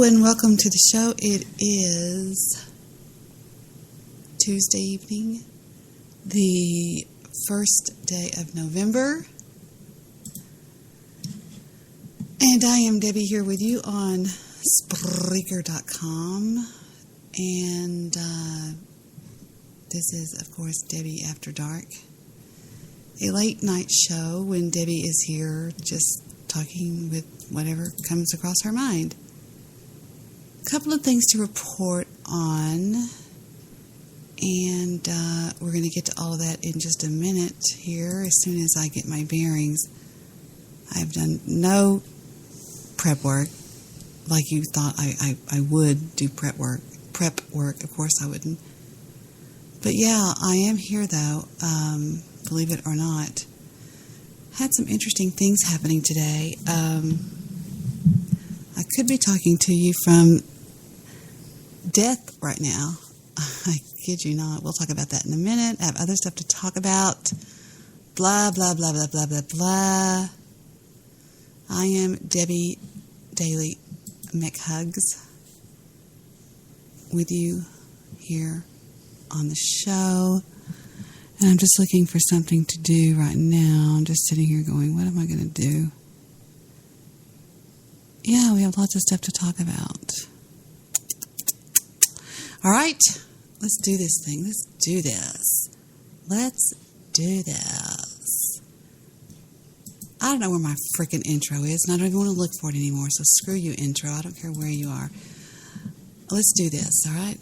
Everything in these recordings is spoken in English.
And welcome to the show. It is Tuesday evening, the first day of November, and I am Debbie here with you on Spreaker.com, and this is, of course, Debbie After Dark, a late night show when Debbie is here just talking with whatever comes across her mind. A couple of things to report on, and we're going to get to all of that in just a minute here as soon as I get my bearings. I've done no prep work like you thought I would do prep work. Of course I wouldn't. But yeah, I am here though, believe it or not. Had some interesting things happening today. I could be talking to you from death right now. I kid you not. We'll talk about that in a minute. I have other stuff to talk about. Blah, blah, blah, blah, blah, blah, blah. I am Debbie Daily McHugs with you here on the show. And I'm just looking for something to do right now. I'm just sitting here going, what am I going to do? Yeah, we have lots of stuff to talk about. All right, let's do this thing. Let's do this. I don't know where my freaking intro is, and I don't even want to look for it anymore, so screw you, intro. I don't care where you are. Let's do this, all right?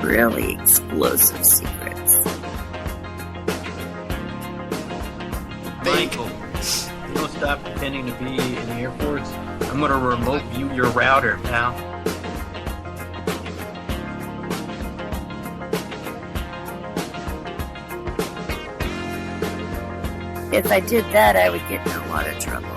Really explosive secrets. Michael, you don't stop pretending to be in the Air Force. I'm gonna remote view your router, pal. If I did that, I would get in a lot of trouble.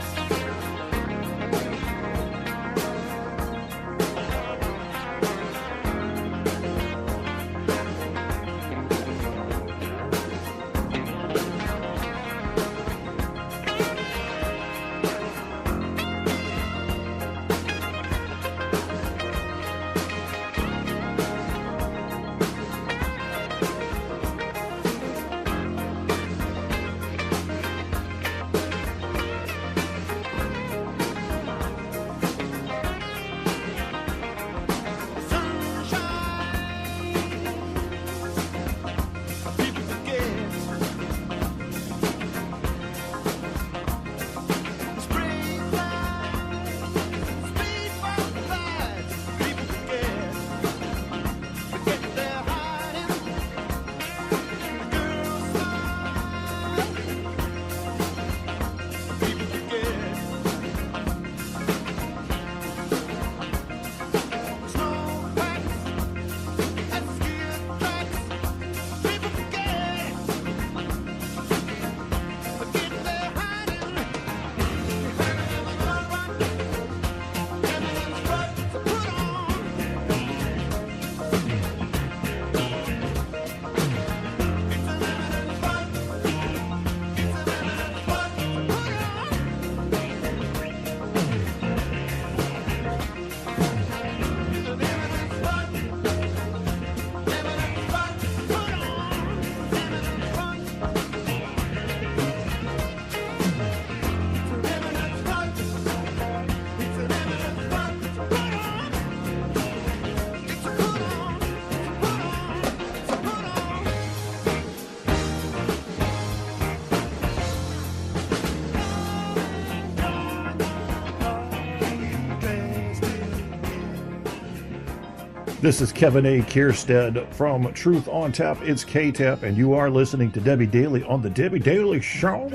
This is Kevin A. Kierstead from Truth on Tap. It's K-Tap, and you are listening to Debi Daily on the Debi Daily Show.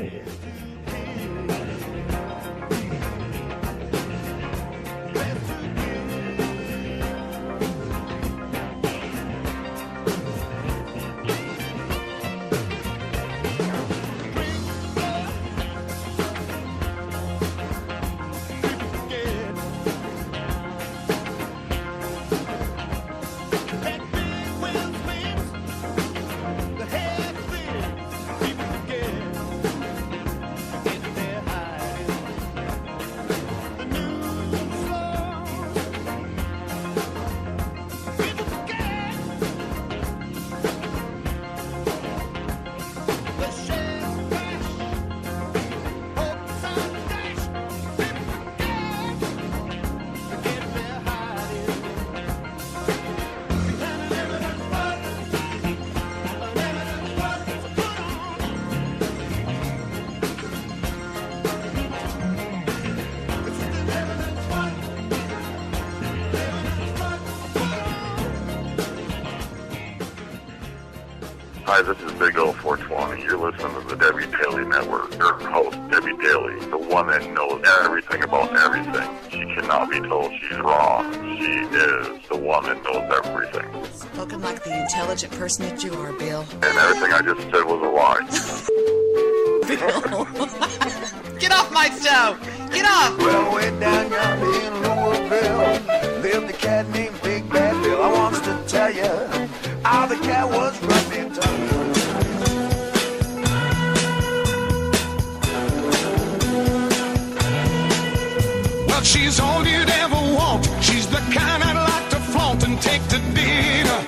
Hi, this is Big O 420. You're listening to the Debi Daily Network. Your host, Debi Daily, the one that knows everything about everything. She cannot be told she's wrong. She is the one that knows everything. Spoken like the intelligent person that you are, Bill. And everything I just said was a lie. Bill. Get off my stove! Get off! Well, way down yonder in Louisville lived a cat named Big Bad Bill. I wants to tell you how the cat was running tongue. Well, she's all you'd ever want. She's the kind I'd like to flaunt and take to dinner.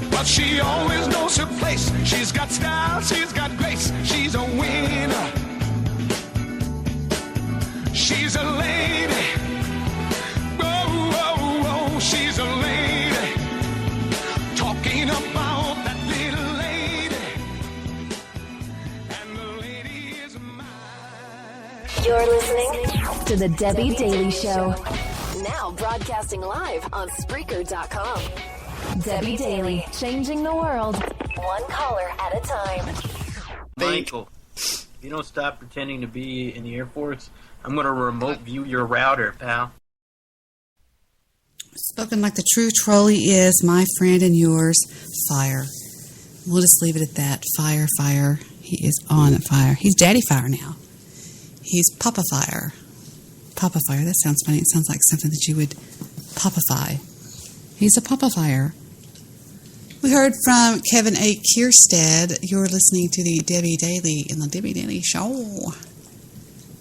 But she always knows her place. She's got style, she's got grace. She's a winner. She's a lady. Oh, oh, oh, she's a lady. Talking about that little lady. And the lady is mine. You're listening to the Debi Daily Show. Now broadcasting live on Spreaker.com. Debi Daily, changing the world, one caller at a time. Michael, if you don't stop pretending to be in the Air Force, I'm going to remote view your router, pal. Spoken like the true trolley is, my friend and yours, Fire. We'll just leave it at that. Fire, Fire. He is on fire. He's Daddy Fire now. He's Papa Fire. Papa Fire. That sounds funny. It sounds like something that you would Papafy. He's a Papa Fire. We heard from Kevin A. Kierstead. You're listening to the Debi Daily in the Debi Daily Show.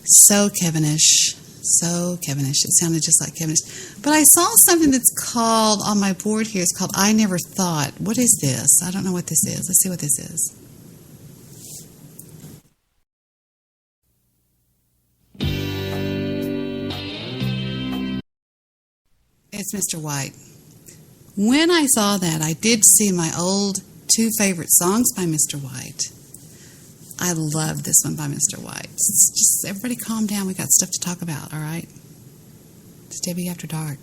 So Kevinish. So Kevinish. It sounded just like Kevinish. But I saw something that's called, on my board here, it's called I Never Thought. What is this? I don't know what this is. Let's see what this is. It's Mr. White. When I saw that, I did see my old two favorite songs by Mr. White. I love this one by Mr. White. It's just, everybody calm down. We got stuff to talk about, all right? It's Debi After Dark.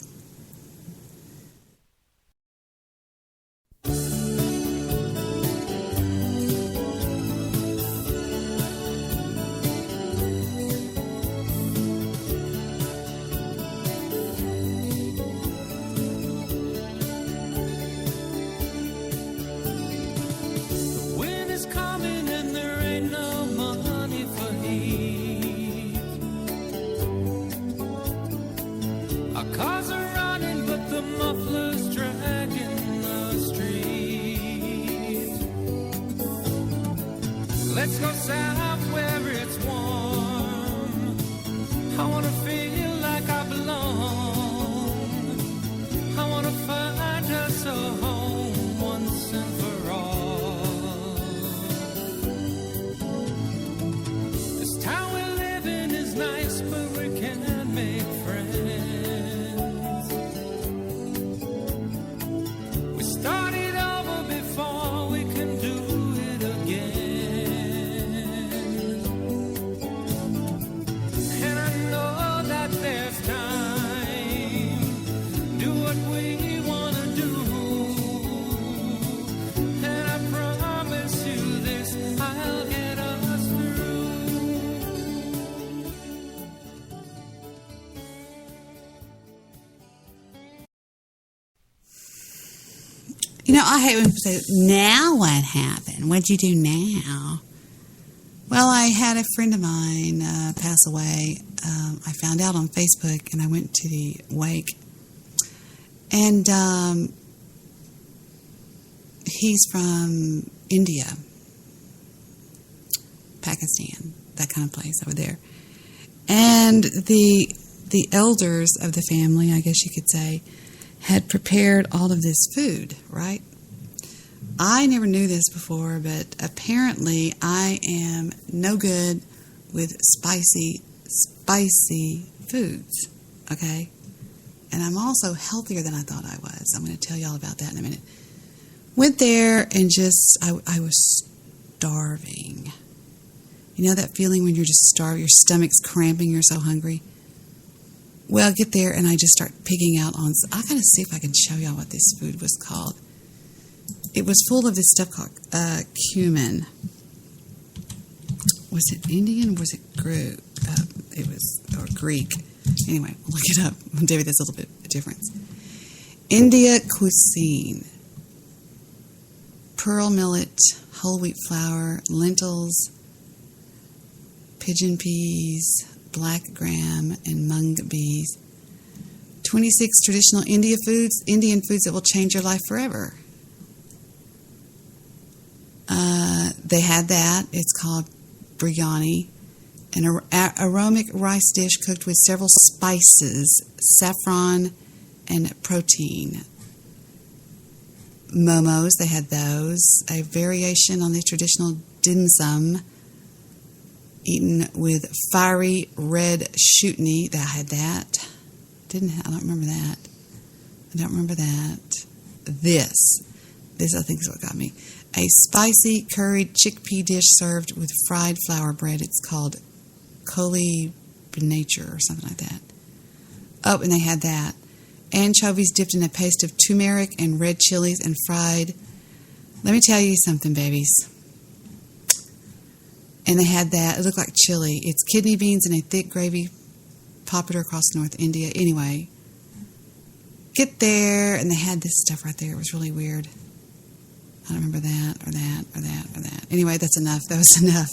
Let's go south where it's warm. I wanna feel like I belong. I wanna find us a home once and for all. This town we live in is nice, but we can't make friends. We started over before we can do it again. And I know that I hate when people say, now what happened? What'd you do now? Well, I had a friend of mine pass away. I found out on Facebook, and I went to the wake. And he's from India, Pakistan, that kind of place over there. And the elders of the family, I guess you could say, had prepared all of this food, right? I never knew this before, but apparently I am no good with spicy foods, okay? And I'm also healthier than I thought I was. I'm going to tell you all about that in a minute. Went there and I was starving. You know that feeling when you're just starving, your stomach's cramping, you're so hungry? Well, get there and I just start pigging out on, I got to see if I can show y'all what this food was called. It was full of this stuff called cumin. Was it Indian or was it Greek? Or Greek. Anyway, look it up. Debbie, there's a little bit of difference. India cuisine. Pearl millet, whole wheat flour, lentils, pigeon peas, black gram, and mung beans. 26 traditional Indian foods that will change your life forever. They had that. It's called biryani, an aromatic rice dish cooked with several spices, saffron, and protein. Momos, they had those. A variation on the traditional dim sum, eaten with fiery red chutney. I had that. I don't remember that. This I think is what got me. A spicy curried chickpea dish served with fried flour bread. It's called Colic or something like that. Oh, and they had that. Anchovies dipped in a paste of turmeric and red chilies and fried. Let me tell you something, babies. And they had that. It looked like chili. It's kidney beans in a thick gravy, popular across North India. Anyway, get there, and they had this stuff right there. It was really weird. I don't remember that. Anyway, that's enough. That was enough.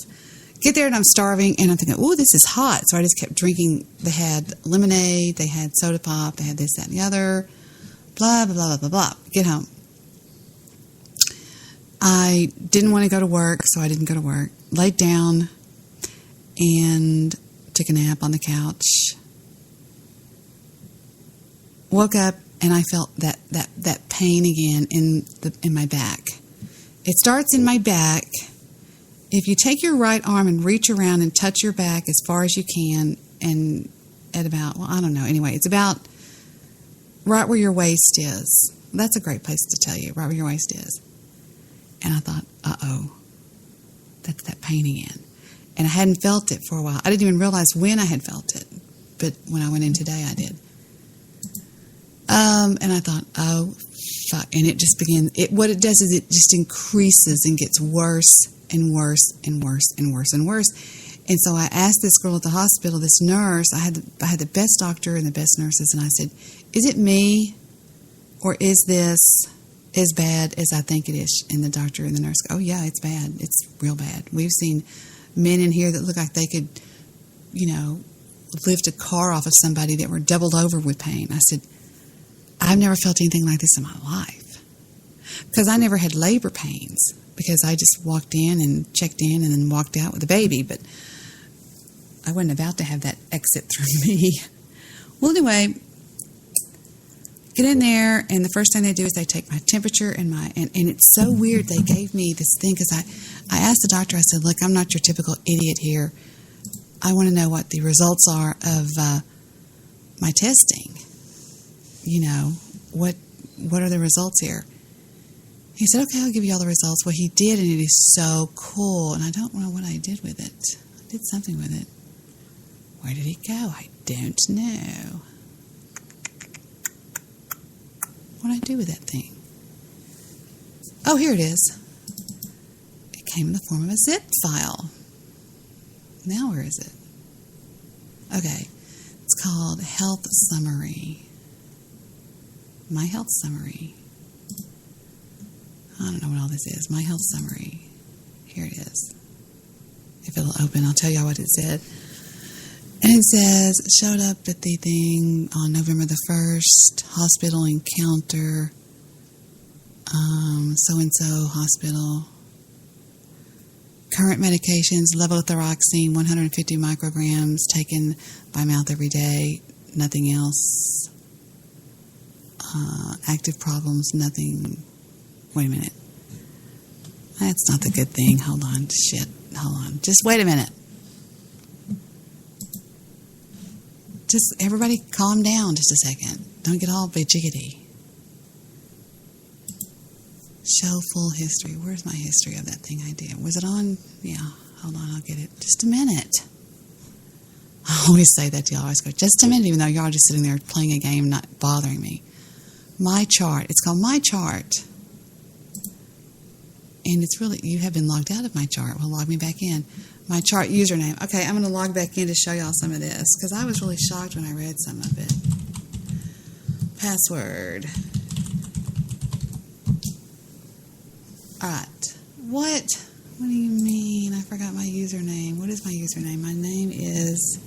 Get there, and I'm starving, and I'm thinking, ooh, this is hot. So I just kept drinking. They had lemonade. They had soda pop. They had this, that, and the other. Blah, blah, blah, blah, blah. Get home. I didn't want to go to work, so I didn't go to work. Laid down and took a nap on the couch. Woke up, and I felt that pain again in my back. It starts in my back. If you take your right arm and reach around and touch your back as far as you can, and at about, well, I don't know. Anyway, it's about right where your waist is. That's a great place to tell you, right where your waist is. And I thought, uh-oh, that's that pain again. And I hadn't felt it for a while. I didn't even realize when I had felt it. But when I went in today, I did. And I thought, oh, fuck. And it just began, what it does is it just increases and gets worse and worse and worse and worse and worse. And so I asked this girl at the hospital, this nurse, I had the best doctor and the best nurses, and I said, is it me, or is this as bad as I think it is? And the doctor and the nurse go, oh yeah, it's bad. It's real bad. We've seen men in here that look like they could, lift a car off of somebody that were doubled over with pain. I said, I've never felt anything like this in my life, because I never had labor pains, because I just walked in and checked in and then walked out with a baby, but I wasn't about to have that exit through me. Well, anyway, get in there, and the first thing they do is they take my temperature and it's so weird. They gave me this thing, because I asked the doctor, I said, look, I'm not your typical idiot here. I want to know what the results are of my testing. What are the results here? He said, okay, I'll give you all the results. Well, he did, and it is so cool, and I don't know what I did with it. I did something with it. Where did it go? I don't know. What did I do with that thing? Oh, here it is. It came in the form of a zip file. Now where is it? Okay. It's called Health Summary. My Health Summary. I don't know what all this is. My health summary. Here it is. If it'll open, I'll tell y'all what it said. And it says, showed up at the thing on November the 1st, hospital encounter, so-and-so hospital. Current medications, levothyroxine, 150 micrograms, taken by mouth every day, nothing else. Active problems, nothing. Wait a minute. That's not the good thing. Hold on. Shit. Hold on. Just wait a minute. Just everybody calm down just a second. Don't get all fidgety. Show full history. Where's my history of that thing I did? Was it on? Yeah. Hold on. I'll get it. Just a minute. I always say that to y'all. I always go, just a minute, even though y'all are just sitting there playing a game, not bothering me. My chart. It's called My Chart. And it's really, you have been logged out of My Chart. Well, log me back in. My Chart username. Okay, I'm going to log back in to show y'all some of this because I was really shocked when I read some of it. Password. All right. What do you mean? I forgot my username. What is my username? My name is...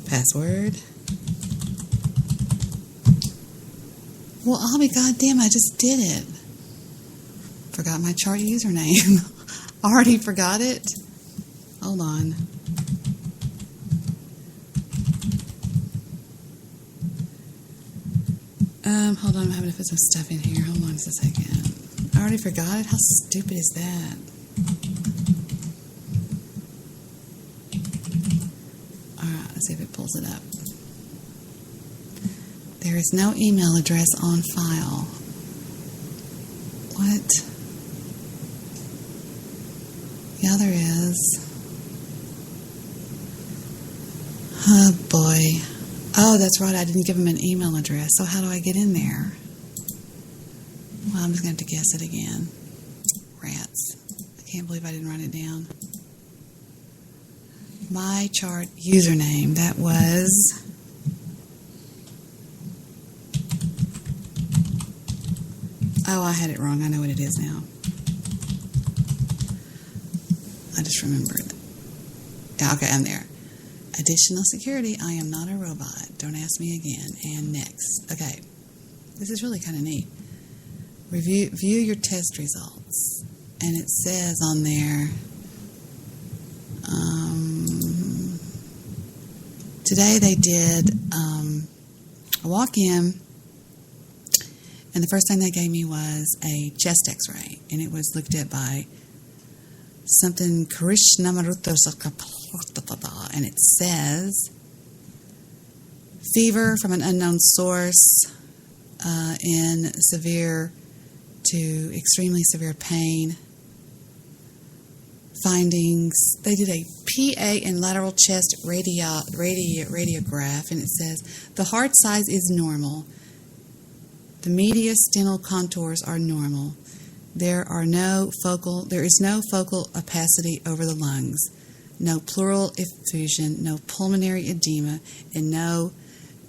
Password. Well, I'll be goddamn, I just did it. Forgot my chart username. Already forgot it? Hold on. Hold on, I'm having to put some stuff in here. Hold on just a second. I already forgot it? How stupid is that? Alright, let's see if it pulls it up. There is no email address on file. What? Yeah, there is. Oh, boy. Oh, that's right. I didn't give him an email address. So how do I get in there? Well, I'm just going to have to guess it again. Rats. I can't believe I didn't write it down. My chart username. That was... Oh, I had it wrong. I know what it is now. I just remembered. Yeah, okay, I'm there. Additional security. I am not a robot. Don't ask me again. And next. Okay. This is really kind of neat. View your test results. And it says on there, today they did a walk-in, and the first thing they gave me was a chest x-ray, and it was looked at by something Krishnamaruto, and it says fever from an unknown source, in severe to extremely severe pain. Findings, they did a PA and lateral chest radiograph, and it says the heart size is normal. The mediastinal contours are normal. There is no focal opacity over the lungs, no pleural effusion, no pulmonary edema, and no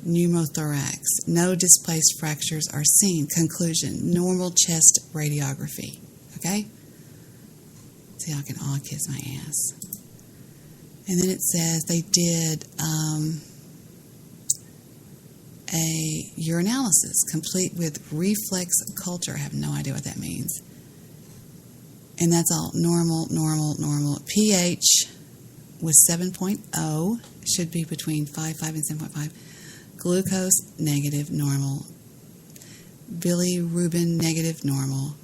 pneumothorax. No displaced fractures are seen. Conclusion, normal chest radiography. Okay? See, I can all kiss my ass. And then it says they did a urinalysis complete with reflex culture. I have no idea what that means. And that's all normal. pH was 7.0. Should be between 5.5 and 7.5. Glucose, negative, normal. Bilirubin, negative, normal.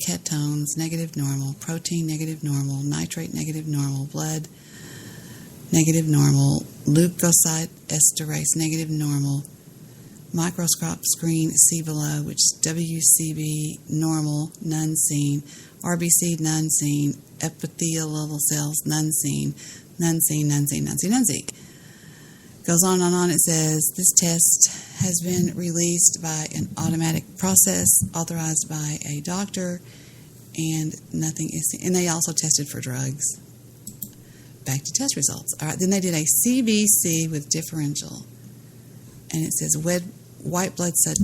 Ketones, negative, normal. Protein, negative, normal. Nitrate, negative, normal. Blood, negative, normal. Leukocyte esterase, negative, normal. Microscope screen, see below, which is WCB, normal, none seen. RBC, none seen. Epithelial cells, none seen. None seen. Goes on and on. It says this test has been released by an automatic process authorized by a doctor, and nothing is seen. And they also tested for drugs. Back to test results. All right, then they did a CBC with differential. and it says white blood cell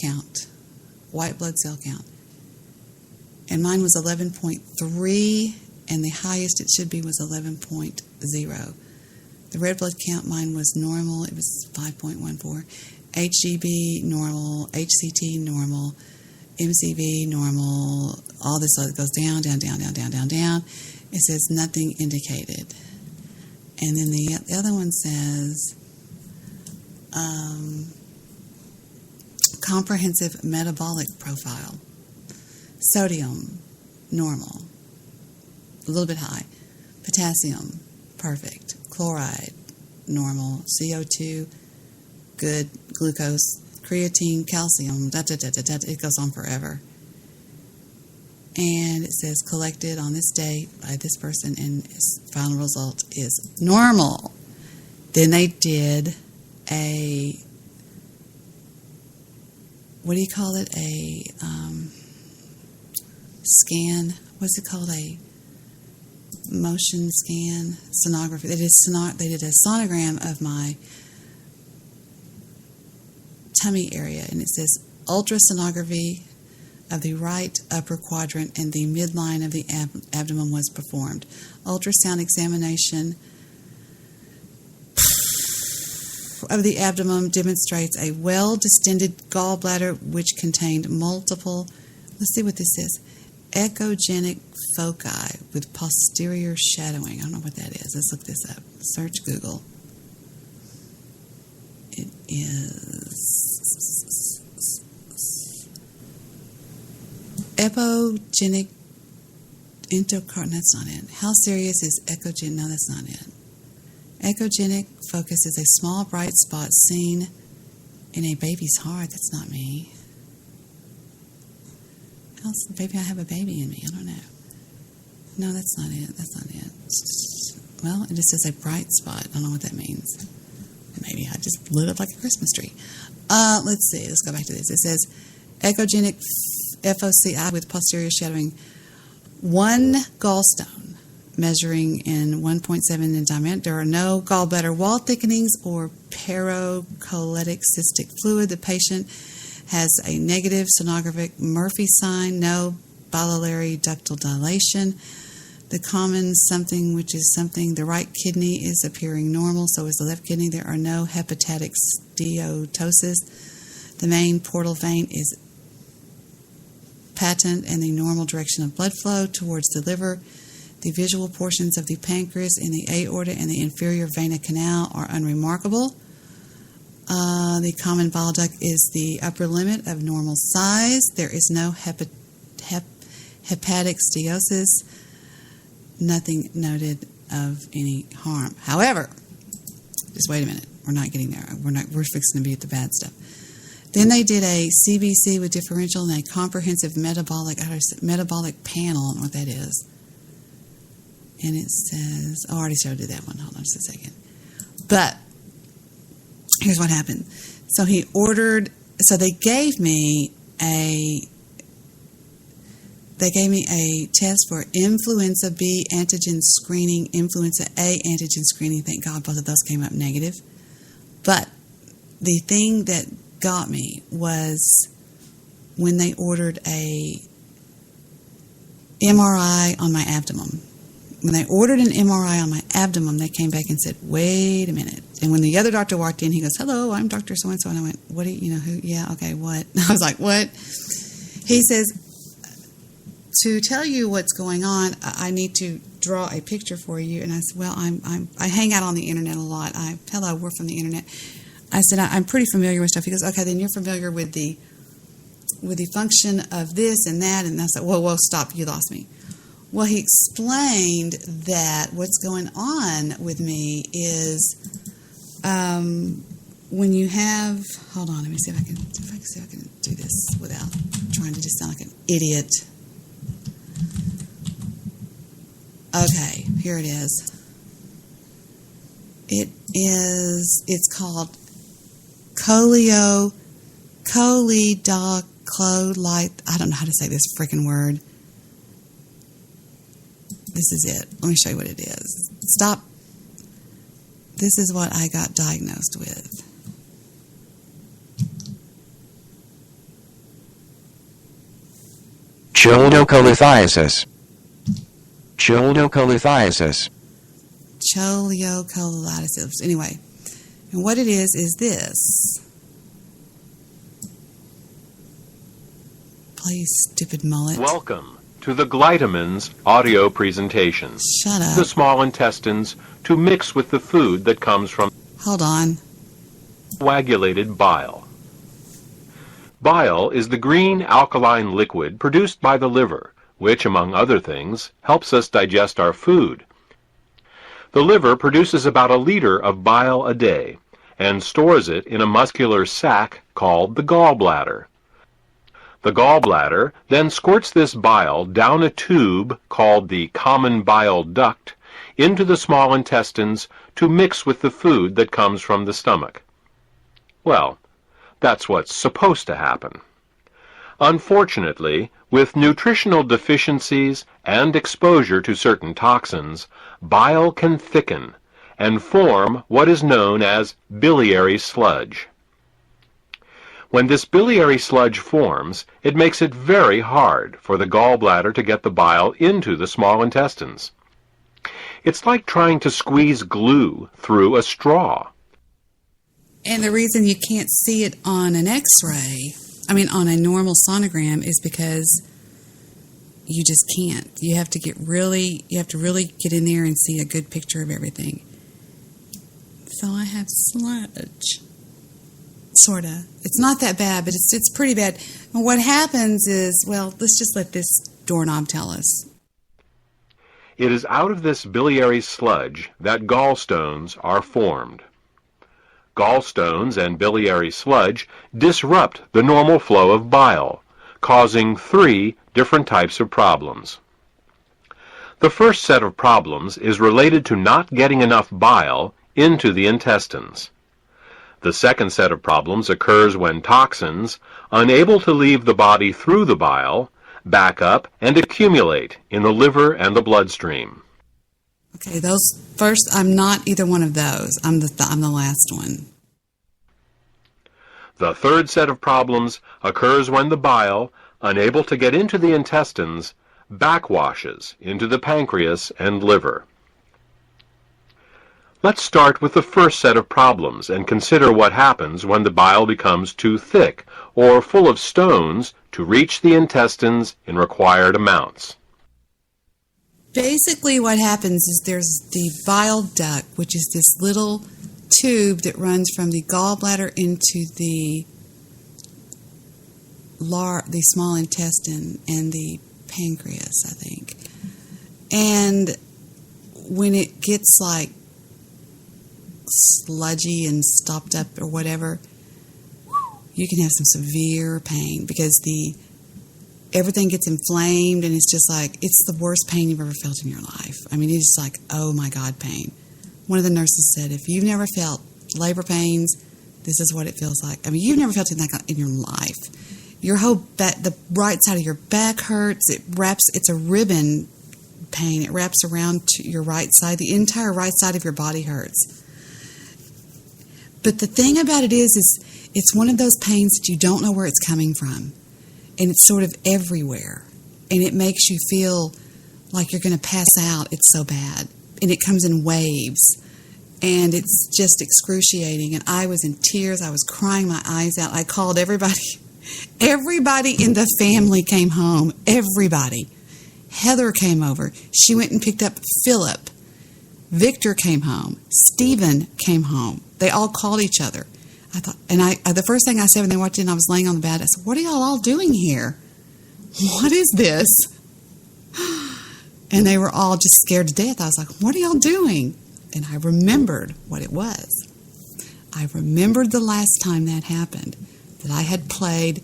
count, white blood cell count. And mine was 11.3, and the highest it should be was 11.0. The red blood count, mine was normal. It was 5.14. HGB, normal. HCT, normal. MCV, normal. All this other goes down, down, down, down, down, down, down. It says nothing indicated. And then the other one says comprehensive metabolic profile. Sodium, normal. A little bit high. Potassium, perfect. Chloride, normal. CO2, good. Glucose, creatine, calcium, it goes on forever. And it says collected on this date by this person, and its final result is normal. Then they did a, what do you call it? A scan. What's it called? A motion scan, sonography. They did a sonogram of my tummy area, and it says ultrasonography of the right upper quadrant and the midline of the abdomen was performed. Ultrasound examination of the abdomen demonstrates a well-distended gallbladder which contained multiple, let's see what this says, echogenic foci with posterior shadowing. I don't know what that is. Let's look this up. Search Google. It is echogenic endocardium. That's not it. How serious is echogenic? No, that's not it. Echogenic focus is a small bright spot seen in a baby's heart. That's not me. Maybe I have a baby in me. I don't know. No, that's not it. That's not it. Well, it just says a bright spot. I don't know what that means. Maybe I just lit up like a Christmas tree. Let's see. Let's go back to this. It says echogenic FOCI with posterior shadowing. One gallstone measuring in 1.7 in diameter. There are no gallbladder wall thickenings or paracoletic cystic fluid. The patient has a negative sonographic Murphy sign, no biliary ductal dilation. The common something, which is something, the right kidney is appearing normal, so is the left kidney. There are no hepatic steatosis. The main portal vein is patent in the normal direction of blood flow towards the liver. The visual portions of the pancreas and the aorta and the inferior vena canal are unremarkable. The common bile duct is the upper limit of normal size. There is no hepatic steatosis. Nothing noted of any harm. However, just wait a minute. We're not getting there. We're fixing to be at the bad stuff. Then they did a CBC with differential and a comprehensive metabolic panel. I don't know what that is. And it says, I already showed you that one. Hold on just a second. But here's what happened. So they gave me a test for influenza B antigen screening, influenza A antigen screening. Thank God both of those came up negative. But the thing that got me was when they ordered a MRI on my abdomen. When they ordered an MRI on my abdomen, they came back and said, wait a minute. And when the other doctor walked in, he goes, hello, I'm Dr. So-and-so. And I went, what do you know who? Yeah, okay, what? And I was like, what? He says, to tell you what's going on, I need to draw a picture for you. And I said, well, I hang out on the internet a lot. Hello, we're from the internet. I said, I'm pretty familiar with stuff. He goes, okay, then you're familiar with the function of this and that. And I said, whoa, stop, you lost me. Well, he explained that what's going on with me is when you have, hold on, let me see if I can do this without trying to just sound like an idiot. Okay, here it is. It's called Colic. I don't know how to say this freaking word. This is it. Let me show you what it is. Stop This is what I got diagnosed with. Cholelithiasis. Cholelithiasis. Cholelithiasis. Anyway, and what it is this. Please, stupid mullet. Welcome to the Glytamins audio presentation. Shut up. The small intestines to mix with the food that comes from Hold on. coagulated bile. Bile is the green alkaline liquid produced by the liver, which, among other things, helps us digest our food. The liver produces about 1 liter of bile a day and stores it in a muscular sac called the gallbladder. The gallbladder then squirts this bile down a tube called the common bile duct into the small intestines to mix with the food that comes from the stomach. Well, that's what's supposed to happen. Unfortunately, with nutritional deficiencies and exposure to certain toxins, bile can thicken and form what is known as biliary sludge. When this biliary sludge forms, it makes it very hard for the gallbladder to get the bile into the small intestines. It's like trying to squeeze glue through a straw. And the reason you can't see it on an x-ray, on a normal sonogram, is because you just can't. You have to really get in there and see a good picture of everything. So I have sludge. Sorta. It's not that bad, but it's pretty bad. And what happens is, well, let's just let this doorknob tell us. It is out of this biliary sludge that gallstones are formed. Gallstones and biliary sludge disrupt the normal flow of bile, causing 3 different types of problems. The first set of problems is related to not getting enough bile into the intestines. The second set of problems occurs when toxins, unable to leave the body through the bile, back up and accumulate in the liver and the bloodstream. Okay, those first, I'm not either one of those. I'm the last one. The third set of problems occurs when the bile, unable to get into the intestines, backwashes into the pancreas and liver. Let's start with the first set of problems and consider what happens when the bile becomes too thick or full of stones to reach the intestines in required amounts. Basically what happens is there's the bile duct, which is this little tube that runs from the gallbladder into the small intestine and the pancreas, I think. And when it gets like sludgy and stopped up or whatever, you can have some severe pain because everything gets inflamed, and it's just like, it's the worst pain you've ever felt in your life. It's like, oh my God, pain. One of the nurses said, if you've never felt labor pains, this is what it feels like. You've never felt anything like that in your life. Your whole back, the right side of your back hurts. It's a ribbon pain. It wraps around to your right side. The entire right side of your body hurts. But the thing about it is it's one of those pains that you don't know where it's coming from. And it's sort of everywhere. And it makes you feel like you're going to pass out. It's so bad. And it comes in waves. And it's just excruciating. And I was in tears. I was crying my eyes out. I called everybody. Everybody in the family came home. Everybody. Heather came over. She went and picked up Philip. Victor came home. Stephen came home. They all called each other. I thought, and the first thing I said when they walked in, I was laying on the bed. I said, "What are y'all all doing here? What is this?" And they were all just scared to death. I was like, "What are y'all doing?" And I remembered what it was. I remembered the last time that happened, that I had played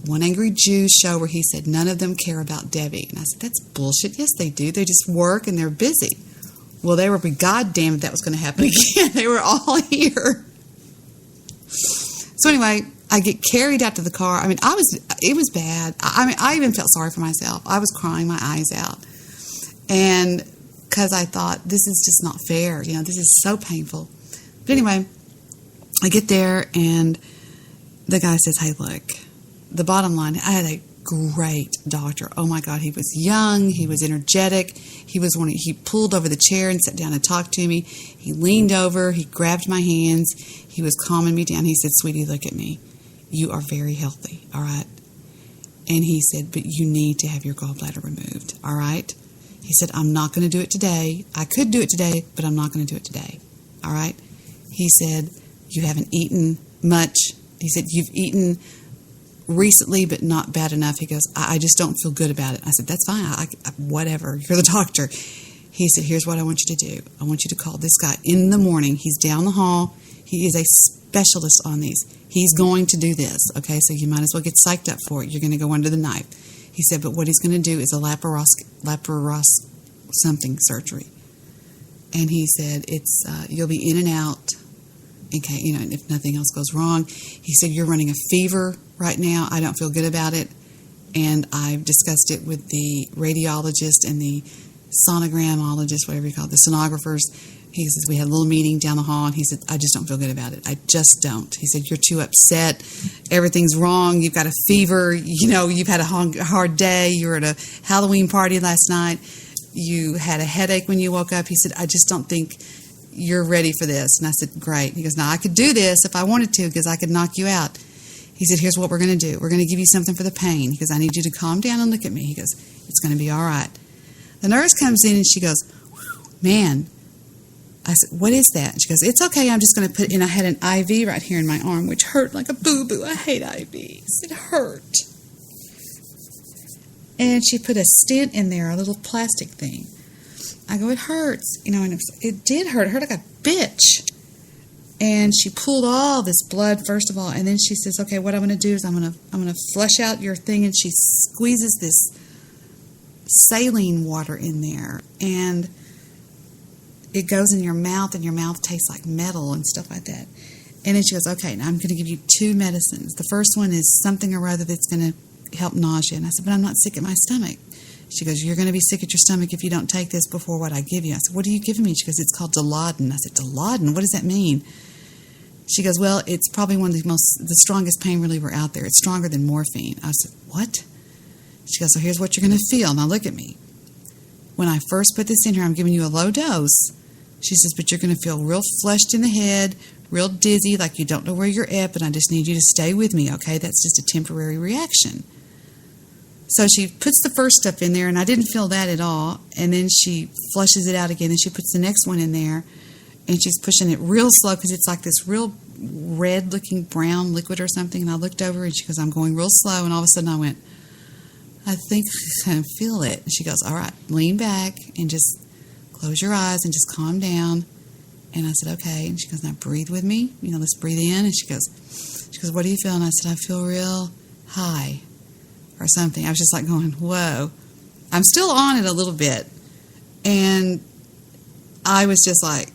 One Angry Jew show where he said none of them care about Debi. And I said, that's bullshit. Yes, they do. They just work and they're busy. Well, they were goddamn if that was going to happen again. They were all here. So anyway, I get carried out to the car. It was bad. I even felt sorry for myself. I was crying my eyes out. And because I thought, this is just not fair. This is so painful. But anyway, I get there and the guy says, hey, look, the bottom line, I had a great doctor. Oh my God, he was young, he was energetic, he pulled over the chair and sat down and talked to me. He leaned over, he grabbed my hands, he was calming me down. He said, sweetie, look at me. You are very healthy, all right? And he said, but you need to have your gallbladder removed, all right? He said, I'm not going to do it today. I could do it today, but I'm not going to do it today, all right? He said, you haven't eaten much. He said, you've eaten recently, but not bad enough. He goes, I just don't feel good about it. I said, that's fine. Whatever. You're the doctor. He said, here's what I want you to do. I want you to call this guy in the morning. He's down the hall. He is a specialist on these. He's going to do this. Okay, so you might as well get psyched up for it. You're going to go under the knife. He said, but what he's going to do is a laparoscopy something surgery. And he said, it's you'll be in and out. Okay, and if nothing else goes wrong. He said, you're running a fever right now. I don't feel good about it. And I've discussed it with the radiologist and the sonogramologist, whatever you call it, the sonographers. He says, we had a little meeting down the hall, and he said, I just don't feel good about it. I just don't. He said, you're too upset. Everything's wrong. You've got a fever. You've had a hard day. You were at a Halloween party last night. You had a headache when you woke up. He said, I just don't think you're ready for this. And I said, great. He goes, now I could do this if I wanted to because I could knock you out. He said, here's what we're going to do. We're going to give you something for the pain. He goes, I need you to calm down and look at me. He goes, it's going to be all right. The nurse comes in and she goes, man. I said, what is that? And she goes, it's okay. I'm just going to put in. I had an IV right here in my arm, which hurt like a boo-boo. I hate IVs. It hurt. And she put a stent in there, a little plastic thing. I go, it hurts. And it did hurt. It hurt like a bitch. And she pulled all this blood, first of all, and then she says, okay, what I'm going to do is I'm going to flush out your thing, and she squeezes this saline water in there, and it goes in your mouth, and your mouth tastes like metal and stuff like that. And then she goes, okay, now I'm going to give you 2 medicines. The first one is something or other that's going to help nausea. And I said, but I'm not sick at my stomach. She goes, you're going to be sick at your stomach if you don't take this before what I give you. I said, what are you giving me? She goes, it's called Dilaudid. I said, Dilaudid? What does that mean? She goes, well, it's probably one of the strongest pain reliever out there. It's stronger than morphine. I said, what? She goes, so here's what you're going to feel. Now look at me. When I first put this in here, I'm giving you a low dose. She says, but you're going to feel real flushed in the head, real dizzy, like you don't know where you're at, but I just need you to stay with me, okay? That's just a temporary reaction. So she puts the first stuff in there, and I didn't feel that at all. And then she flushes it out again, and she puts the next one in there, and she's pushing it real slow because it's like this real red-looking brown liquid or something. And I looked over, and she goes, I'm going real slow. And all of a sudden I went, I think I can feel it. And she goes, all right, lean back and just close your eyes and just calm down. And I said, okay. And she goes, now breathe with me. Let's breathe in. And she goes, what do you feel? And I said, I feel real high or something. I was just like going, whoa. I'm still on it a little bit. And I was just like,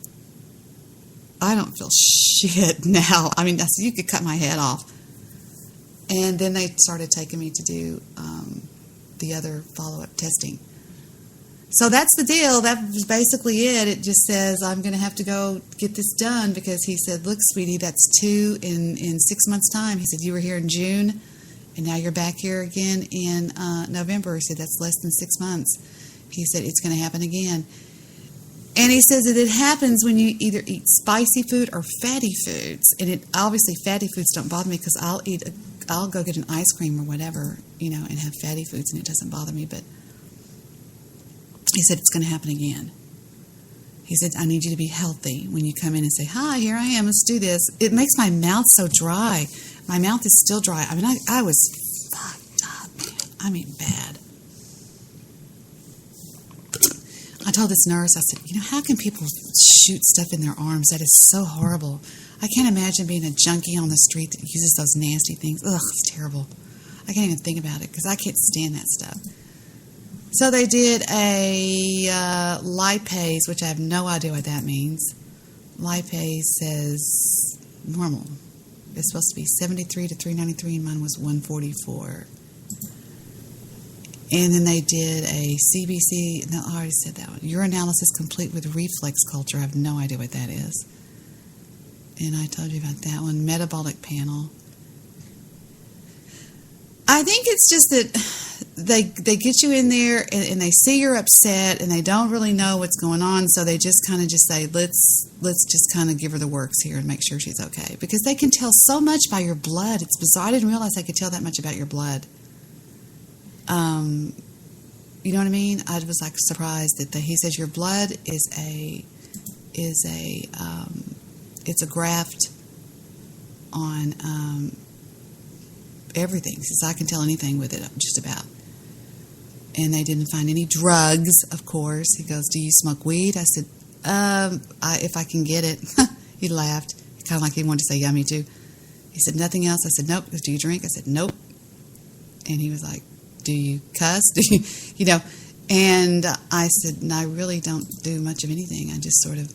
I don't feel shit now. I mean, I said, you could cut my head off. And then they started taking me to do the other follow-up testing. So that's the deal. That was basically it. It just says, I'm going to have to go get this done because he said, look, sweetie, that's 2 in 6 months' time. He said, you were here in June, and now you're back here again in November. He said, that's less than 6 months. He said, it's going to happen again. And he says that it happens when you either eat spicy food or fatty foods. And obviously fatty foods don't bother me because I'll go get an ice cream or whatever, and have fatty foods, and it doesn't bother me. But he said, it's going to happen again. He said, I need you to be healthy when you come in and say, hi, here I am, let's do this. It makes my mouth so dry. My mouth is still dry. I mean, I was fucked up, man. I mean, bad. I told this nurse, I said, how can people shoot stuff in their arms? That is so horrible. I can't imagine being a junkie on the street that uses those nasty things. Ugh, it's terrible. I can't even think about it because I can't stand that stuff. So they did a lipase, which I have no idea what that means. Lipase says normal. It's supposed to be 73 to 393, and mine was 144. And then they did a CBC, no, I already said that one. Urinalysis complete with reflex culture. I have no idea what that is. And I told you about that one. Metabolic panel. I think it's just that they get you in there and they see you're upset and they don't really know what's going on, so they just kind of just say, let's just kind of give her the works here and make sure she's okay. Because they can tell so much by your blood. It's bizarre. I didn't realize they could tell that much about your blood. You know what I mean? I was like surprised that he says your blood is it's a graft on everything. He says I can tell anything with it, just about. And they didn't find any drugs, of course. He goes, "Do you smoke weed?" I said, if I can get it." He laughed, kind of like he wanted to say, "Yeah, me too." He said, "Nothing else?" I said, "Nope." He goes, "Do you drink?" I said, "Nope." And he was like, "Do you cuss?" Do you know? And I said, "No, I really don't do much of anything. I just sort of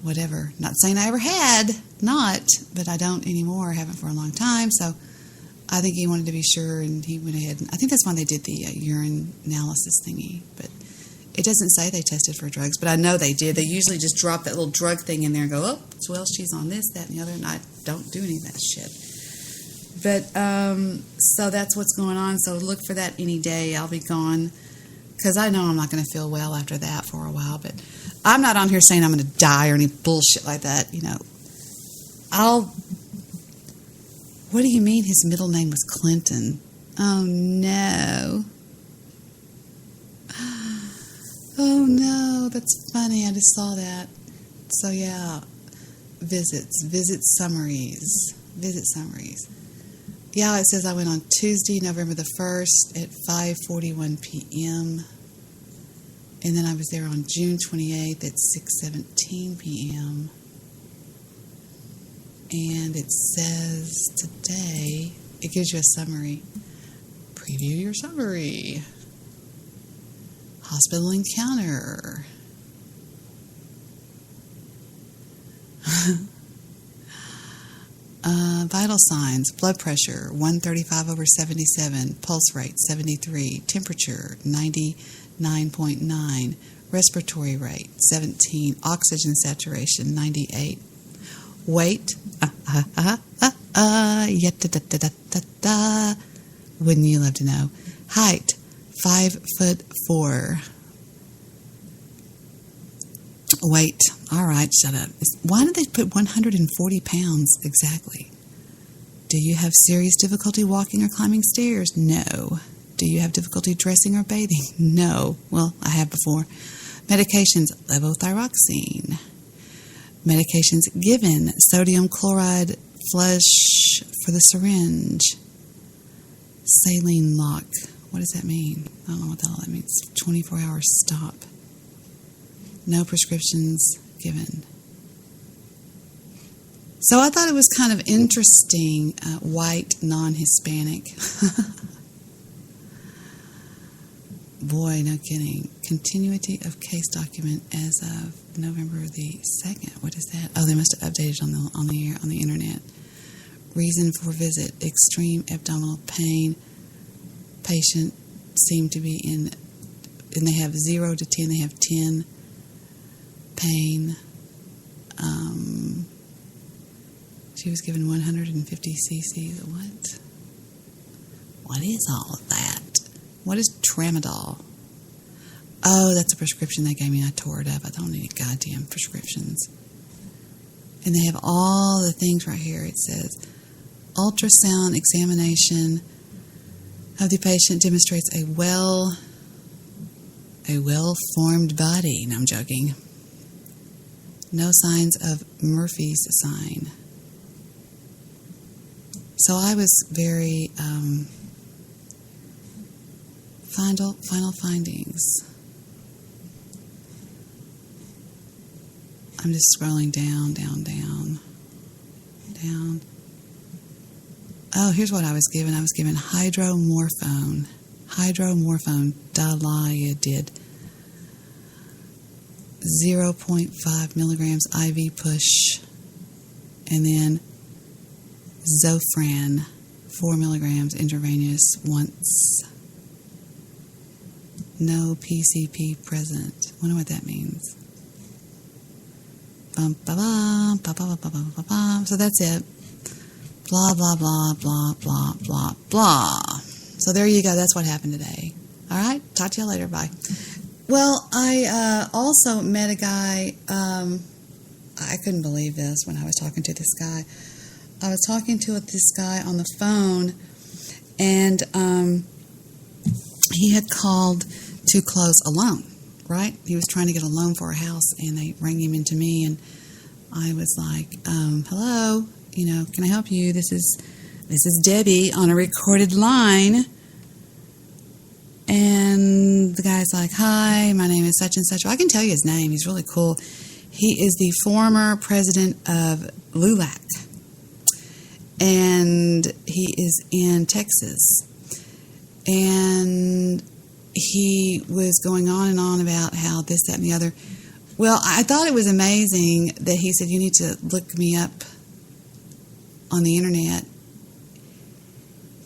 whatever." Not saying I ever had, but I don't anymore. I haven't for a long time. So I think he wanted to be sure, and he went ahead. And I think that's why they did the urine analysis thingy. But it doesn't say they tested for drugs, but I know they did. They usually just drop that little drug thing in there and go, "Oh, well, she's on this, that, and the other," and I don't do any of that shit. But, so that's what's going on. So look for that any day. I'll be gone because I know I'm not going to feel well after that for a while. But I'm not on here saying I'm going to die or any bullshit like that. You know, what do you mean his middle name was Clinton? Oh, no. Oh, no. That's funny. I just saw that. So, yeah. Visit summaries. Yeah, it says I went on Tuesday, November the 1st at 5:41 p.m. And then I was there on June 28th at 6:17 p.m. And it says today, it gives you a summary. Preview your summary. Hospital encounter. Vital signs: blood pressure 135/77, pulse rate 73, temperature 99.9, respiratory rate 17, oxygen saturation 98, weight wouldn't you love to know? Height 5'4". Weight, all right, shut up. Why did they put 140 pounds exactly? Do you have serious difficulty walking or climbing stairs? No. Do you have difficulty dressing or bathing? No. Well, I have before. Medications: levothyroxine. Medications given: sodium chloride flush for the syringe. Saline lock. What does that mean? I don't know what the hell that means. 24-hour stop. No prescriptions given. So I thought it was kind of interesting, white, non-Hispanic. Boy, no kidding. Continuity of case document as of November the 2nd. What is that? Oh, they must have updated on the internet. Reason for visit: extreme abdominal pain. Patient seemed to be in, and they have 0 to 10. They have 10. Pain. She was given 150 cc's. What? What is all of that? What is tramadol? Oh, that's a prescription they gave me. I tore it up. I don't need goddamn prescriptions. And they have all the things right here. It says ultrasound examination of the patient demonstrates a well-formed body. No, I'm joking. No signs of Murphy's sign. So I was very final findings. I'm just scrolling down. Oh, here's what I was given. I was given hydromorphone dilaudid, 0.5 milligrams IV push, and then Zofran, 4 milligrams intravenous once No PCP present. Wonder what that means. Bum, ba, bum, ba, ba, ba, ba, ba, ba. So that's it. Blah, blah, blah, blah, blah, blah, blah. So there you go. That's what happened today. All right. Talk to you later. Bye. Well, I also met a guy. I couldn't believe this when I was talking to this guy. I was talking to this guy on the phone, and he had called to close a loan, right? He was trying to get a loan for a house, and they rang him into me, and I was like, hello, can I help you? This is Debbie on a recorded line. And the guy's like, hi, my name is such and such. Well, I can tell you his name. He's really cool. He is the former president of LULAC. And he is in Texas. And he was going on and on about how this, that, and the other. Well, I thought it was amazing that he said, you need to look me up on the internet.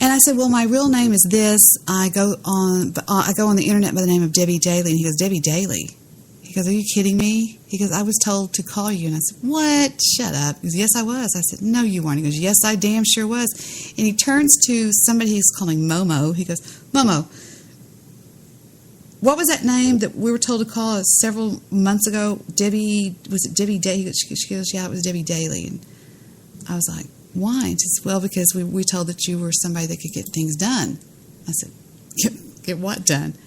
And I said, well, my real name is this. I go on the internet by the name of Debbie Daly. And he goes, Debbie Daly? He goes, are you kidding me? He goes, I was told to call you. And I said, what? Shut up. He goes, yes, I was. I said, no, you weren't. He goes, yes, I damn sure was. And he turns to somebody he's calling Momo. He goes, Momo, what was that name that we were told to call several months ago? Debbie, was it Debbie Daly? She goes, yeah, it was Debbie Daly. And I was like, why? And she said, well, because we told that you were somebody that could get things done. I said, get what done?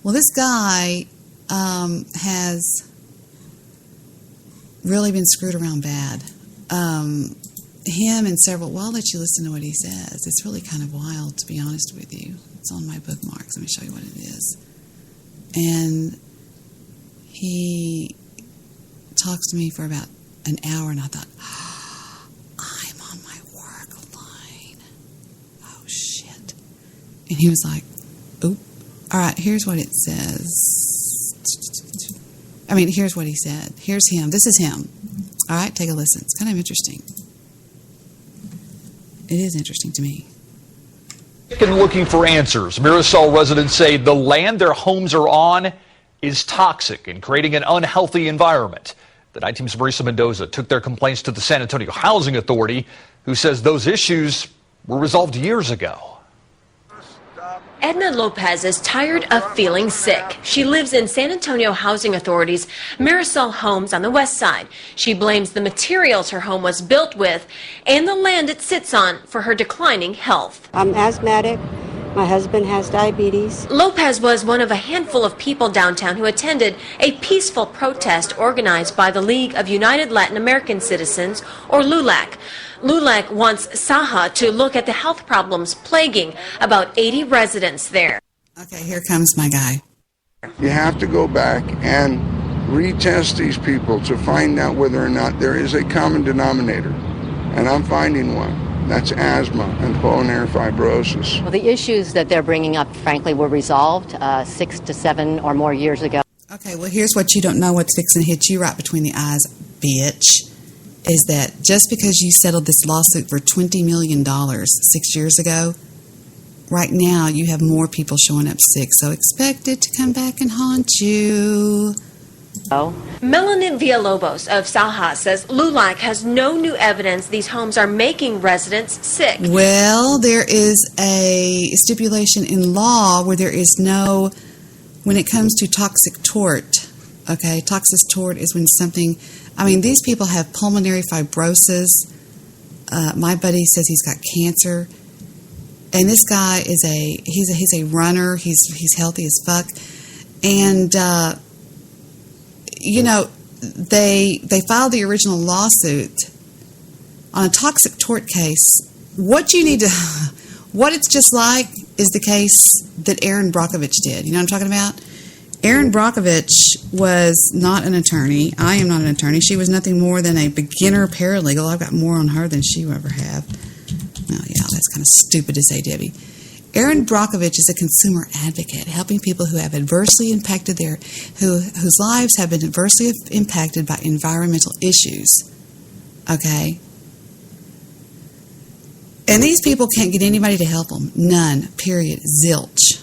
Well, this guy has really been screwed around bad. Him and several, well, I'll let you listen to what he says. It's really kind of wild, to be honest with you. It's on my bookmarks. Let me show you what it is. And he talks to me for about an hour, and I thought, I'm on my work line. Oh, shit. And he was like, oop. All right, here's what it says. Here's what he said. Here's him. This is him. All right, take a listen. It's kind of interesting. It is interesting to me. And looking for answers. Mirasol residents say the land their homes are on is toxic and creating an unhealthy environment. The night team's Marisa Mendoza took their complaints to the San Antonio Housing Authority, who says those issues were resolved years ago. Edna Lopez is tired of feeling sick. She lives in San Antonio Housing Authority's Mirasol Homes on the west side. She blames the materials her home was built with and the land it sits on for her declining health. I'm asthmatic. My husband has diabetes. Lopez was one of a handful of people downtown who attended a peaceful protest organized by the League of United Latin American Citizens, or LULAC. LULAC wants Saha to look at the health problems plaguing about 80 residents there. Okay, here comes my guy. You have to go back and retest these people to find out whether or not there is a common denominator. And I'm finding one. That's asthma and pulmonary fibrosis. Well, the issues that they're bringing up, frankly, were resolved 6 to 7 or more years ago. Okay, well, here's what you don't know what's fixing to hit you right between the eyes, bitch, is that just because you settled this lawsuit for $20 million 6 years ago, right now you have more people showing up sick, so expect it to come back and haunt you. Melanie Villalobos of Salha says LULAC has no new evidence these homes are making residents sick. Well, there is a stipulation in law where there is no, when it comes to toxic tort, okay, toxic tort is when something, these people have pulmonary fibrosis. My buddy says he's got cancer. And this guy is he's a runner. He's healthy as fuck. And, they filed the original lawsuit on a toxic tort case. What it's just like is the case that Erin Brockovich did. You know what I'm talking about? Erin Brockovich was not an attorney. I am not an attorney. She was nothing more than a beginner paralegal. I've got more on her than she will ever have. Oh, yeah, that's kind of stupid to say, Debbie. Erin Brockovich is a consumer advocate, helping people who have adversely impacted whose lives have been adversely impacted by environmental issues. Okay? And these people can't get anybody to help them. None. Period. Zilch.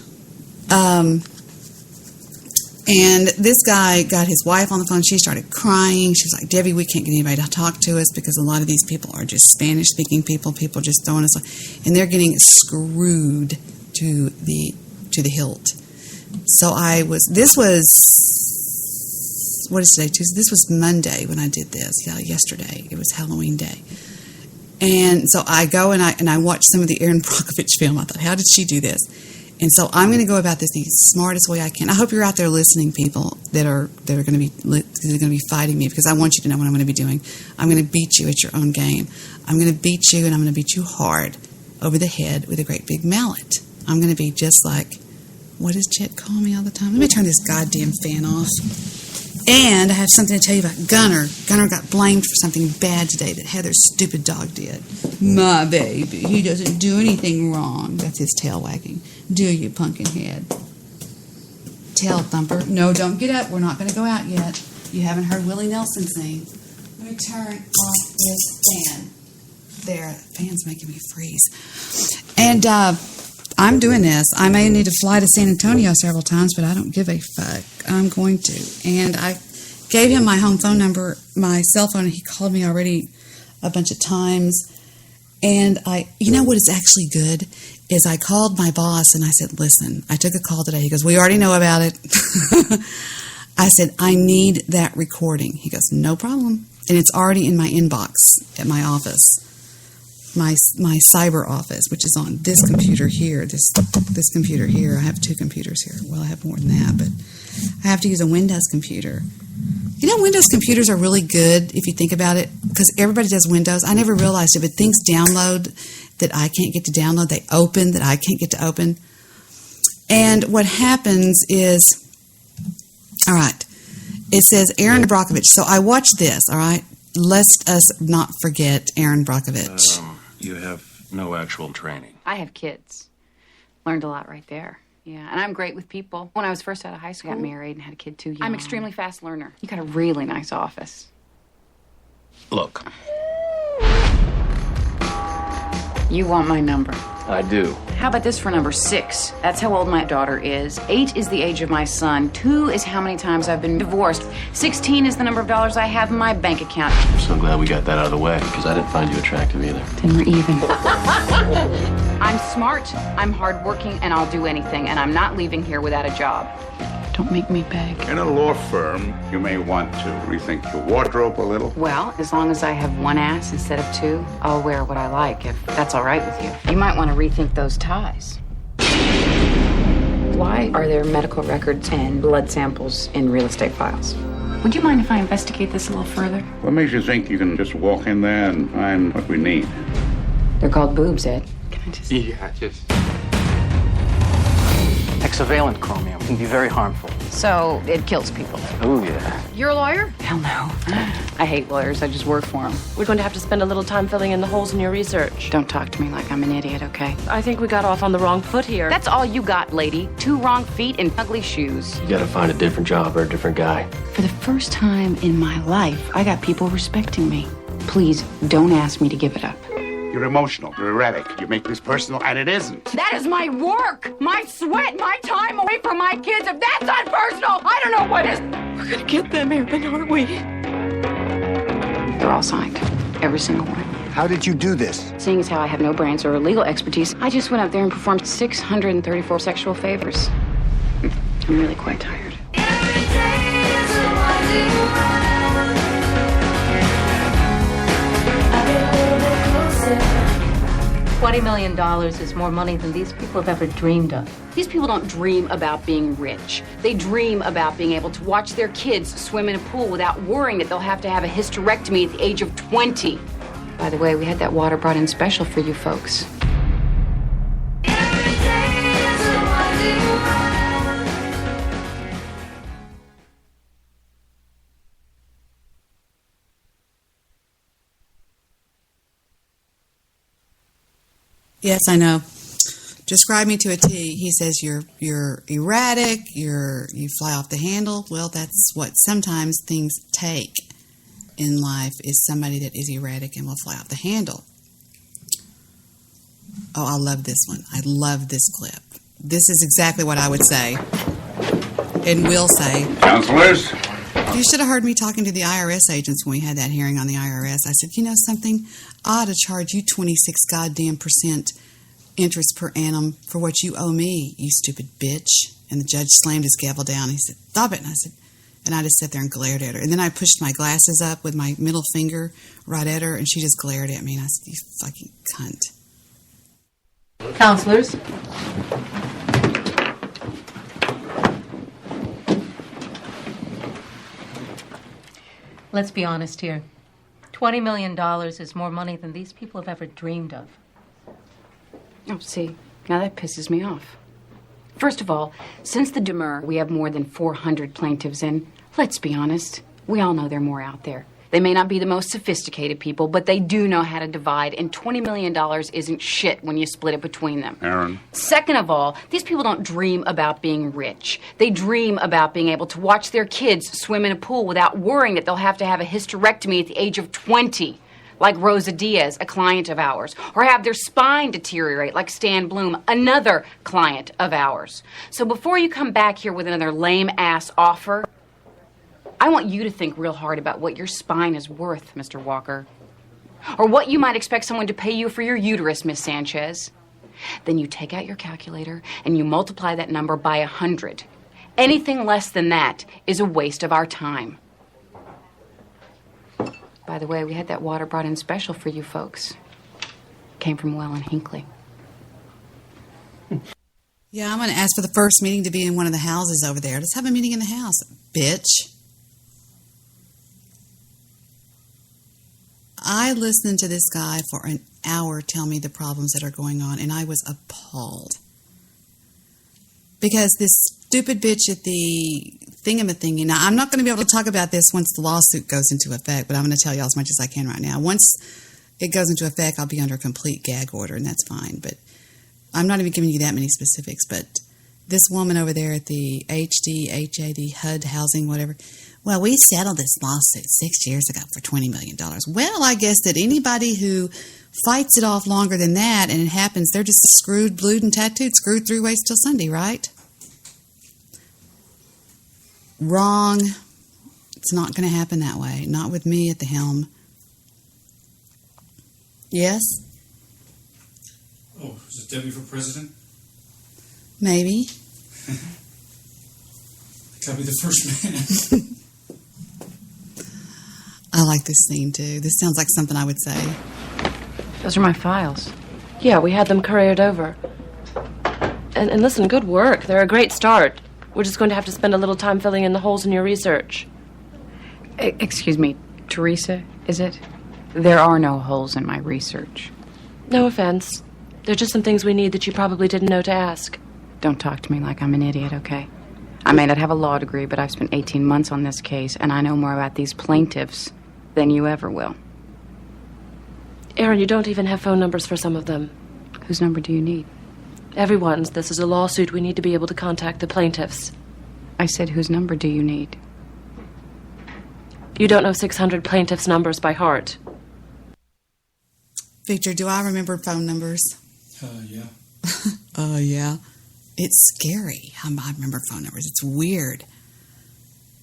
And this guy got his wife on the phone. She started crying. She was like, Debbie, we can't get anybody to talk to us because a lot of these people are just Spanish-speaking people just throwing us off. And they're getting screwed to the hilt. So this was, what is today, Tuesday? This was Monday when I did this. Yeah, yesterday. It was Halloween day. And so I go and I watch some of the Erin Brockovich film. I thought, how did she do this? And so I'm going to go about this the smartest way I can. I hope you're out there listening, people that are going to be fighting me, because I want you to know what I'm going to be doing. I'm going to beat you at your own game. I'm going to beat you, and I'm going to beat you hard over the head with a great big mallet. I'm going to be just like, what does Chet call me all the time? Let me turn this goddamn fan off. And I have something to tell you about Gunner. Gunner got blamed for something bad today that Heather's stupid dog did. My baby, he doesn't do anything wrong. That's his tail wagging. Do you, pumpkin head? Tail thumper. No, don't get up. We're not going to go out yet. You haven't heard Willie Nelson sing. Let me turn off this fan. There, the fan's making me freeze. And I'm doing this. I may need to fly to San Antonio several times, but I don't give a fuck. I'm going to. And I gave him my home phone number, my cell phone, and he called me already a bunch of times. And you know what is actually good is I called my boss and I said, listen, I took a call today. He goes, we already know about it. I said, I need that recording. He goes, no problem. And it's already in my inbox at my office. My cyber office, which is on this computer here, this computer here. I have 2 computers here. Well, I have more than that, but I have to use a Windows computer. You know, Windows computers are really good if you think about it, because everybody does Windows. I never realized it, but things download that I can't get to download. They open that I can't get to open. And what happens is, all right, it says Erin Brockovich. So I watched this, all right? Lest us not forget Erin Brockovich. You have no actual training. I have kids. Learned a lot right there. Yeah, and I'm great with people. When I was first out of high school, I got married and had a kid too young. I'm an extremely fast learner. You got a really nice office. Look. You want my number? I do. How about this for number 6? That's how old my daughter is. 8 is the age of my son. 2 is how many times I've been divorced. 16 is the number of dollars I have in my bank account. I'm so glad we got that out of the way, because I didn't find you attractive either. Then we're even. I'm smart, I'm hardworking, and I'll do anything, and I'm not leaving here without a job. Don't make me beg. In a law firm, you may want to rethink your wardrobe a little. Well, as long as I have 1 ass instead of 2, I'll wear what I like, if that's all right with you. You might want to rethink those ties. Why are there medical records and blood samples in real estate files? Would you mind if I investigate this a little further? What makes you think you can just walk in there and find what we need? They're called boobs, Ed. Can I just... Yeah, just... Hexavalent chromium can be very harmful. So, it kills people. Oh, yeah. You're a lawyer? Hell no. I hate lawyers. I just work for them. We're going to have to spend a little time filling in the holes in your research. Don't talk to me like I'm an idiot, okay? I think we got off on the wrong foot here. That's all you got, lady. 2 wrong feet and ugly shoes. You gotta find a different job or a different guy. For the first time in my life, I got people respecting me. Please, don't ask me to give it up. You're emotional. You're erratic. You make this personal, and it isn't. That is my work, my sweat, my time away from my kids. If that's not personal, I don't know what is. We're gonna get them, Erin, aren't we? They're all signed. Every single one. How did you do this? Seeing as how I have no brains or legal expertise, I just went up there and performed 634 sexual favors. I'm really quite tired. $20 million is more money than these people have ever dreamed of. These people don't dream about being rich. They dream about being able to watch their kids swim in a pool without worrying that they'll have to have a hysterectomy at the age of 20. By the way, we had that water brought in special for you folks. Yes, I know. Describe me to a T. He says you're erratic, you fly off the handle. Well, that's what sometimes things take in life, is somebody that is erratic and will fly off the handle. Oh, I love this one. I love this clip. This is exactly what I would say and will say, Counselors? you should have heard me talking to the IRS agents when we had that hearing on the IRS. I said, you know something? I ought to charge you 26 goddamn % interest per annum for what you owe me, you stupid bitch. And the judge slammed his gavel down. He said, stop it. And I said, and I just sat there and glared at her. And then I pushed my glasses up with my middle finger right at her, and she just glared at me. And I said, you fucking cunt. Counselors? Let's be honest here. $20 million is more money than these people have ever dreamed of. Oh, see, now that pisses me off. First of all, since the demur, we have more than 400 plaintiffs in. Let's be honest, we all know there are more out there. They may not be the most sophisticated people, but they do know how to divide, and $20 million isn't shit when you split it between them. Aaron. Second of all, these people don't dream about being rich. They dream about being able to watch their kids swim in a pool without worrying that they'll have to have a hysterectomy at the age of 20. Like Rosa Diaz, a client of ours, or have their spine deteriorate like Stan Bloom, another client of ours. So before you come back here with another lame-ass offer, I want you to think real hard about what your spine is worth, Mr. Walker. Or what you might expect someone to pay you for your uterus, Miss Sanchez. Then you take out your calculator and you multiply that number by 100. Anything less than that is a waste of our time. By the way, we had that water brought in special for you folks. Came from Well and Hinckley. Yeah, I'm going to ask for the first meeting to be in one of the houses over there. Let's have a meeting in the house, bitch. I listened to this guy for an hour tell me the problems that are going on, and I was appalled. Because this stupid bitch at the thingamathingy. Now, I'm not going to be able to talk about this once the lawsuit goes into effect, but I'm going to tell you as much as I can right now. Once it goes into effect, I'll be under a complete gag order, and that's fine. But I'm not even giving you that many specifics. But this woman over there at the HUD housing, whatever, well, we settled this lawsuit 6 years ago for $20 million. Well, I guess that anybody who fights it off longer than that and it happens, they're just screwed, blued, and tattooed, screwed through waist till Sunday, right? Wrong. It's not going to happen that way. Not with me at the helm. Yes? Oh, is it Debi for president? Maybe. Gotta be the first man. I like this scene too. This sounds like something I would say. Those are my files. Yeah, we had them couriered over. And listen, good work. They're a great start. We're just going to have to spend a little time filling in the holes in your research. Excuse me, Teresa, is it? There are no holes in my research. No offense. They're just some things we need that you probably didn't know to ask. Don't talk to me like I'm an idiot, okay? I may not have a law degree, but I've spent 18 months on this case, and I know more about these plaintiffs than you ever will. Aaron, you don't even have phone numbers for some of them. Whose number do you need? Everyone's. This is a lawsuit. We need to be able to contact the plaintiffs. I said, whose number do you need? You don't know 600 plaintiffs' numbers by heart. Victor, do I remember phone numbers? Yeah. Yeah. It's scary how I remember phone numbers. It's weird.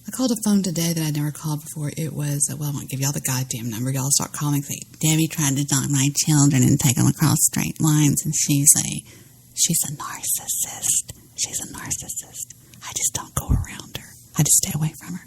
I called a phone today that I'd never called before. It was, well, I won't give y'all the goddamn number. Y'all start calling and say, Debbie tried to dog my children and take them across straight lines. And she's a narcissist. She's a narcissist. I just don't go around her. I just stay away from her.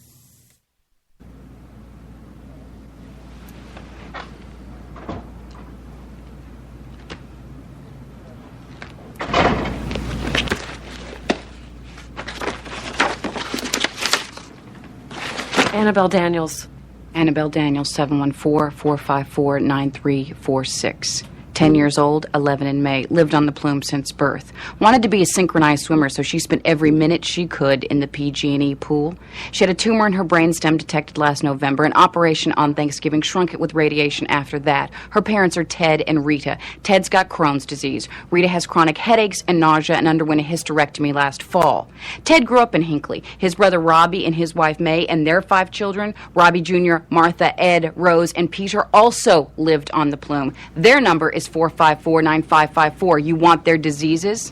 Annabelle Daniels. Annabelle Daniels, 714-454-9346. 10 years old, 11 in May, lived on the Plume since birth. Wanted to be a synchronized swimmer, so she spent every minute she could in the PG&E pool. She had a tumor in her brainstem detected last November. An operation on Thanksgiving shrunk it with radiation after that. Her parents are Ted and Rita. Ted's got Crohn's disease. Rita has chronic headaches and nausea and underwent a hysterectomy last fall. Ted grew up in Hinckley. His brother Robbie and his wife May and their 5 children, Robbie Jr., Martha, Ed, Rose, and Peter, also lived on the Plume. Their number is 454-9554. You want their diseases?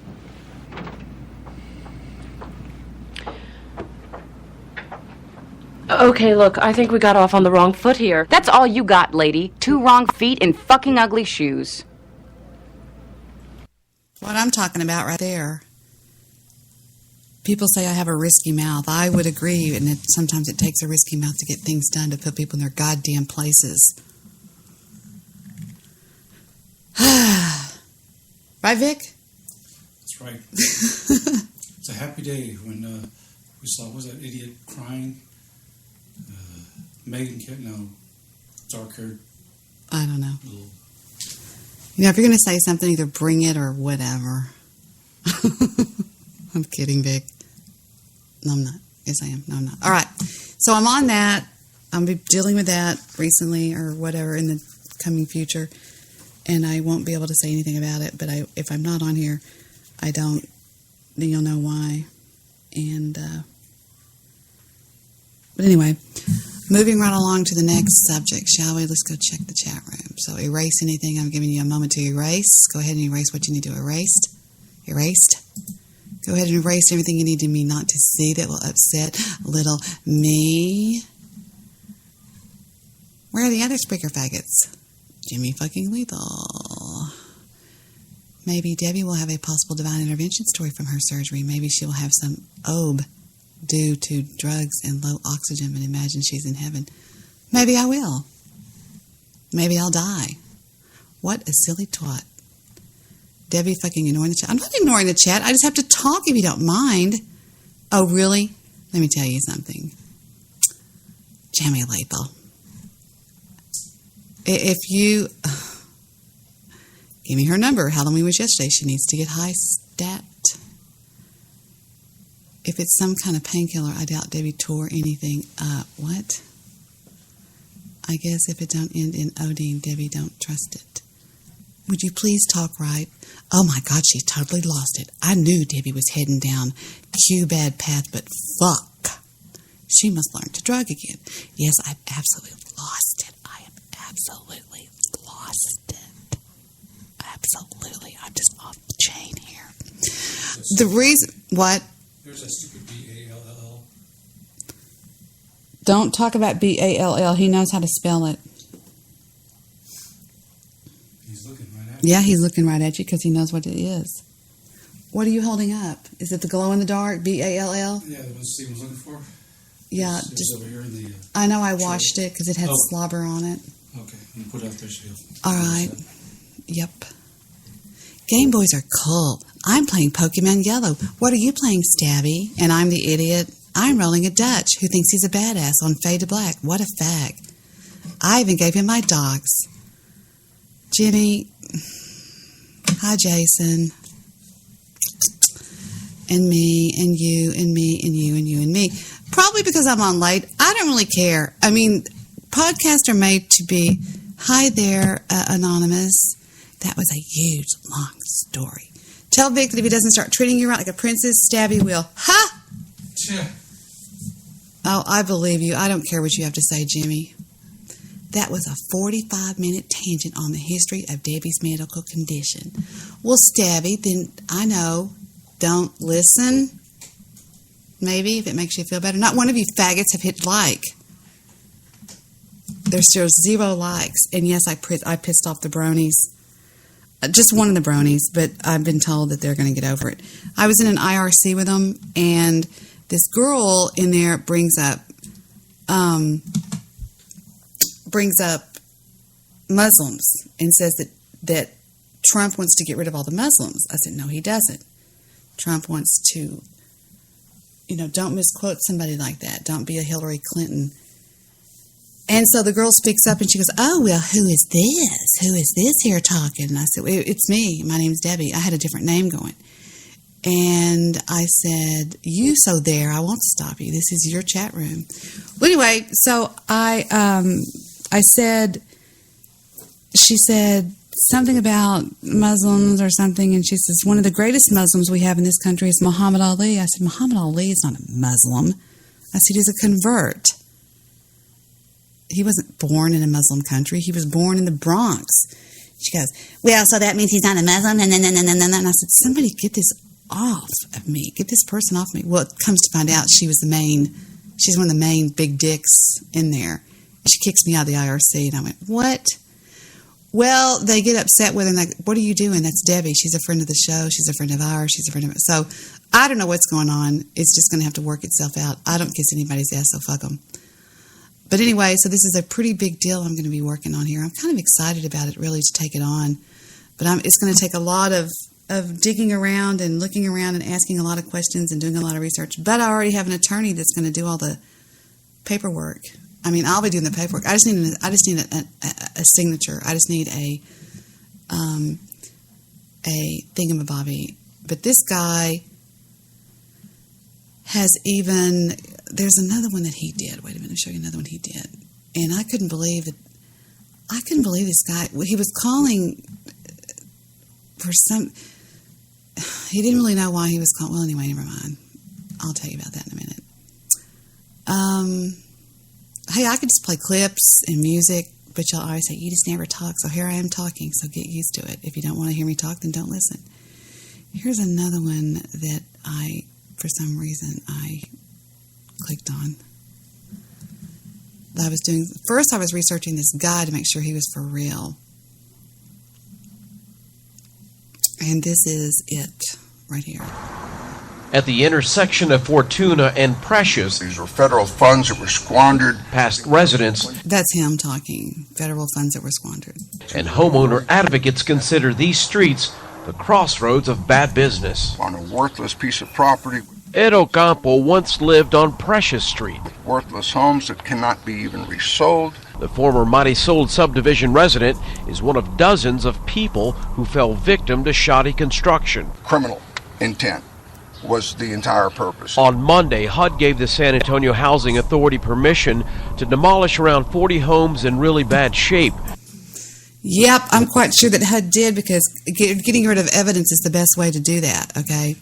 Okay, look, I think we got off on the wrong foot here. That's all you got, lady. 2 wrong feet in fucking ugly shoes. What I'm talking about right there. People say I have a risky mouth. I would agree, and sometimes it takes a risky mouth to get things done, to put people in their goddamn places. Right, Vic? That's right. It's a happy day when we saw, was that idiot crying? Megan Kid, no, dark-haired. I don't know. You know, if you're going to say something, either bring it or whatever. I'm kidding, Vic. No, I'm not. Yes, I am. No, I'm not. All right. So I'm on that. I'll be dealing with that recently or whatever in the coming future. And I won't be able to say anything about it. But if I'm not on here, I don't. Then you'll know why. And, but anyway, moving right along to the next subject, shall we? Let's go check the chat room. So erase anything. I'm giving you a moment to erase. Go ahead and erase what you need to erase. Erased. Go ahead and erase everything you need me not to see that will upset little me. Where are the other speaker faggots? Jimmy fucking Lethal. Maybe Debbie will have a possible divine intervention story from her surgery. Maybe she will have some OB due to drugs and low oxygen and imagine she's in heaven. Maybe I will. Maybe I'll die. What a silly twat. Debbie fucking ignoring the chat. I'm not ignoring the chat. I just have to talk if you don't mind. Oh, really? Let me tell you something. Jamie Lethal. If you... give me her number. Halloween was yesterday. She needs to get high stat. If it's some kind of painkiller, I doubt Debbie tore anything up. What? I guess if it don't end in Odin, Debbie don't trust it. Would you please talk right? Oh my God, she totally lost it. I knew Debbie was heading down Q-bad path, but fuck. She must learn to drug again. Yes, I've absolutely lost it. I have absolutely lost it. Absolutely. I'm just off the chain here. The reason... What? There's that stupid B-A-L-L. Don't talk about B-A-L-L. He knows how to spell it. He's looking right at you. Yeah, he's looking right at you because he knows what it is. What are you holding up? Is it the glow-in-the-dark, B-A-L-L? Yeah, the one Steve was looking for? Yeah. It was over here in the... I know I washed it because it had slobber on it. Okay, I'm going to put it out there so you'll... All right. Yep. Game Boys are cool. I'm playing Pokemon Yellow. What are you playing, Stabby? And I'm the idiot. I'm rolling a Dutch who thinks he's a badass on Fade to Black. What a fag. I even gave him my dogs. Jimmy. Hi, Jason. And me, and you, and me, and you, and you, and me. Probably because I'm on late. I don't really care. I mean, podcasts are made to be, hi there, Anonymous. That was a huge, long story. Tell Vic that if he doesn't start treating you right like a princess, Stabby will. Ha! Yeah. Oh, I believe you. I don't care what you have to say, Jimmy. That was a 45-minute tangent on the history of Debbie's medical condition. Well, Stabby, then I know. Don't listen. Maybe, if it makes you feel better. Not one of you faggots have hit like. There's still 0 likes. And yes, I pissed off the bronies. Just one of the bronies, but I've been told that they're going to get over it. I was in an IRC with them, and this girl in there brings up Muslims and says that Trump wants to get rid of all the Muslims. I said, no, he doesn't. Trump wants to, don't misquote somebody like that. Don't be a Hillary Clinton. And so the girl speaks up and she goes, oh, well, who is this? Who is this here talking? And I said, well, it's me. My name's Debbie. I had a different name going. And I said, you so there, I won't stop you. This is your chat room. Well, anyway, so I said, she said something about Muslims or something. And she says, one of the greatest Muslims we have in this country is Muhammad Ali. I said, Muhammad Ali is not a Muslim. I said, he's a convert. He wasn't born in a Muslim country. He was born in the Bronx. She goes, well, so that means he's not a Muslim? And I said, somebody get this off of me. Get this person off me. Well, it comes to find out she was the main She's one of the main big dicks in there. She kicks me out of the IRC, and I went, what? Well, they get upset with her, and like, what are you doing? That's Debbie. She's a friend of the show. She's a friend of ours. She's a friend of it. So I don't know what's going on. It's just going to have to work itself out. I don't kiss anybody's ass, so fuck them. But anyway, so this is a pretty big deal I'm going to be working on here. I'm kind of excited about it, really, to take it on. But it's going to take a lot of digging around and looking around and asking a lot of questions and doing a lot of research. But I already have an attorney that's going to do all the paperwork. I mean, I'll be doing the paperwork. I just need a signature. I just need a thingamabobby. But this guy has even. There's another one that he did. Wait a minute, I'll show you another one he did. And I couldn't believe it. I couldn't believe this guy. He was calling for some. He didn't really know why he was calling. Well, anyway, never mind. I'll tell you about that in a minute. Hey, I could just play clips and music, but y'all always say, you just never talk. So here I am talking, so get used to it. If you don't want to hear me talk, then don't listen. Here's another one that for some reason, I clicked on. First I was researching this guy to make sure he was for real. And this is it, right here. At the intersection of Fortuna and Precious, these were federal funds that were squandered past residents. That's him talking. Federal funds that were squandered. And homeowner advocates consider these streets the crossroads of bad business. On a worthless piece of property. Ed Ocampo once lived on Precious Street. Worthless homes that cannot be even resold. The former Marisol subdivision resident is one of dozens of people who fell victim to shoddy construction. Criminal intent was the entire purpose. On Monday, HUD gave the San Antonio Housing Authority permission to demolish around 40 homes in really bad shape. Yep, I'm quite sure that HUD did, because getting rid of evidence is the best way to do that, okay?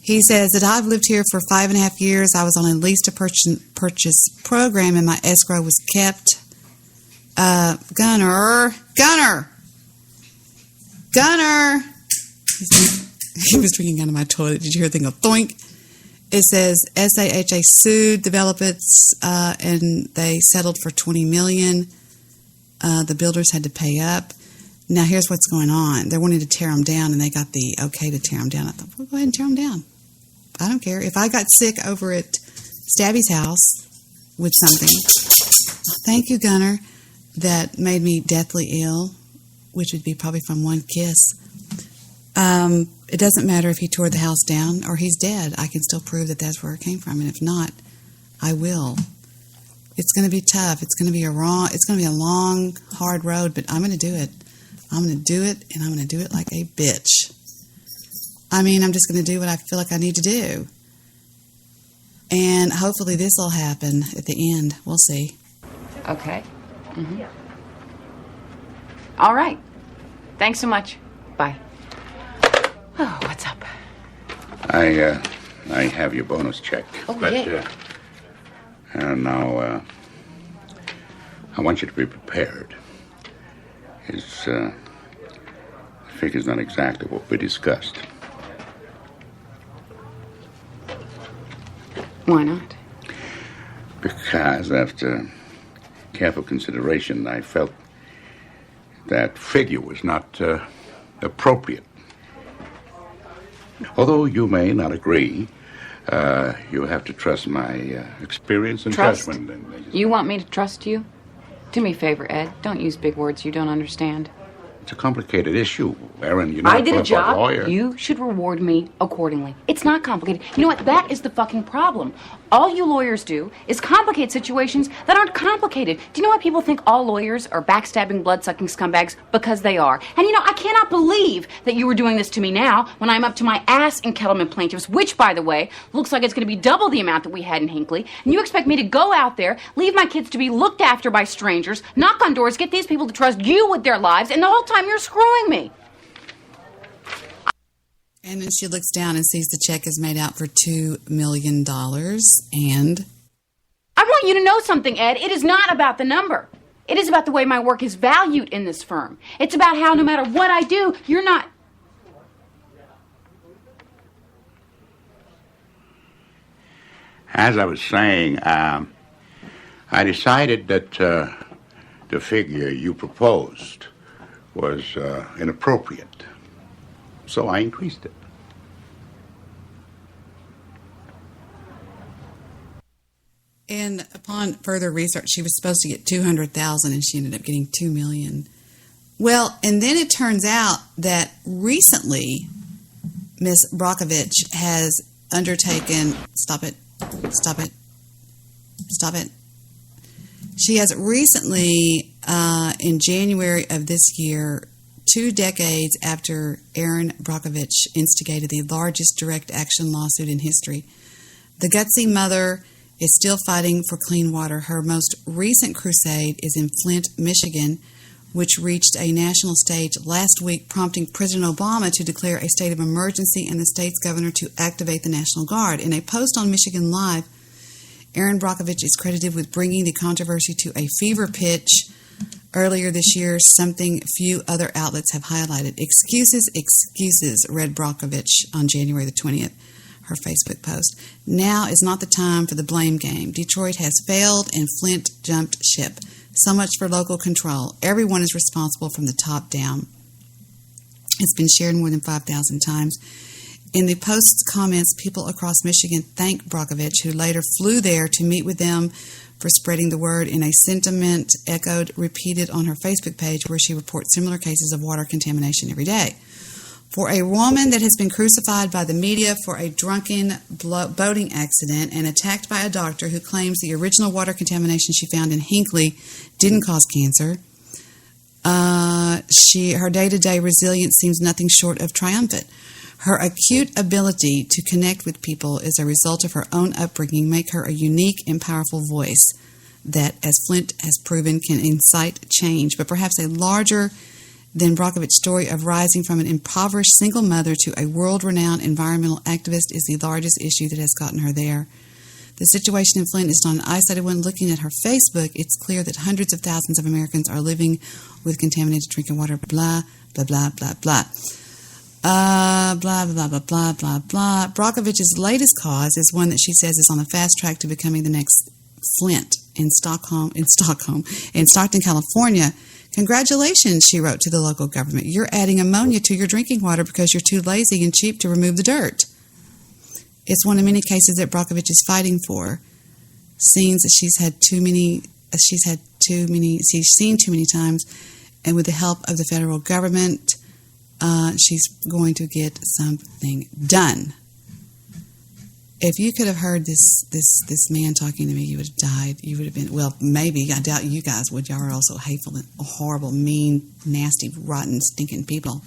He says that I've lived here for 5.5 years. I was on a lease to purchase program, and my escrow was kept. Gunner. He was drinking out of my toilet. Did you hear a thing go thoink? It says SAHA sued developers, and they settled for $20 million. The builders had to pay up. Now here's what's going on. They're wanting to tear them down, and they got the okay to tear them down. I thought, well, go ahead and tear them down. I don't care. If I got sick over at Stabby's house with something, thank you, Gunner, that made me deathly ill, which would be probably from one kiss. It doesn't matter if he tore the house down or he's dead. I can still prove that that's where it came from, and if not, I will. It's going to be tough. It's going to be a long, hard road, but I'm going to do it. I'm going to do it, and I'm going to do it like a bitch. I mean, I'm just going to do what I feel like I need to do. And hopefully this will happen at the end. We'll see. Okay. Mm-hmm. All right. Thanks so much. Bye. Oh, what's up? I have your bonus check. Oh, yeah. Now, I want you to be prepared. His figure's not exactly what we discussed. Why not? Because after careful consideration, I felt that figure was not appropriate. Although you may not agree, you have to trust my experience and Trust? judgment. You want me to trust you? Do me a favor, Ed. Don't use big words you don't understand. It's a complicated issue, Aaron. You're not I did a job. lawyer. You should reward me accordingly. It's not complicated. You know what? That is the fucking problem. All you lawyers do is complicate situations that aren't complicated. Do you know why people think all lawyers are backstabbing, blood-sucking scumbags? Because they are. And you know, I cannot believe that you were doing this to me now when I'm up to my ass in Kettleman plaintiffs, which, by the way, looks like it's going to be double the amount that we had in Hinckley. And you expect me to go out there, leave my kids to be looked after by strangers, knock on doors, get these people to trust you with their lives, and the whole time you're screwing me. And then she looks down and sees the check is made out for $2 million, and... I want you to know something, Ed. It is not about the number. It is about the way my work is valued in this firm. It's about how no matter what I do, you're not... as I was saying, I decided that the figure you proposed was inappropriate, so I increased it. And upon further research, she was supposed to get 200,000, and she ended up getting 2 million. Well, and then it turns out that recently, Ms. Brockovich has undertaken. Stop it! Stop it! Stop it! She has recently, in January of this year, 2 decades after Erin Brockovich instigated the largest direct action lawsuit in history, the gutsy mother is still fighting for clean water. Her most recent crusade is in Flint, Michigan, which reached a national stage last week, prompting President Obama to declare a state of emergency and the state's governor to activate the National Guard. In a post on Michigan Live, Erin Brockovich is credited with bringing the controversy to a fever pitch earlier this year, something few other outlets have highlighted. Excuses, excuses, read Brockovich on January the 20th. Her Facebook post. Now is not the time for the blame game. Detroit has failed and Flint jumped ship. So much for local control. Everyone is responsible from the top down. It's been shared more than 5,000 times. In the post's comments, people across Michigan thanked Brockovich, who later flew there to meet with them, for spreading the word in a sentiment repeated on her Facebook page, where she reports similar cases of water contamination every day. For a woman that has been crucified by the media for a drunken boating accident and attacked by a doctor who claims the original water contamination she found in Hinckley didn't cause cancer, her day-to-day resilience seems nothing short of triumphant. Her acute ability to connect with people is a result of her own upbringing, make her a unique and powerful voice that, as Flint has proven, can incite change. But perhaps a larger than Brockovich's story of rising from an impoverished single mother to a world-renowned environmental activist is the largest issue that has gotten her there. The situation in Flint is not an isolated one. Looking at her Facebook, it's clear that hundreds of thousands of Americans are living with contaminated drinking water. Blah, blah, blah, blah, blah. Blah, blah, blah, blah, blah, blah. Brockovich's latest cause is one that she says is on the fast track to becoming the next Flint in Stockton, California. Congratulations, she wrote to the local government. You're adding ammonia to your drinking water because you're too lazy and cheap to remove the dirt. It's one of many cases that Brockovich is fighting for. Scenes that she's seen too many times, and with the help of the federal government, she's going to get something done. If you could have heard this man talking to me, you would have died. You would have been, well, maybe. I doubt you guys would. Y'all are all so hateful and horrible, mean, nasty, rotten, stinking people.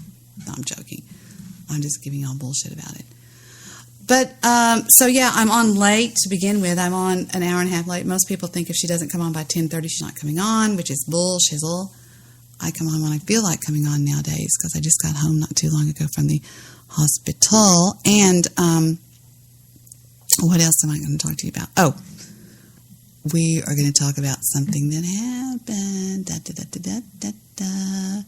No, I'm joking. I'm just giving y'all bullshit about it. But, so yeah, I'm on late to begin with. I'm on an hour and a half late. Most people think if she doesn't come on by 10:30, she's not coming on, which is bull shizzle. I come on when I feel like coming on nowadays because I just got home not too long ago from the hospital. And, what else am I going to talk to you about? Oh, we are going to talk about something that happened. Da, da, da, da, da, da.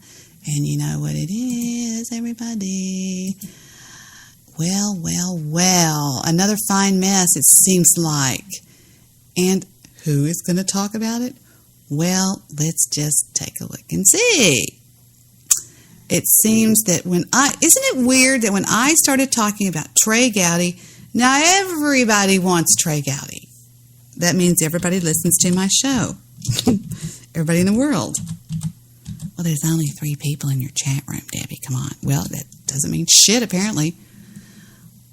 And you know what it is, everybody. Well, well, well. Another fine mess, it seems like. And who is going to talk about it? Well, let's just take a look and see. It seems that isn't it weird that when I started talking about Trey Gowdy, now everybody wants Trey Gowdy. That means everybody listens to my show. Everybody in the world. Well, there's only 3 people in your chat room, Debbie. Come on. Well, that doesn't mean shit, apparently.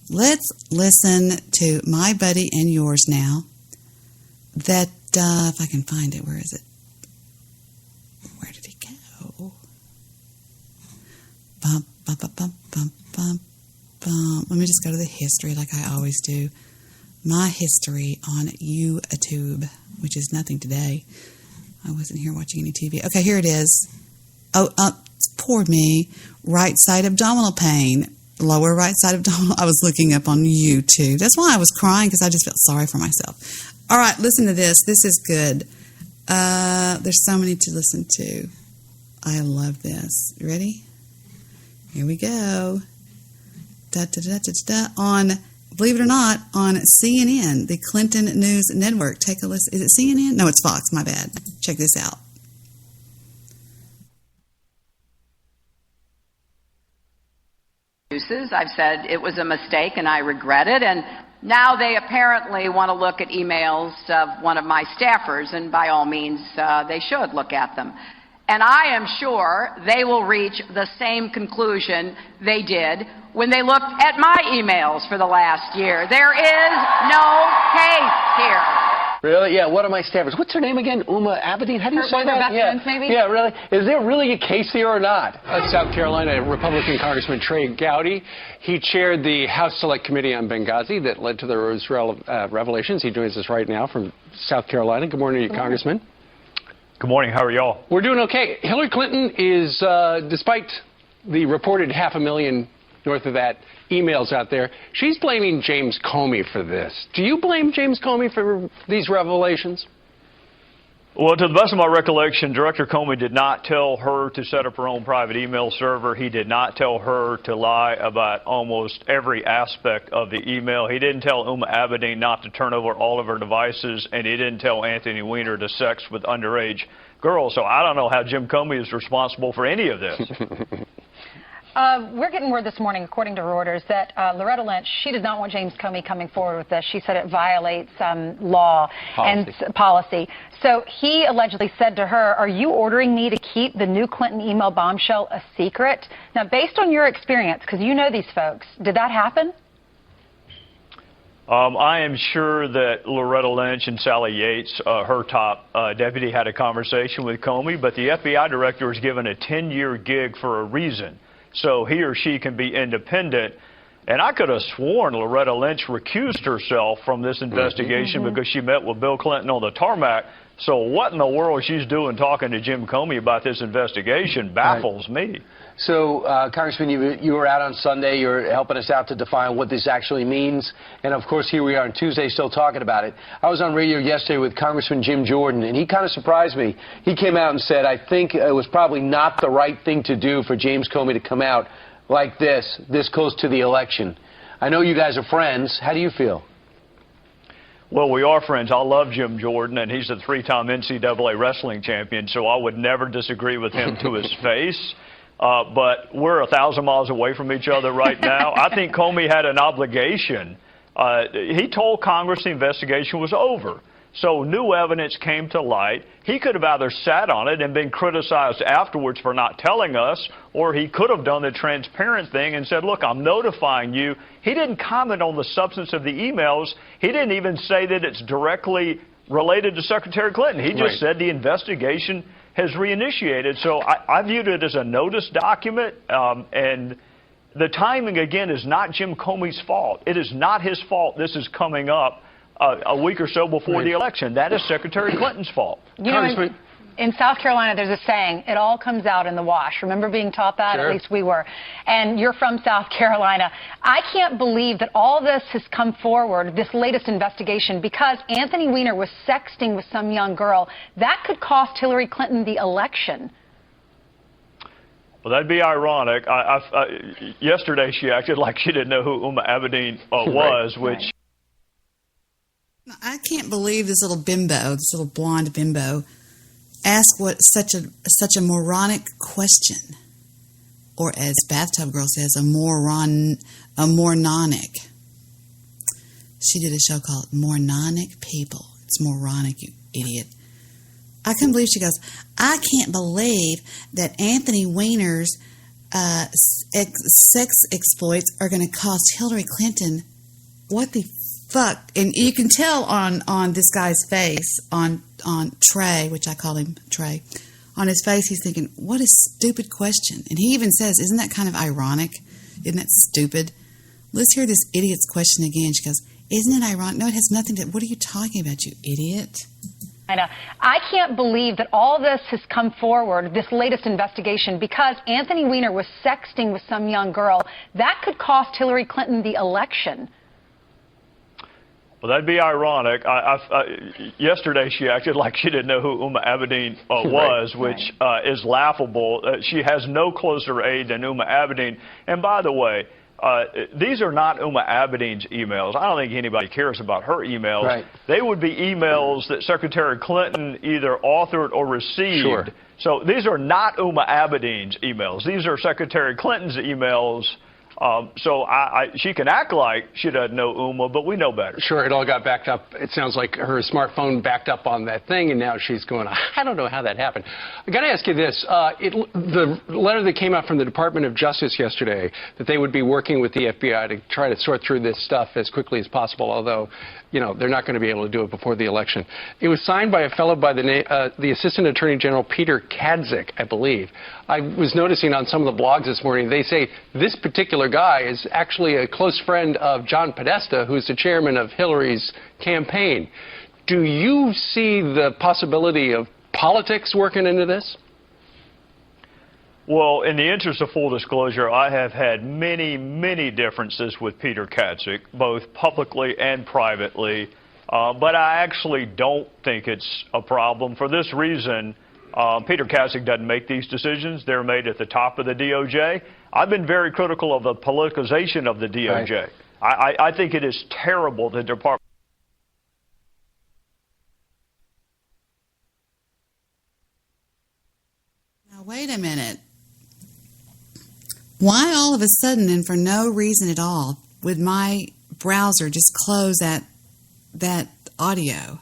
Let's listen to my buddy and yours now. That, if I can find it, where is it? Where did he go? Bum, bum, bum, bum, bum, bum. Let me just go to the history like I always do. My history on YouTube, which is nothing today. I wasn't here watching any TV. Okay, here it is. Oh, poor me. Right side abdominal pain. Lower right side abdominal. I was looking up on YouTube. That's why I was crying, because I just felt sorry for myself. All right, listen to this. This is good. There's so many to listen to. I love this. You ready? Here we go. Da, da, da, da, da, da. On believe it or not, on CNN, the Clinton News Network. Take a listen. Is it CNN? No, it's Fox. My bad. Check this out. I've said it was a mistake and I regret it, and now they apparently want to look at emails of one of my staffers, and by all means they should look at them. And I am sure they will reach the same conclusion they did when they looked at my emails for the last year. There is no case here. Really? Yeah, one of my staffers. What's her name again? Uma Abedin? How do you say that? Best friends, maybe? Yeah, really? Is there really a case here or not? South Carolina Republican Congressman Trey Gowdy. He chaired the House Select Committee on Benghazi that led to the revelations. He joins us right now from South Carolina. Good morning to you, Congressman. Good morning. How are y'all? We're doing okay. Hillary Clinton is, despite the reported 500,000 north of that emails out there, she's blaming James Comey for this. Do you blame James Comey for these revelations? Well, to the best of my recollection, Director Comey did not tell her to set up her own private email server. He did not tell her to lie about almost every aspect of the email. He didn't tell Uma Abedin not to turn over all of her devices, and he didn't tell Anthony Weiner to sex with underage girls. So I don't know how Jim Comey is responsible for any of this. We're getting word this morning, according to Reuters, that Loretta Lynch, she does not want James Comey coming forward with this. She said it violates law and policy. So he allegedly said to her, "Are you ordering me to keep the new Clinton email bombshell a secret?" Now, based on your experience, because you know these folks, did that happen? I am sure that Loretta Lynch and Sally Yates, her top deputy, had a conversation with Comey, but the FBI director was given a 10-year gig for a reason. So he or she can be independent. And I could have sworn Loretta Lynch recused herself from this investigation because she met with Bill Clinton on the tarmac. So what in the world she's doing talking to Jim Comey about this investigation baffles me. So, Congressman, you were out on Sunday. You're helping us out to define what this actually means. And, of course, here we are on Tuesday still talking about it. I was on radio yesterday with Congressman Jim Jordan, and he kind of surprised me. He came out and said, I think it was probably not the right thing to do for James Comey to come out like this close to the election. I know you guys are friends. How do you feel? Well, we are friends. I love Jim Jordan, and he's a 3-time NCAA wrestling champion, so I would never disagree with him to his face. But we're 1,000 miles away from each other right now. I think Comey had an obligation. He told Congress the investigation was over. So new evidence came to light. He could have either sat on it and been criticized afterwards for not telling us, or he could have done the transparent thing and said, look, I'm notifying you. He didn't comment on the substance of the emails. He didn't even say that it's directly related to Secretary Clinton. He just said the investigation has reinitiated. So I viewed it as a notice document, and the timing, again, is not Jim Comey's fault. It is not his fault this is coming up a week or so before the election. That is Secretary Clinton's fault. You know, in South Carolina, there's a saying, it all comes out in the wash. Remember being taught that? Sure. At least we were. And you're from South Carolina. I can't believe that all this has come forward, this latest investigation, because Anthony Weiner was sexting with some young girl. That could cost Hillary Clinton the election. Well, that'd be ironic. Yesterday, she acted like she didn't know who Uma Abedin was, which... I can't believe this little bimbo, this little blonde bimbo, asked what such a moronic question, or as Bathtub Girl says, a moronic. She did a show called Moronic People. It's moronic, you idiot. I couldn't believe she goes, I can't believe that Anthony Weiner's sex exploits are going to cost Hillary Clinton. What the fuck? And you can tell on this guy's face, on Trey, which I call him Trey, on his face, he's thinking, what a stupid question. And he even says, isn't that kind of ironic? Isn't that stupid? Let's hear this idiot's question again. She goes, isn't it ironic? No, it has nothing to, what are you talking about, you idiot? I can't believe that all this has come forward, this latest investigation, because Anthony Weiner was sexting with some young girl. That could cost Hillary Clinton the election. Well, that'd be ironic. Yesterday, she acted like she didn't know who Uma Abedin was, which is laughable. She has no closer aide than Uma Abedin. And by the way, these are not Uma Abedin's emails. I don't think anybody cares about her emails. Right. They would be emails that Secretary Clinton either authored or received. Sure. So these are not Uma Abedin's emails. These are Secretary Clinton's emails. So she can act like she doesn't know Uma, but we know better. Sure, it all got backed up. It sounds like her smartphone backed up on that thing, and now she's going, I don't know how that happened. I got to ask you this. The letter that came out from the Department of Justice yesterday, that they would be working with the FBI to try to sort through this stuff as quickly as possible, although, you know, they're not going to be able to do it before the election. It was signed by a fellow by the Assistant Attorney General Peter Kadzik, I believe. I was noticing on some of the blogs this morning, they say this particular guy is actually a close friend of John Podesta, who's the chairman of Hillary's campaign. Do you see the possibility of politics working into this? Well, in the interest of full disclosure, I have had many, many differences with Peter Kadzik, both publicly and privately, but I actually don't think it's a problem. For this reason, Peter Kadzik doesn't make these decisions. They're made at the top of the DOJ. I've been very critical of the politicization of the DOJ. Right. I think it is terrible the department. Now, wait a minute. Why all of a sudden and for no reason at all would my browser just close that audio?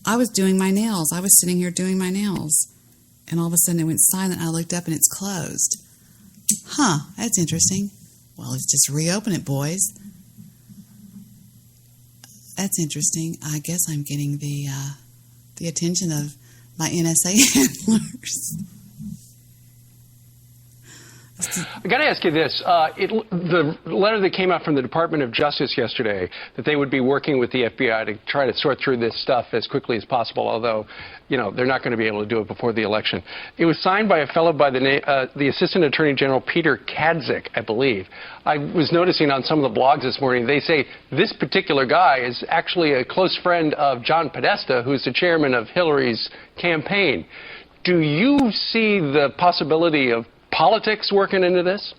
I was doing my nails. I was sitting here doing my nails. And all of a sudden it went silent. I looked up and it's closed. Huh, that's interesting. Well, let's just reopen it, boys. That's interesting. I guess I'm getting the attention of my NSA handlers. I got to ask you this. The letter that came out from the Department of Justice yesterday, that they would be working with the FBI to try to sort through this stuff as quickly as possible, although, you know, they're not going to be able to do it before the election. It was signed by a fellow by the Assistant Attorney General Peter Kadzik, I believe. I was noticing on some of the blogs this morning, they say this particular guy is actually a close friend of John Podesta, who's the chairman of Hillary's campaign. Do you see the possibility of politics working into this?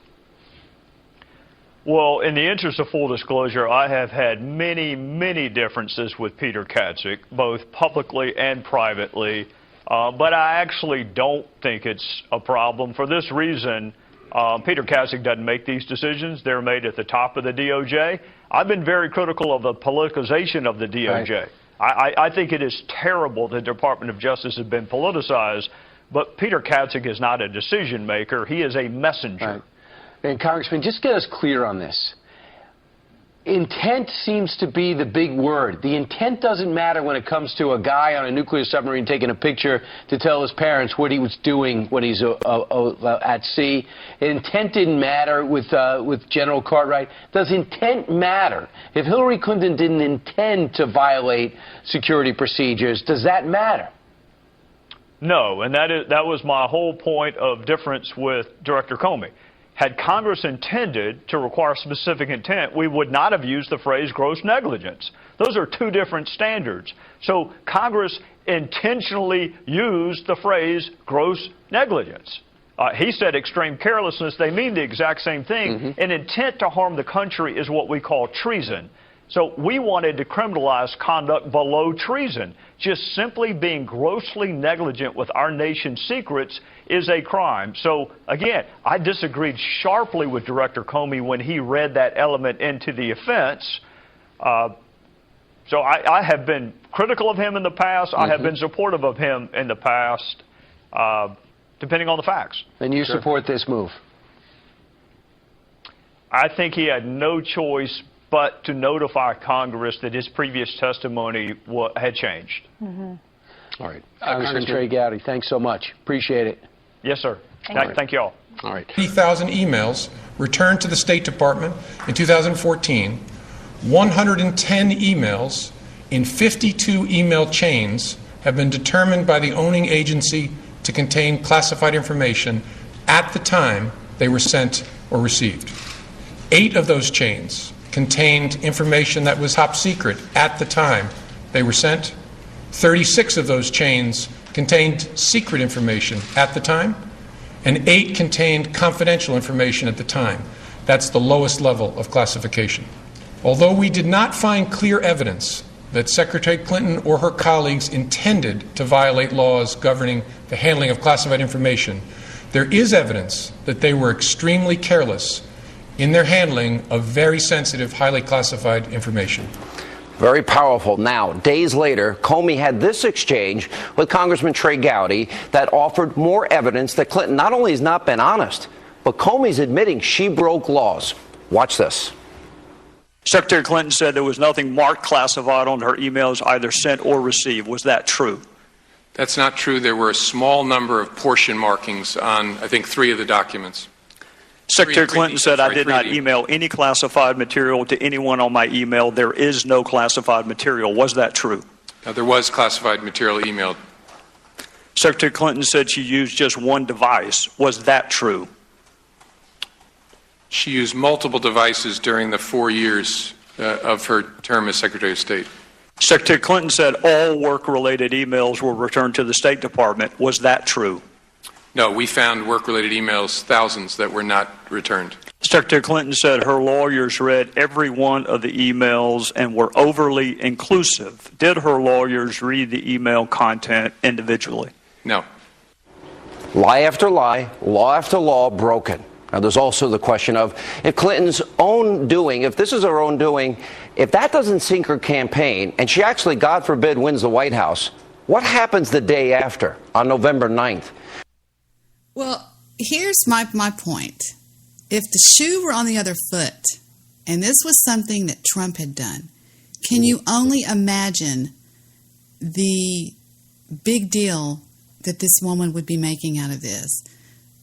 Well, in the interest of full disclosure, I have had many, many differences with Peter Kadzik, both publicly and privately, but I actually don't think it's a problem. For this reason, Peter Kadzik doesn't make these decisions. They're made at the top of the DOJ. I've been very critical of the politicization of the DOJ. Right. I think it is terrible the Department of Justice has been politicized. But Peter Kadzik is not a decision maker. He is a messenger. Right. And Congressman, just get us clear on this. Intent seems to be the big word. The intent doesn't matter when it comes to a guy on a nuclear submarine taking a picture to tell his parents what he was doing when he's at sea. Intent didn't matter with General Cartwright. Does intent matter? If Hillary Clinton didn't intend to violate security procedures, does that matter? No, and that was my whole point of difference with Director Comey. Had Congress intended to require specific intent, we would not have used the phrase gross negligence. Those are two different standards. So Congress intentionally used the phrase gross negligence. He said extreme carelessness. They mean the exact same thing. Mm-hmm. An intent to harm the country is what we call treason. So we wanted to criminalize conduct below treason. Just simply being grossly negligent with our nation's secrets is a crime. So, again, I disagreed sharply with Director Comey when he read that element into the offense. So I have been critical of him in the past. Mm-hmm. I have been supportive of him in the past, depending on the facts. And you support this move? I think he had no choice but to notify Congress that his previous testimony had changed. Mm-hmm. All right. Congressman Trey Gowdy, thanks so much. Appreciate it. Yes, sir. Thank you all. All right. 80,000 emails returned to the State Department in 2014, 110 emails in 52 email chains have been determined by the owning agency to contain classified information at the time they were sent or received. 8 of those chains contained information that was top secret at the time they were sent. 36 of those chains contained secret information at the time, and 8 contained confidential information at the time. That's the lowest level of classification. Although we did not find clear evidence that Secretary Clinton or her colleagues intended to violate laws governing the handling of classified information, there is evidence that they were extremely careless in their handling of very sensitive, highly classified information. Very powerful. Now, days later, Comey had this exchange with Congressman Trey Gowdy that offered more evidence that Clinton not only has not been honest, but Comey's admitting she broke laws. Watch this. Secretary Clinton said there was nothing marked classified on her emails either sent or received. Was that true? That's not true. There were a small number of portion markings on, I think, 3 of the documents. Secretary Clinton said, I did not email any classified material to anyone on my email. There is no classified material. Was that true? There was classified material emailed. Secretary Clinton said she used just one device. Was that true? She used multiple devices during the 4 years of her term as Secretary of State. Secretary Clinton said all work-related emails were returned to the State Department. Was that true? No, we found work-related emails, thousands, that were not returned. Secretary Clinton said her lawyers read every one of the emails and were overly inclusive. Did her lawyers read the email content individually? No. Lie after lie, law after law broken. Now, there's also the question of if Clinton's own doing, if this is her own doing, if that doesn't sink her campaign, and she actually, God forbid, wins the White House, what happens the day after, on November 9th? Well, here's my point. If the shoe were on the other foot, and this was something that Trump had done, can you only imagine the big deal that this woman would be making out of this?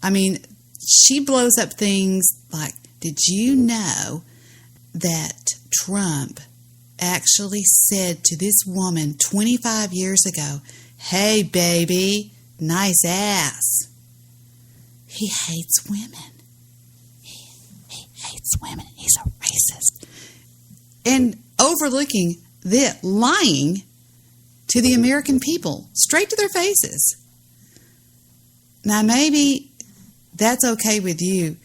I mean, she blows up things like, did you know that Trump actually said to this woman 25 years ago, hey, baby, nice ass? He hates women. He hates women. He's a racist. And overlooking the lying to the American people, straight to their faces. Now, maybe that's okay with you.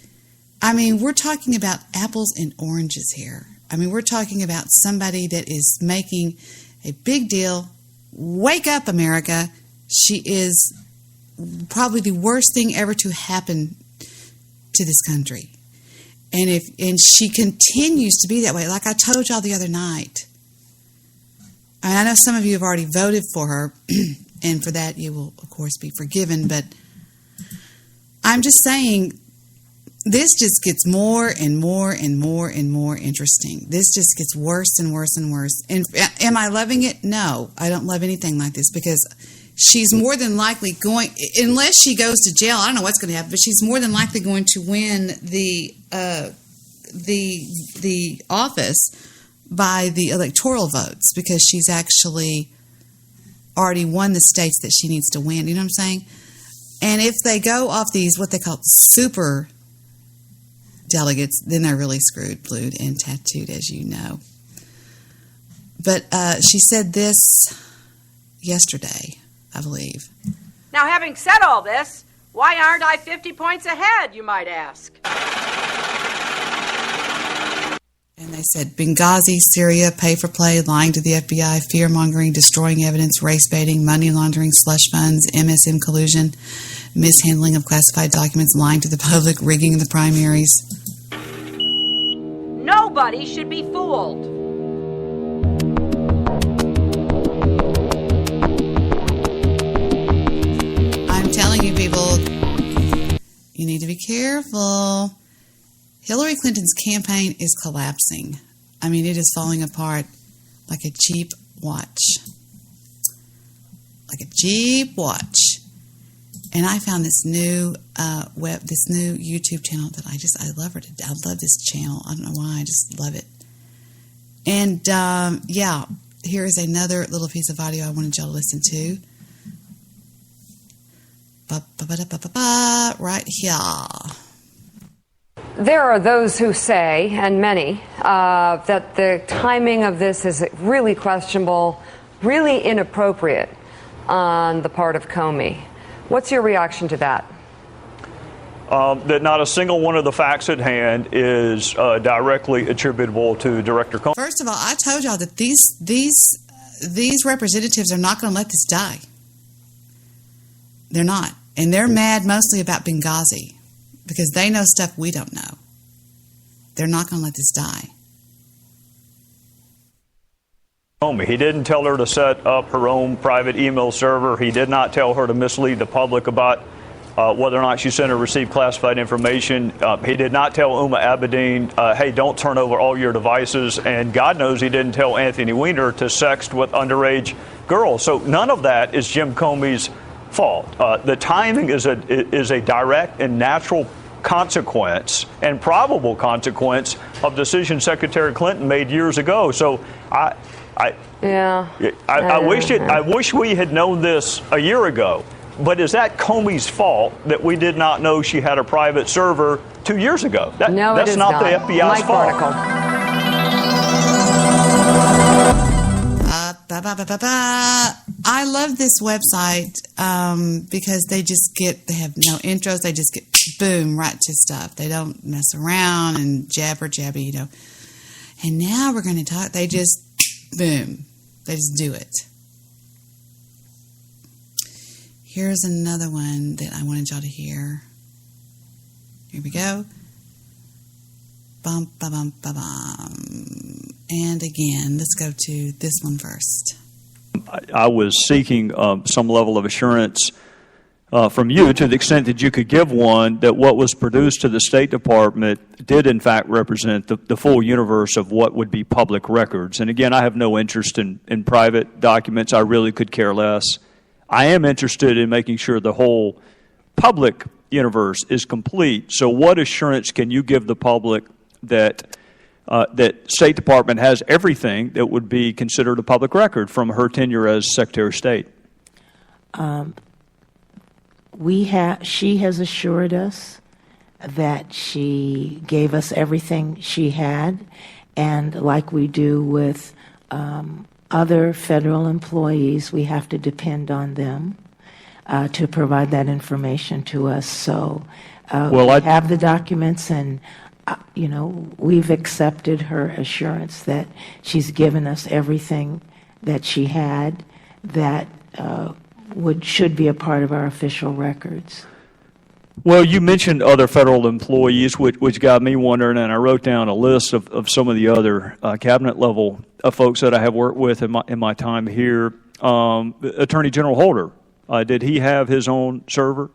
I mean, we're talking about apples and oranges here. I mean, we're talking about somebody that is making a big deal. Wake up, America. She is probably the worst thing ever to happen to this country. And she continues to be that way. Like I told y'all the other night. I know some of you have already voted for her, and for that you will, of course, be forgiven. But I'm just saying, this just gets more and more and more and more interesting. This just gets worse and worse and worse. And am I loving it? No, I don't love anything like this, because she's more than likely going, unless she goes to jail, I don't know what's going to happen, but she's more than likely going to win the office by the electoral votes, because she's actually already won the states that she needs to win. You know what I'm saying? And if they go off these, what they call super delegates, then they're really screwed, blued, and tattooed, as you know. But she said this yesterday, I believe. Now, having said all this, why aren't I 50 points ahead, you might ask? And they said Benghazi, Syria, pay for play, lying to the FBI, fear-mongering, destroying evidence, race baiting, money laundering, slush funds, MSM collusion, mishandling of classified documents, lying to the public, rigging the primaries. Nobody should be fooled. I'm telling you, people, you need to be careful. Hillary Clinton's campaign is collapsing. I mean, it is falling apart like a cheap watch. Like a cheap watch. And I found this new this new YouTube channel that I love her. I love this channel. I don't know why. I just love it. And yeah, here is another little piece of audio I wanted y'all to listen to. Right here. There are those who say, and many, that the timing of this is really questionable, really inappropriate on the part of Comey. What's your reaction to that? that not a single one of the facts at hand is directly attributable to Director Comey. First of all, I told y'all that these representatives are not going to let this die. They're not. And they're mad mostly about Benghazi because they know stuff we don't know. They're not going to let this die. He didn't tell her to set up her own private email server. He did not tell her to mislead the public about whether or not she sent or received classified information. He did not tell Uma Abedin, hey, don't turn over all your devices. And God knows he didn't tell Anthony Weiner to sext with underage girls. So none of that is Jim Comey's fault. The timing is a direct and natural consequence and probable consequence of decisions Secretary Clinton made years ago. So I wish we had known this a year ago. But is that Comey's fault that we did not know she had a private server 2 years ago? No, that's not the FBI's fault. I love this website because they have no intros. They just get boom right to stuff. They don't mess around and jabber, you know. And now we're going to talk. They just boom. They just do it. Here's another one that I wanted y'all to hear. Here we go. Bum, ba, bum, ba, bum. And again, let's go to this one first. I was seeking some level of assurance from you, to the extent that you could give one, that what was produced to the State Department did in fact represent the full universe of what would be public records. And again, I have no interest in private documents. I really could care less. I am interested in making sure the whole public universe is complete. So what assurance can you give the public that State Department has everything that would be considered a public record from her tenure as Secretary of State? She has assured us that she gave us everything she had, and like we do with other federal employees, we have to depend on them to provide that information to us. So we have the documents, and we've accepted her assurance that she's given us everything that she had that should be a part of our official records. Well, you mentioned other federal employees, which got me wondering, and I wrote down a list of some of the other cabinet level folks that I have worked with in my time here. Attorney General Holder, did he have his own server?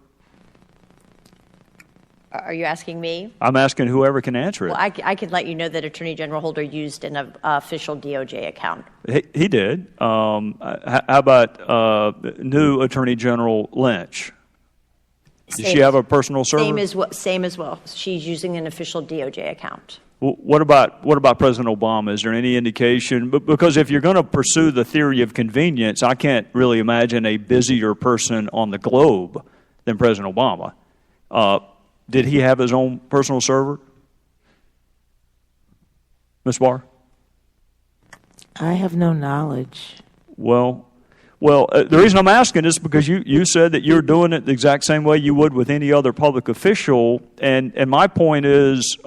Are you asking me? I'm asking whoever can answer it. Well, I can let you know that Attorney General Holder used an official DOJ account. He did. How about new Attorney General Lynch? Does she have a personal server? Same as well. She's using an official DOJ account. What about President Obama? Is there any indication? Because if you're going to pursue the theory of convenience, I can't really imagine a busier person on the globe than President Obama. Did he have his own personal server? Ms. Barr? I have no knowledge. Well, the reason I'm asking is because you said that you're doing it the exact same way you would with any other public official, and my point is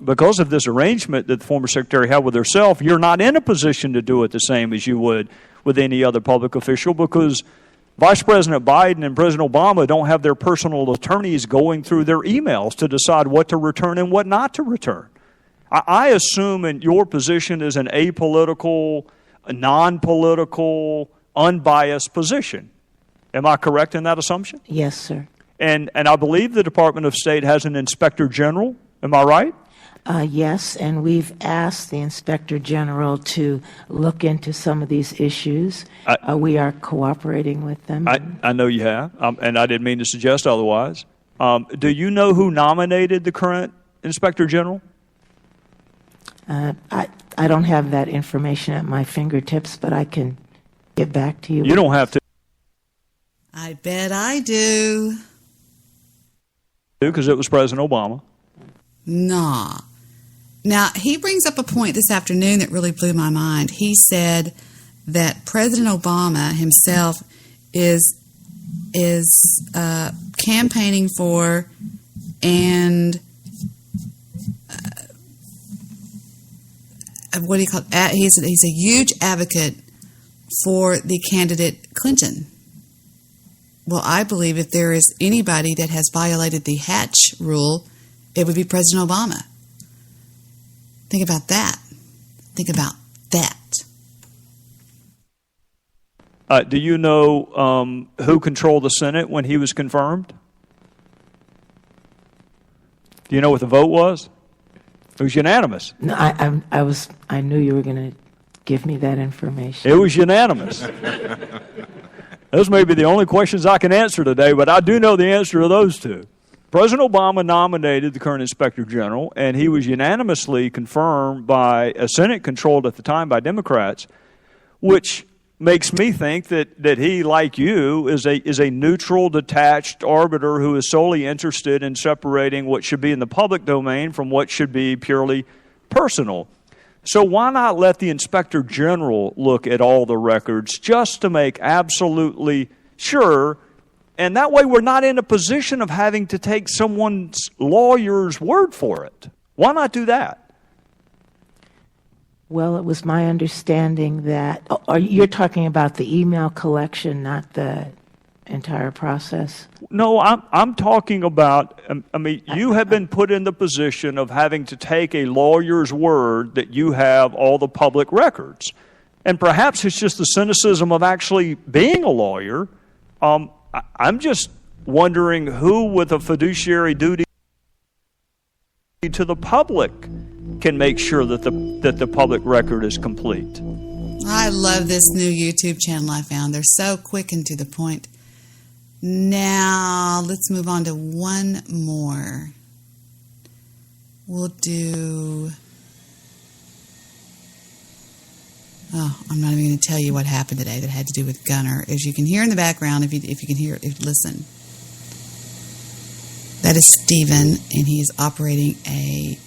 because of this arrangement that the former secretary had with herself, you're not in a position to do it the same as you would with any other public official, because Vice President Biden and President Obama don't have their personal attorneys going through their emails to decide what to return and what not to return. I assume in your position is an apolitical, non-political, unbiased position. Am I correct in that assumption? Yes, sir. And I believe the Department of State has an Inspector General. Am I right? Yes, and we've asked the Inspector General to look into some of these issues. We are cooperating with them. I know you have, and I didn't mean to suggest otherwise. Do you know who nominated the current Inspector General? I don't have that information at my fingertips, but I can get back to you. You don't have to. I bet I do. Because it was President Obama. Nah. Now, he brings up a point this afternoon that really blew my mind. He said that President Obama himself is campaigning for and what do you call it? He's a huge advocate for the candidate Clinton. Well, I believe if there is anybody that has violated the Hatch rule, it would be President Obama. Think about that. Think about that. Do you know who controlled the Senate when he was confirmed? Do you know what the vote was? It was unanimous. No, I knew you were going to give me that information. It was unanimous. Those may be the only questions I can answer today, but I do know the answer to those two. President Obama nominated the current Inspector General, and he was unanimously confirmed by a Senate controlled at the time by Democrats, which makes me think that he, like you, is a neutral, detached arbiter who is solely interested in separating what should be in the public domain from what should be purely personal. So why not let the Inspector General look at all the records just to make absolutely sure, and that way we're not in a position of having to take someone's lawyer's word for it. Why not do that? Well, it was my understanding that you're talking about the email collection, not the entire process. No, I'm talking about, I mean, you have been put in the position of having to take a lawyer's word that you have all the public records. And perhaps it's just the cynicism of actually being a lawyer. I'm just wondering who with a fiduciary duty to the public can make sure that the public record is complete. I love this new YouTube channel I found. They're so quick and to the point. Now, let's move on to one more. We'll do... Oh, I'm not even going to tell you what happened today that had to do with Gunner. As you can hear in the background, if you can hear, listen. That is Stephen, and he is operating a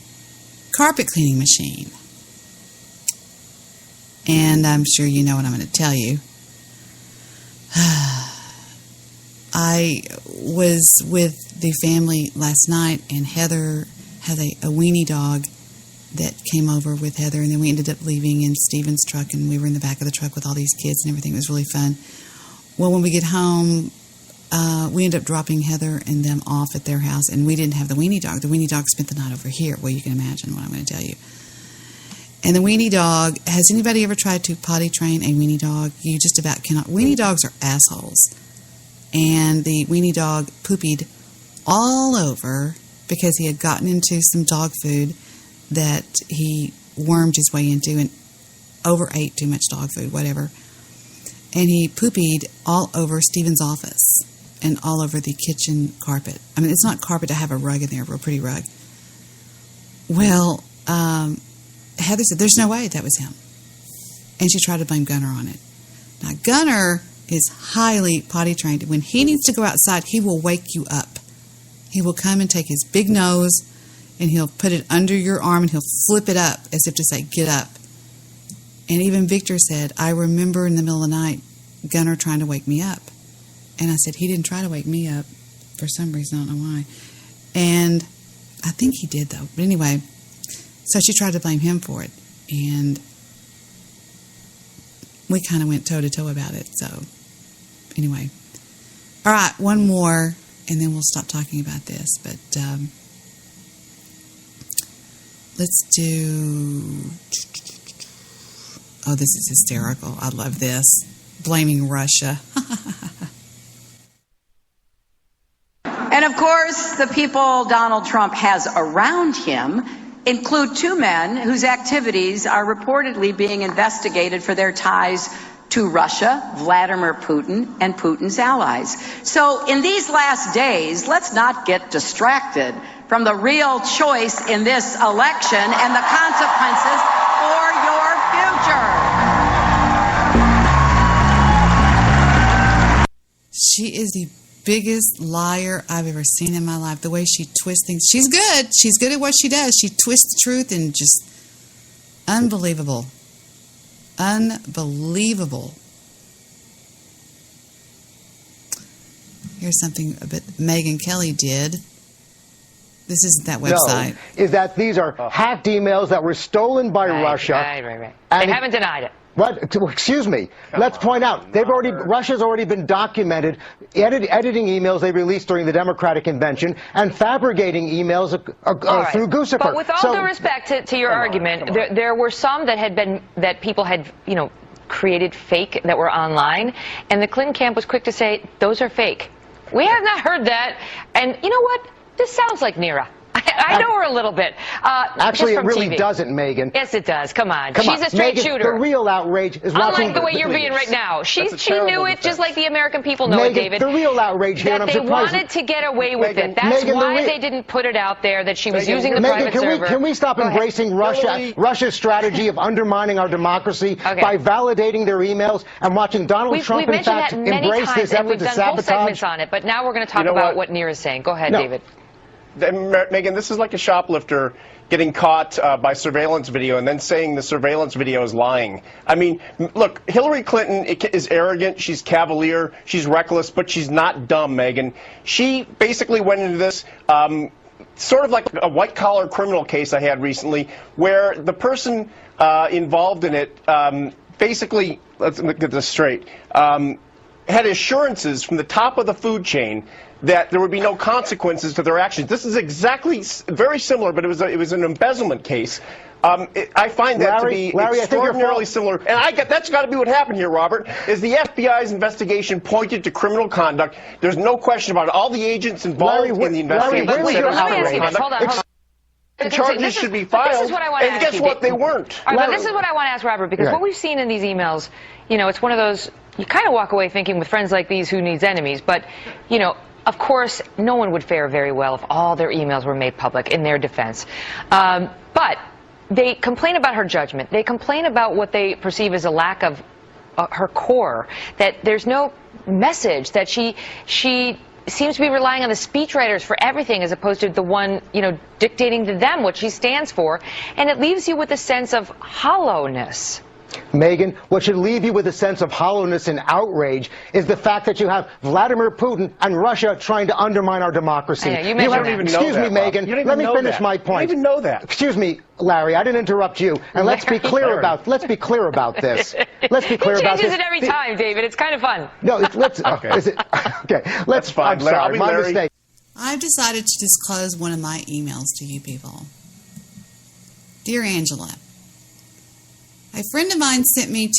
carpet cleaning machine. And I'm sure you know what I'm going to tell you. I was with the family last night, and Heather had a weenie dog that came over with Heather, and then we ended up leaving in Stephen's truck, and we were in the back of the truck with all these kids and everything. It was really fun. Well, when we get home, we ended up dropping Heather and them off at their house, and we didn't have the weenie dog. The weenie dog spent the night over here. Well, you can imagine what I'm going to tell you. And the weenie dog, has anybody ever tried to potty train a weenie dog? You just about cannot. Weenie dogs are assholes. And the weenie dog poopied all over because he had gotten into some dog food that he wormed his way into and overate too much dog food, whatever. And he poopied all over Stephen's office and all over the kitchen carpet. I mean, it's not carpet. I have a rug in there, a real pretty rug. Well, Heather said, there's no way that was him. And she tried to blame Gunner on it. Now, Gunner is highly potty trained. When he needs to go outside, he will wake you up. He will come and take his big nose and he'll put it under your arm and he'll flip it up as if to say, get up. And even Victor said, I remember in the middle of the night, Gunner trying to wake me up. And I said, he didn't try to wake me up for some reason. I don't know why. And I think he did, though. But anyway, so she tried to blame him for it. And we kind of went toe-to-toe about it. So anyway. All right, one more, and then we'll stop talking about this. But let's do... Oh, this is hysterical. I love this. Blaming Russia. And of course, the people Donald Trump has around him include two men whose activities are reportedly being investigated for their ties to Russia, Vladimir Putin, and Putin's allies. So in these last days, let's not get distracted from the real choice in this election and the consequences for your future. She is the biggest liar I've ever seen in my life. The way she twists things. She's good. She's good at what she does. She twists the truth and just unbelievable. Unbelievable. Here's something a bit Megyn Kelly did. This isn't that website. Is that these are hacked emails that were stolen by Russia. Right. And They haven't denied it. What? Excuse me. Let's point out Russia's already been documented editing emails they released during the Democratic convention and fabricating emails through Guccifer. But with all due respect to your argument, there were some that people had created fake that were online, and the Clinton camp was quick to say those are fake. We have not heard that, and you know what? This sounds like Nira. I know her a little bit. Actually, it really TV. Doesn't, Megan. Yes, it does. Come on. She's a straight Megan, shooter. The real outrage is watching. Unlike the way you're being right now. She knew it just like the American people know Megan, it, David. The real outrage here, that and I'm they surprised. wanted to get away with Megan, it. That's Megan, why they didn't put it out there that she was using the private server. Can we stop embracing Russia's strategy of undermining our democracy by validating their emails and watching Donald Trump, we've in fact, mentioned that many embrace times, this and effort we've to done whole sabotage? segments on it, but now we're going to talk about what Nira is saying. Go ahead, David. Megan, this is like a shoplifter getting caught by surveillance video and then saying the surveillance video is lying. I mean, look, Hillary Clinton is arrogant, she's cavalier, she's reckless, but she's not dumb, Megan. She basically went into this sort of like a white-collar criminal case I had recently where the person involved in it basically, let's get this straight, had assurances from the top of the food chain that there would be no consequences to their actions. This is exactly very similar, but it was an embezzlement case. I find that to be extraordinarily similar. And that's got to be what happened here, Robert, is the FBI's investigation pointed to criminal conduct. There's no question about it. All the agents involved in the investigation said it was criminal conduct. The charges should be filed, this is what I want to and ask guess you, what? They weren't. All right, but this is what I want to ask Robert, because what we've seen in these emails, it's one of those, you kind of walk away thinking with friends like these, who needs enemies? But, of course, no one would fare very well if all their emails were made public in their defense. But they complain about her judgment. They complain about what they perceive as a lack of her core, that there's no message, that she seems to be relying on the speechwriters for everything as opposed to the one, dictating to them what she stands for. And it leaves you with a sense of hollowness. Megan, what should leave you with a sense of hollowness and outrage is the fact that you have Vladimir Putin and Russia trying to undermine our democracy. Excuse me, Megan. Let me finish my point. You don't even know that. Excuse me, Larry. I didn't interrupt you. And let's be clear about this. Let's be clear about this. He changes it every time, David. It's kind of fun. No, let's. Okay. Let's. I'm sorry. My mistake. I've decided to disclose one of my emails to you people. Dear Angela, a friend of mine sent me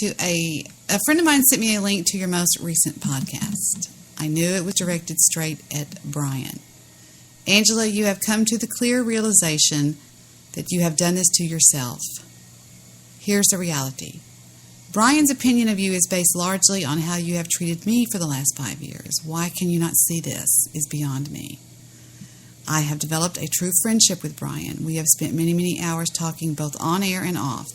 a link to your most recent podcast. I knew it was directed straight at Brian. Angela, you have come to the clear realization that you have done this to yourself. Here's the reality. Brian's opinion of you is based largely on how you have treated me for the last 5 years. Why can you not see this is beyond me. I have developed a true friendship with Brian. We have spent many, many hours talking both on air and off.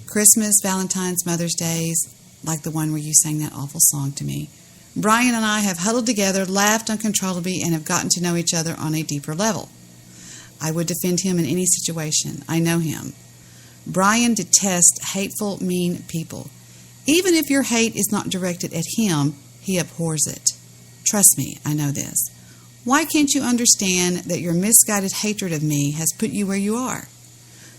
Christmas, Valentine's, Mother's Days, like the one where you sang that awful song to me. Brian and I have huddled together, laughed uncontrollably, and have gotten to know each other on a deeper level. I would defend him in any situation. I know him. Brian detests hateful, mean people. Even if your hate is not directed at him, he abhors it. Trust me, I know this. Why can't you understand that your misguided hatred of me has put you where you are?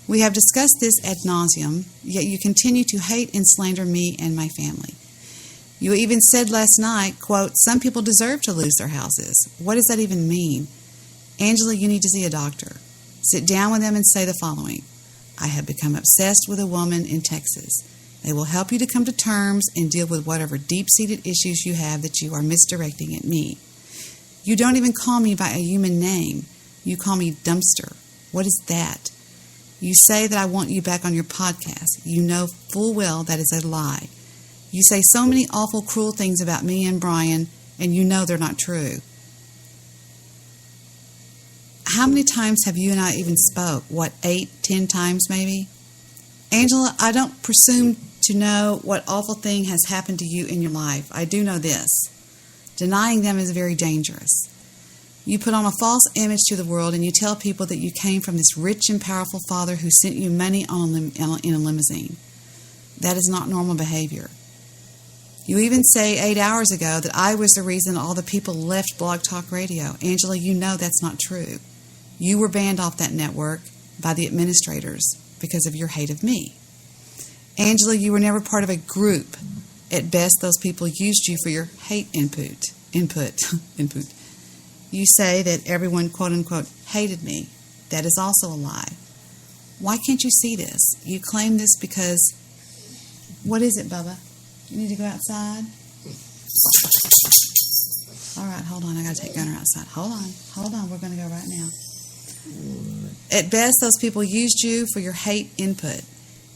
We have discussed this ad nauseum, yet you continue to hate and slander me and my family. You even said last night, quote, some people deserve to lose their houses. What does that even mean? Angela, you need to see a doctor. Sit down with them and say the following. I have become obsessed with a woman in Texas. They will help you to come to terms and deal with whatever deep-seated issues you have that you are misdirecting at me. You don't even call me by a human name. You call me dumpster. What is that? You say that I want you back on your podcast. You know full well that is a lie. You say so many awful, cruel things about me and Brian, and you know they're not true. How many times have you and I even spoke? 8, 10 times maybe? Angela, I don't presume to know what awful thing has happened to you in your life. I do know this. Denying them is very dangerous. You put on a false image to the world and you tell people that you came from this rich and powerful father who sent you money in a limousine. That is not normal behavior. You even say 8 hours ago that I was the reason all the people left Blog Talk Radio. Angela, you know that's not true. You were banned off that network by the administrators because of your hate of me. Angela, you were never part of a group. At best, those people used you for your hate input. You say that everyone, quote unquote, hated me. That is also a lie. Why can't you see this? You claim this because, what is it, Bubba? You need to go outside? All right, hold on. I got to take Gunner outside. Hold on. We're going to go right now. At best, those people used you for your hate input.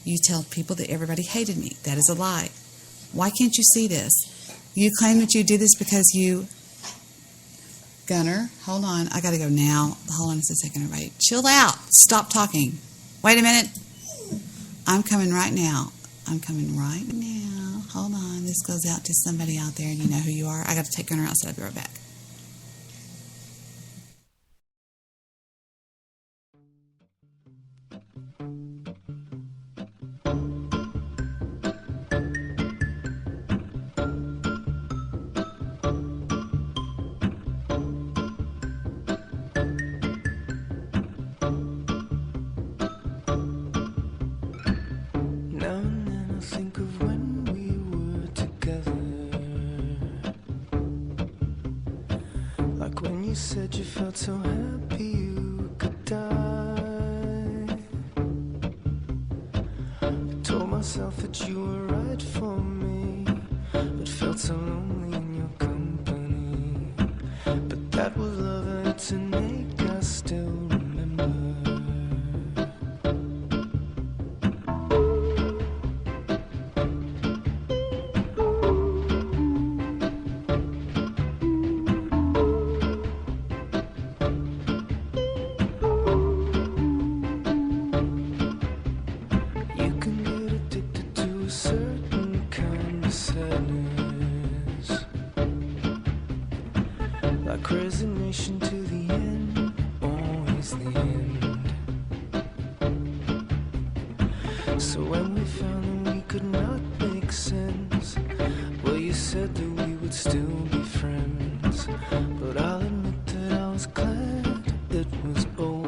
You tell people that everybody hated me. That is a lie. Why can't you see this? You claim that you did this because you... Gunner, hold on. I got to go now. Hold on just a second, everybody. Chill out. Stop talking. Wait a minute. I'm coming right now. Hold on. This goes out to somebody out there, and you know who you are. I got to take Gunner outside. I'll be right back. You said you felt so happy you could die. I told myself that you were right for me, but felt so lonely in your company. But that was love, and it's an ache I still remember. Like resignation to the end, always the end. So when we found that we could not make sense, well, you said that we would still be friends. But I'll admit that I was glad it was over.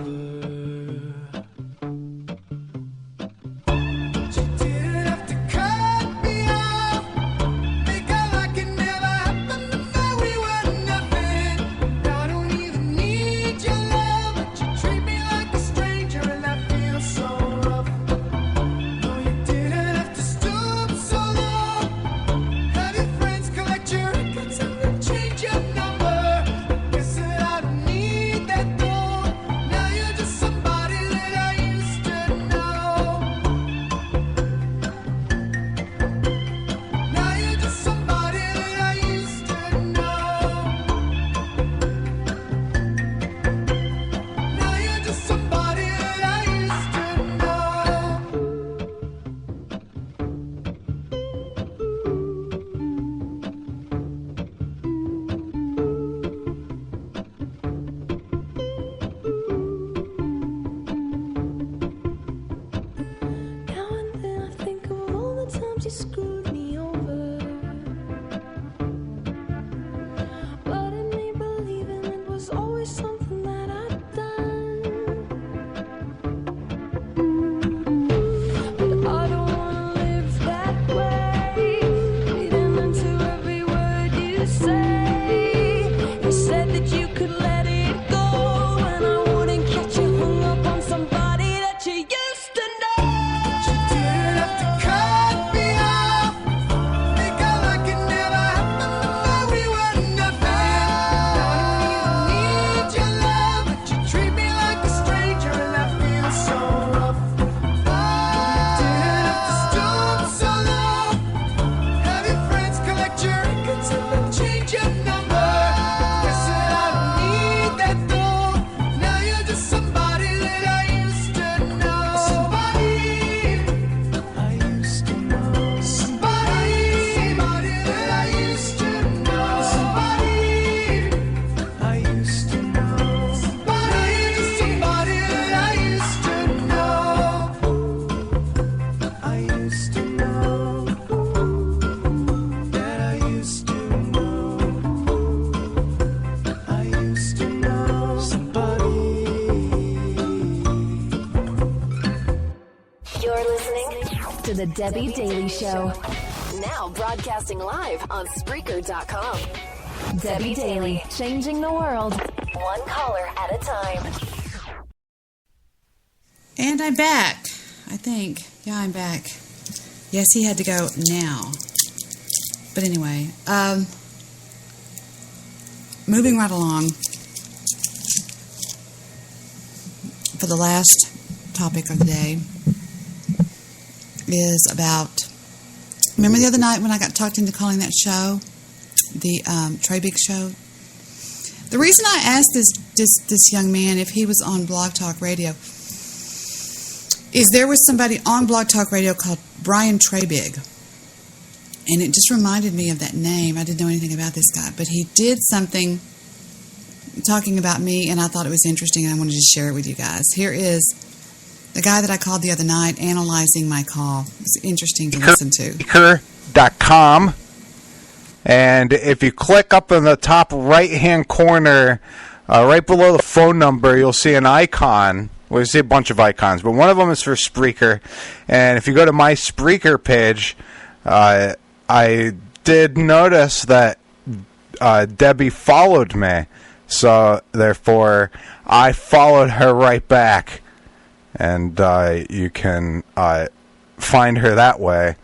Cut me off. to the Debi Daily Show. Now broadcasting live on Spreaker.com. Debi Daily, changing the world, one caller at a time. And I'm back, I think. Yeah, I'm back. Yes, he had to go now. But anyway, moving right along. For the last topic of the day is about, remember the other night when I got talked into calling that show, the Trey Big Show? The reason I asked this young man if he was on Blog Talk Radio is there was somebody on Blog Talk Radio called Brian Treybig, and it just reminded me of that name. I didn't know anything about this guy, but he did something talking about me, and I thought it was interesting, and I wanted to share it with you guys. Here is the guy that I called the other night analyzing my call. It's interesting to listen to. Spreaker.com, and if you click up in the top right-hand corner, right below the phone number, you'll see an icon. Well, you see a bunch of icons, but one of them is for Spreaker, and if you go to my Spreaker page, I did notice that Debbie followed me. So, therefore, I followed her right back, and you can find her that way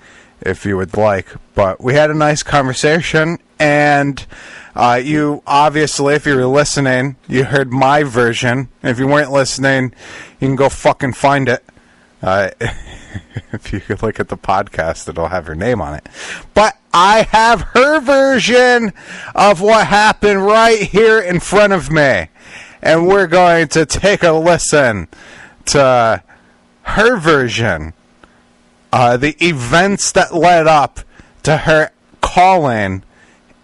if you would like. But we had a nice conversation, and you obviously, if you were listening, you heard my version. If you weren't listening, you can go fucking find it. If you could look at the podcast, it'll have her name on it. But I have her version of what happened right here in front of me. And we're going to take a listen to her version. The events that led up to her calling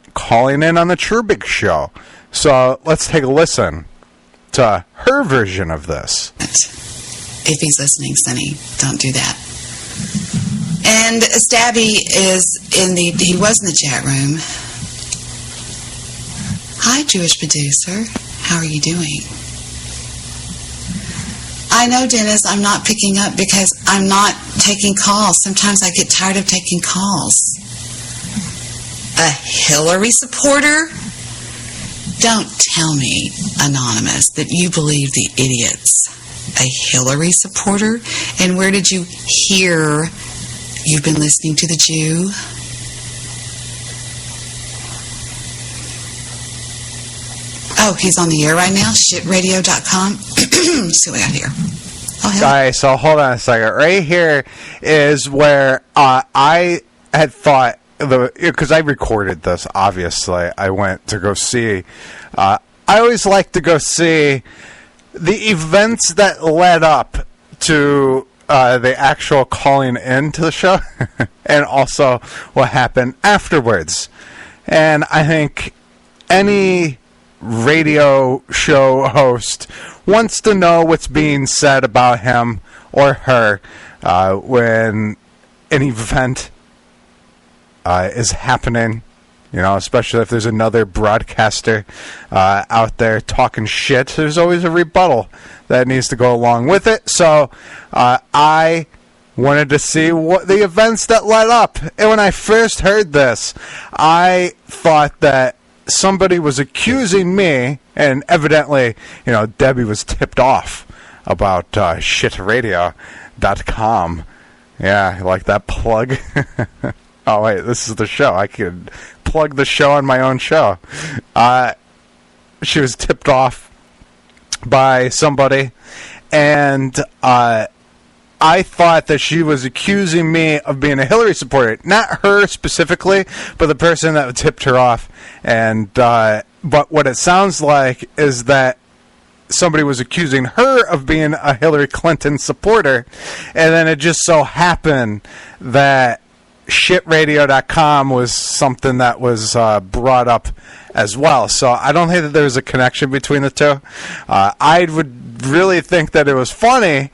in on the Trubig Show. So let's take a listen to her version of this. If he's listening, Sonny, don't do that. And Stabby he was in the chat room. Hi, Jewish producer. How are you doing? I know, Dennis, I'm not picking up because I'm not taking calls. Sometimes I get tired of taking calls. A Hillary supporter? Don't tell me, Anonymous, that you believe the idiots. A Hillary supporter? And where did you hear you've been listening to the Jew? Oh, he's on the air right now? Shitradio.com? See what we got here. Oh, Sorry, so hold on a second. Right here is where I had thought, because I recorded this, obviously. I went to go see. I always like to go see the events that led up to the actual calling in to the show, and also what happened afterwards. And I think any radio show host wants to know what's being said about him or her when an event is happening. You know, especially if there's another broadcaster out there talking shit, there's always a rebuttal that needs to go along with it. So I wanted to see what the events that led up. And when I first heard this, I thought that somebody was accusing me, and evidently, you know, Debbie was tipped off about shitradio.com. Yeah, you like that plug? Oh, wait, this is the show. I could plug the show on my own show. She was tipped off by somebody, and I thought that she was accusing me of being a Hillary supporter. Not her specifically, but the person that tipped her off. And but what it sounds like is that somebody was accusing her of being a Hillary Clinton supporter, and then it just so happened that shitradio.com was something that was brought up as well. So I don't think that there's a connection between the two. I would really think that it was funny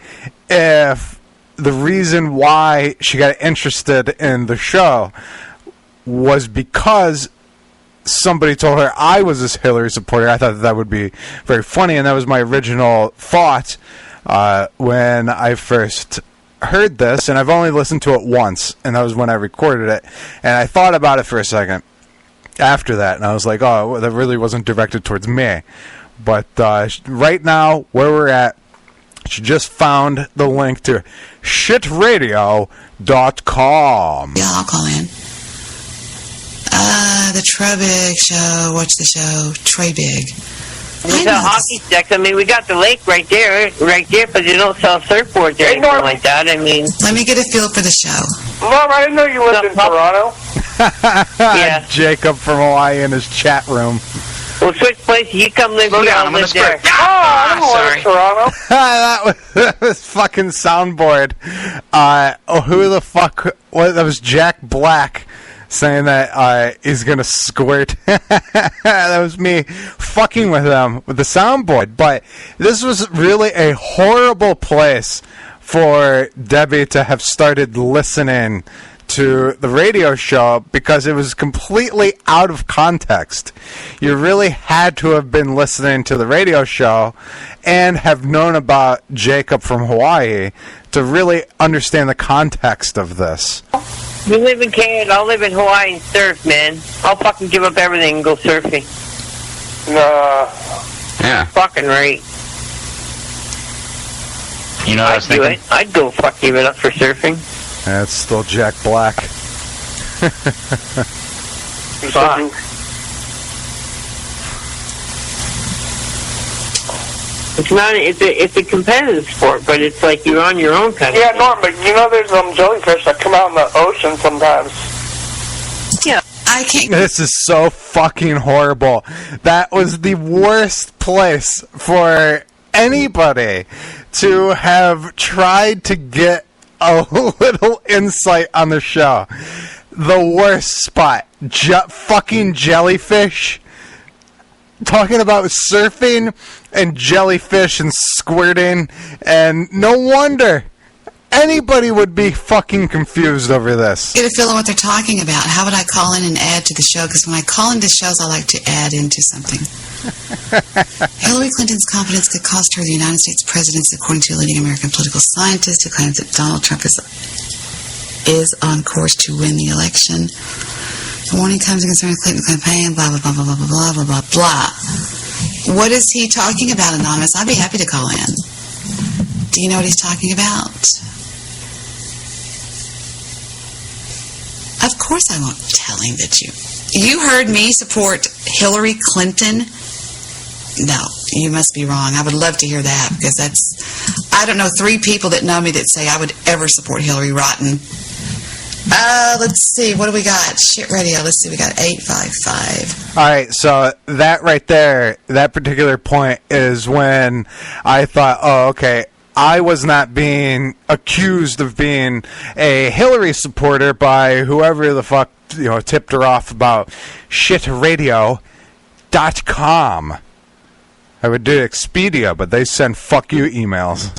if the reason why she got interested in the show was because somebody told her I was this Hillary supporter. I thought that would be very funny, and that was my original thought when I first heard this, and I've only listened to it once, and that was when I recorded it, and I thought about it for a second after that, and I was like, oh, that really wasn't directed towards me. But right now, where we're at, she just found the link to shitradio.com. Yeah, I'll call in. The Trey Big show. Watch the show. Trey Big. We sell hockey sticks. I mean, we got the lake right there, but you don't sell surfboards or anything like that. I mean, let me get a feel for the show. Mom, I didn't know you lived in Toronto. Yeah. Jacob from Hawaii in his chat room. We'll switch places. You come live here, I'll live there. Sorry. Toronto. that was fucking soundboard. Who the fuck? That was Jack Black saying that he's gonna squirt. That was me fucking with them with the soundboard. But this was really a horrible place for Debbie to have started listening to the radio show because it was completely out of context. You really had to have been listening to the radio show and have known about Jacob from Hawaii to really understand the context of this. You live in Canada, I'll live in Hawaii and surf, man. I'll fucking give up everything and go surfing. Yeah. Fucking right. You know what I was thinking? I'd go fuck give it up for surfing. That's still Jack Black. Fuck. It's not. It's a competitive sport, but it's like you're on your own kind of. Yeah, Norm, but you know there's jellyfish that come out in the ocean sometimes. Yeah. I can't. This is so fucking horrible. That was the worst place for anybody to have tried to get a little insight on the show. The worst spot. Fucking jellyfish. Talking about surfing and jellyfish and squirting, and no wonder anybody would be fucking confused over this. Get a feel of what they're talking about. How would I call in and add to the show? Because when I call into shows, I like to add into something. Hillary Clinton's confidence could cost her the United States presidency, according to a leading American political scientist who claims that Donald Trump is on course to win the election. The warning comes concerning the Clinton campaign, blah, blah, blah, blah, blah, blah, blah, blah, blah. What is he talking about, Anonymous? I'd be happy to call in. Do you know what he's talking about? Of course I won't tell him that you heard me support Hillary Clinton. No, you must be wrong. I would love to hear that because I don't know 3 people that know me that say I would ever support Hillary Rotten. Let's see. What do we got? Shit radio. Let's see. We got 855. All right. So that right there, that particular point is when I thought, oh, okay, I was not being accused of being a Hillary supporter by whoever the fuck, tipped her off about shitradio.com. I would do Expedia, but they send fuck you emails.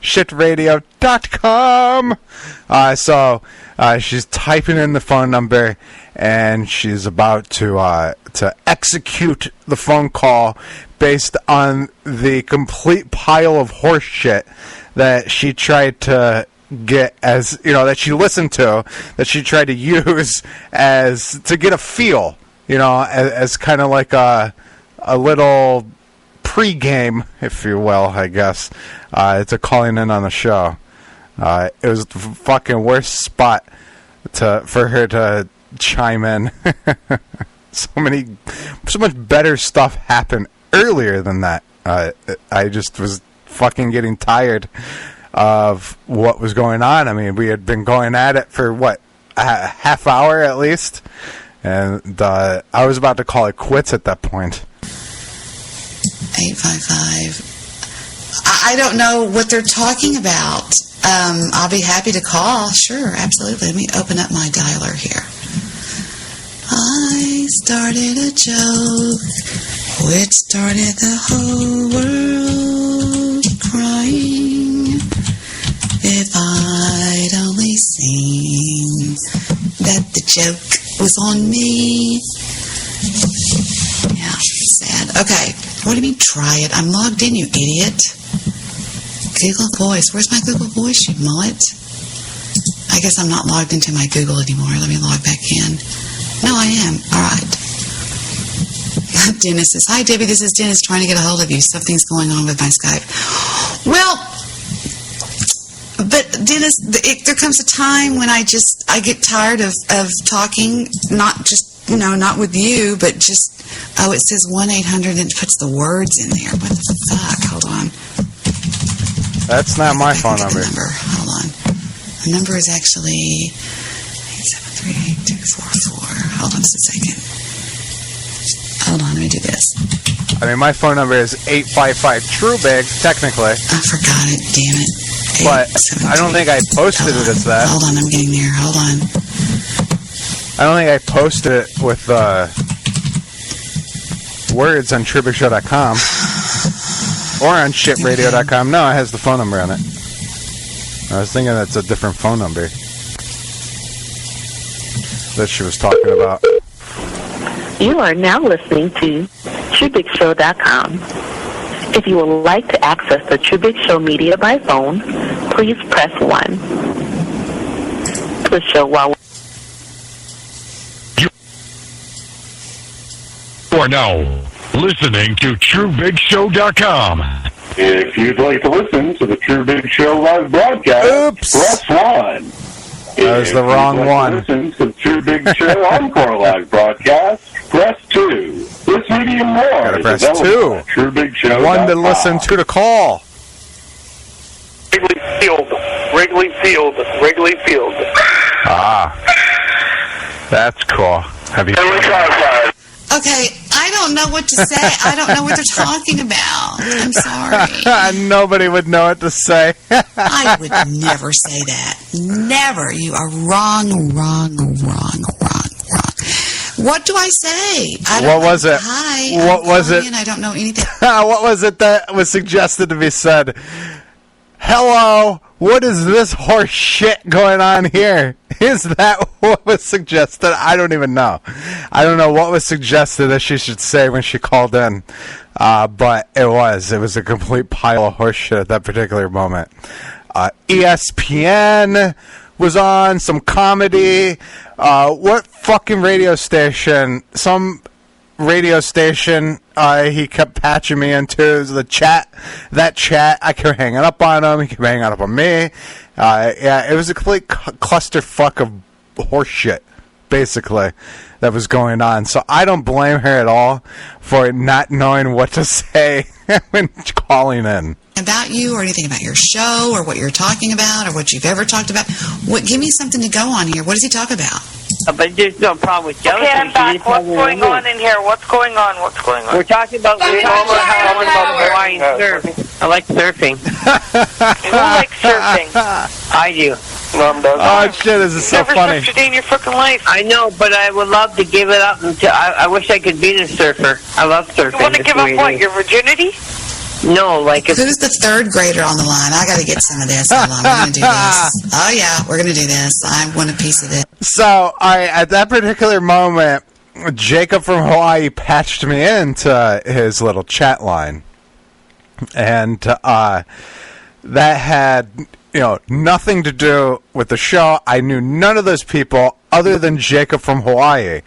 shitradio.com. So she's typing in the phone number, and she's about to execute the phone call based on the complete pile of horse shit that she tried to get that she listened to, that she tried to use as to get a feel, as kind of like a little pre-game, if you will, I guess, to calling in on the show. It was the fucking worst spot for her to chime in. So much better stuff happened earlier than that. I just was fucking getting tired of what was going on. I mean, we had been going at it for a half hour at least, and I was about to call it quits at that point. 855. I don't know what they're talking about. I'll be happy to call. Sure, absolutely. Let me open up my dialer here. I started a joke which started the whole world crying. If I'd only seen that the joke was on me. Yeah, sad. Okay. What do you mean try it? I'm logged in, you idiot. Google Voice. Where's my Google Voice, you mullet? I guess I'm not logged into my Google anymore. Let me log back in. No, I am. All right. Dennis says, hi, Debbie. This is Dennis trying to get a hold of you. Something's going on with my Skype. Well, but Dennis, there comes a time when I get tired of talking, not just, not with you, but just, it says 1-800 and it puts the words in there. What the fuck? Hold on. That's not my phone number. Hold on. The number is actually 873-8244. Hold on just a second. Hold on, let me do this. I mean, my phone number is 855-TRUE-BIG, technically. I forgot it, damn it. But I don't think I posted it as that. Hold on, I'm getting there. Hold on. I don't think I posted it with words on TrueBigShow.com or on shitradio.com. No, it has the phone number on it. I was thinking that's a different phone number that she was talking about. You are now listening to TrueBigShow.com. If you would like to access the True Big Show media by phone, please press 1. The show while You are now listening to TrueBigShow.com. If you'd like to listen to the True Big Show live broadcast, press 1. That was the wrong one. Listen to the True Big Show Encore live broadcast, press 2. This media and more. Gotta press 2. True Big Show. 1 to listen to the call. Wrigley Field. Ah, that's cool. Have you? Okay, I don't know what to say. I don't know what they're talking about. I'm sorry. Nobody would know what to say. I would never say that. Never. You are wrong. What do I say? What was it? Hi. What was it? I don't know anything. What was it that was suggested to be said? Hello, what is this horse shit going on here? Is that what was suggested? I don't even know. I don't know what was suggested that she should say when she called in. But it was a complete pile of horse shit at that particular moment. ESPN was on, some comedy. What fucking radio station? Some radio station he kept patching me into the chat. That chat, I kept hanging up on him. He kept hanging up on me. Yeah, it was a complete clusterfuck of horse shit, basically, that was going on. So I don't blame her at all for not knowing what to say when calling in. About you or anything about your show or what you're talking about or what you've ever talked about. Give me something to go on here. What does he talk about? But there's no problem with jealousy. Okay, I'm back. What's going on in here? What's going on? We're talking about Hawaiian surf. I like surfing. Who likes surfing? I do. Mom does. Oh shit, this is so funny. Never surfed a day in your fucking life. I know, but I would love to give it up until I wish I could be a surfer. I love surfing. You want to give up what? Your virginity? No, like if... Who's the third grader on the line? I got to get some of this. Hold on, we're going to do this. Oh, yeah, we're going to do this. I want a piece of this. So, at that particular moment, Jacob from Hawaii patched me into his little chat line. And that had, nothing to do with the show. I knew none of those people other than Jacob from Hawaii.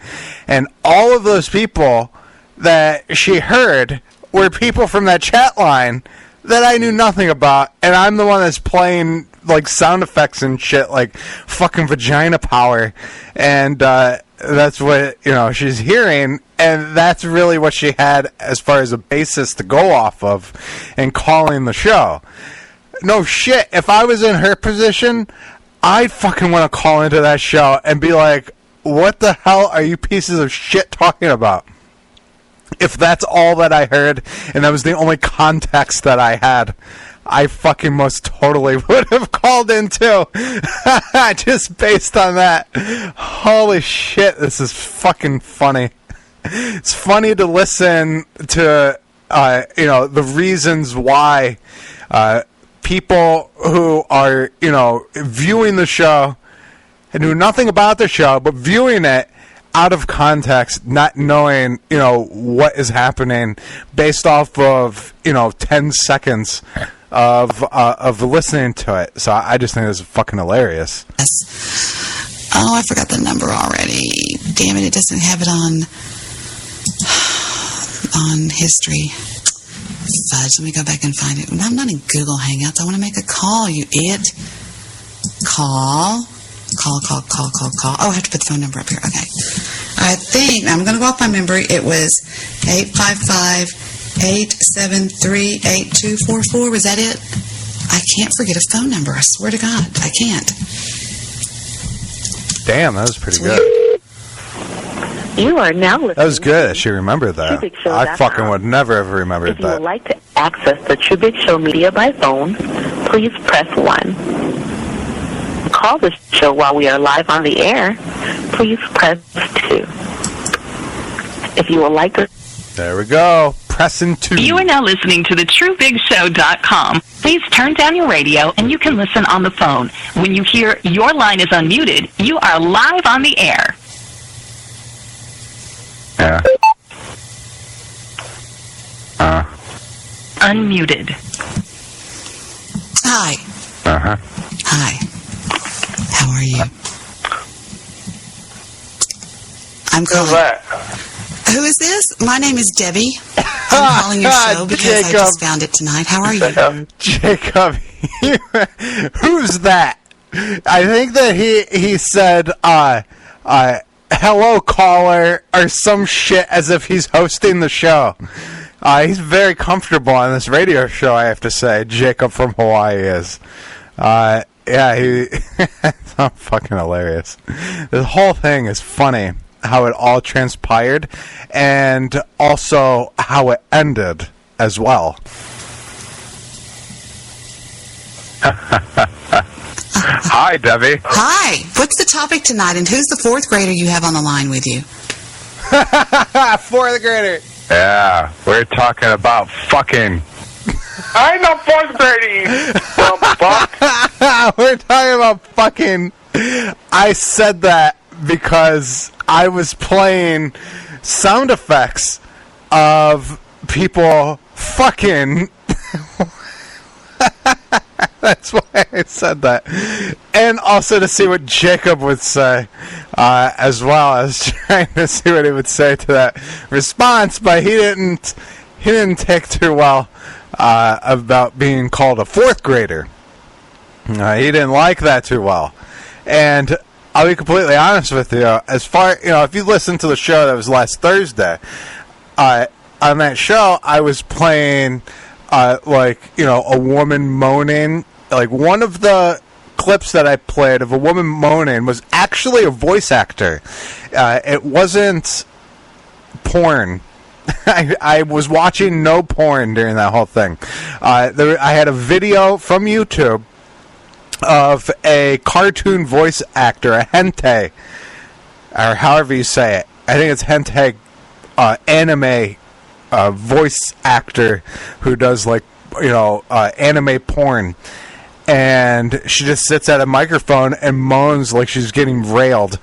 And all of those people that she heard were people from that chat line that I knew nothing about, and I'm the one that's playing like sound effects and shit like fucking vagina power, and that's what she's hearing, and that's really what she had as far as a basis to go off of in calling the show. No shit, if I was in her position, I'd fucking want to call into that show and be like, what the hell are you pieces of shit talking about? If that's all that I heard, and that was the only context that I had, I fucking most totally would have called in too. Just based on that. Holy shit, this is fucking funny. It's funny to listen to, the reasons why people who are, viewing the show and knew nothing about the show, but viewing it out of context, not knowing, what is happening based off of, 10 seconds of listening to it. So I just think it's fucking hilarious. Yes. Oh, I forgot the number already. Damn it! It doesn't have it on history. Fudge. Let me go back and find it. I'm not in Google Hangouts. I want to make a call. You idiot. Call. Oh, I have to put the phone number up here. Okay. I think, I'm going to go off my memory, it was 855-873-8244. Was that it? I can't forget a phone number. I swear to God, I can't. Damn, that was pretty good. You are now listening. That was good. She remembered that. I fucking would never have remembered If you that. would like to access the True Big Show media by phone, please press 1. Call the show while we are live on the air, please press 2. If you would like to... There we go. Pressing 2. You are now listening to the TrueBigShow.com. Please turn down your radio and you can listen on the phone. When you hear your line is unmuted, you are live on the air. Yeah. Unmuted. Hi. Uh-huh. Hi. How are you? I'm calling. Who is this? My name is Debbie. I'm calling your show because Jacob. I just found it tonight. How are you? Jacob, who's that? I think that he said, hello, caller, or some shit as if he's hosting the show. He's very comfortable on this radio show, I have to say. Jacob from Hawaii is. Yeah, it's fucking hilarious. The whole thing is funny, how it all transpired, and also how it ended as well. Hi, Debbie. Hi. What's the topic tonight, and who's the fourth grader you have on the line with you? Fourth grader. Yeah, we're talking about fucking. I'm not fourth grading. We're talking about fucking. I said that because I was playing sound effects of people fucking. That's why I said that. And also to see what Jacob would say, as well. I was trying to see what he would say to that response, but he didn't take too well about being called a fourth grader. He didn't like that too well. And I'll be completely honest with you, as far, if you listen to the show that was last Thursday, on that show, I was playing, a woman moaning. Like, one of the clips that I played of a woman moaning was actually a voice actor. It wasn't porn. I was watching no porn during that whole thing. I had a video from YouTube of a cartoon voice actor, a hentai, or however you say it. I think it's hentai, anime voice actor who does anime porn. And she just sits at a microphone and moans like she's getting railed.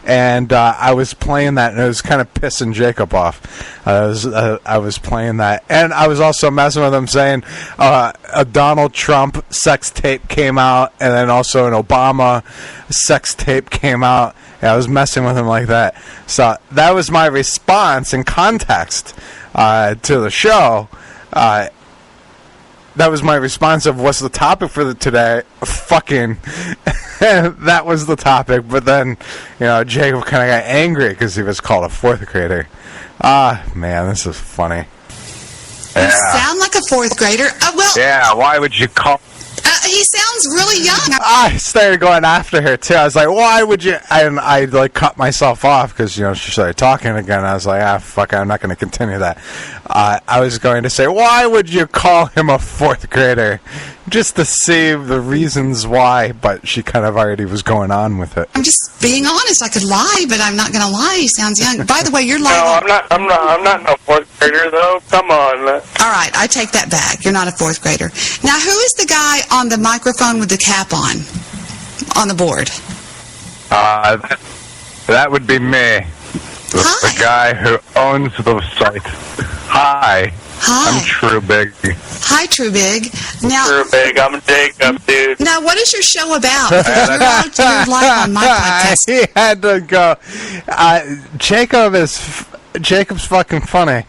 And I was playing that, and it was kind of pissing Jacob off. I was playing that. And I was also messing with him, saying a Donald Trump sex tape came out, and then also an Obama sex tape came out. And I was messing with him like that. So that was my response in context to the show. That was my response of what's the topic for today. Fucking, that was the topic. But then, Jacob kind of got angry because he was called a fourth grader. Man, this is funny. You sound like a fourth grader. Yeah, why would you call... He sounds really young. I started going after her, too. I was like, why would you... And I, cut myself off because, she started talking again. I was like, fuck, I'm not going to continue that. I was going to say, why would you call him a fourth grader? Just to see the reasons why, but she kind of already was going on with it. I'm just being honest. I could lie, but I'm not going to lie. He sounds young. By the way, you're lying. No, I'm not no fourth grader, though. Come on. All right, I take that back. You're not a fourth grader. Now, who is the guy on the microphone with the cap on the board? That would be me. The guy who owns the site. Hi. Hi. I'm True Big. Hi, True Big. Now, True Big. I'm Jacob, dude. Now, what is your show about? Because you're live on my podcast. He had to go. Jacob's fucking funny.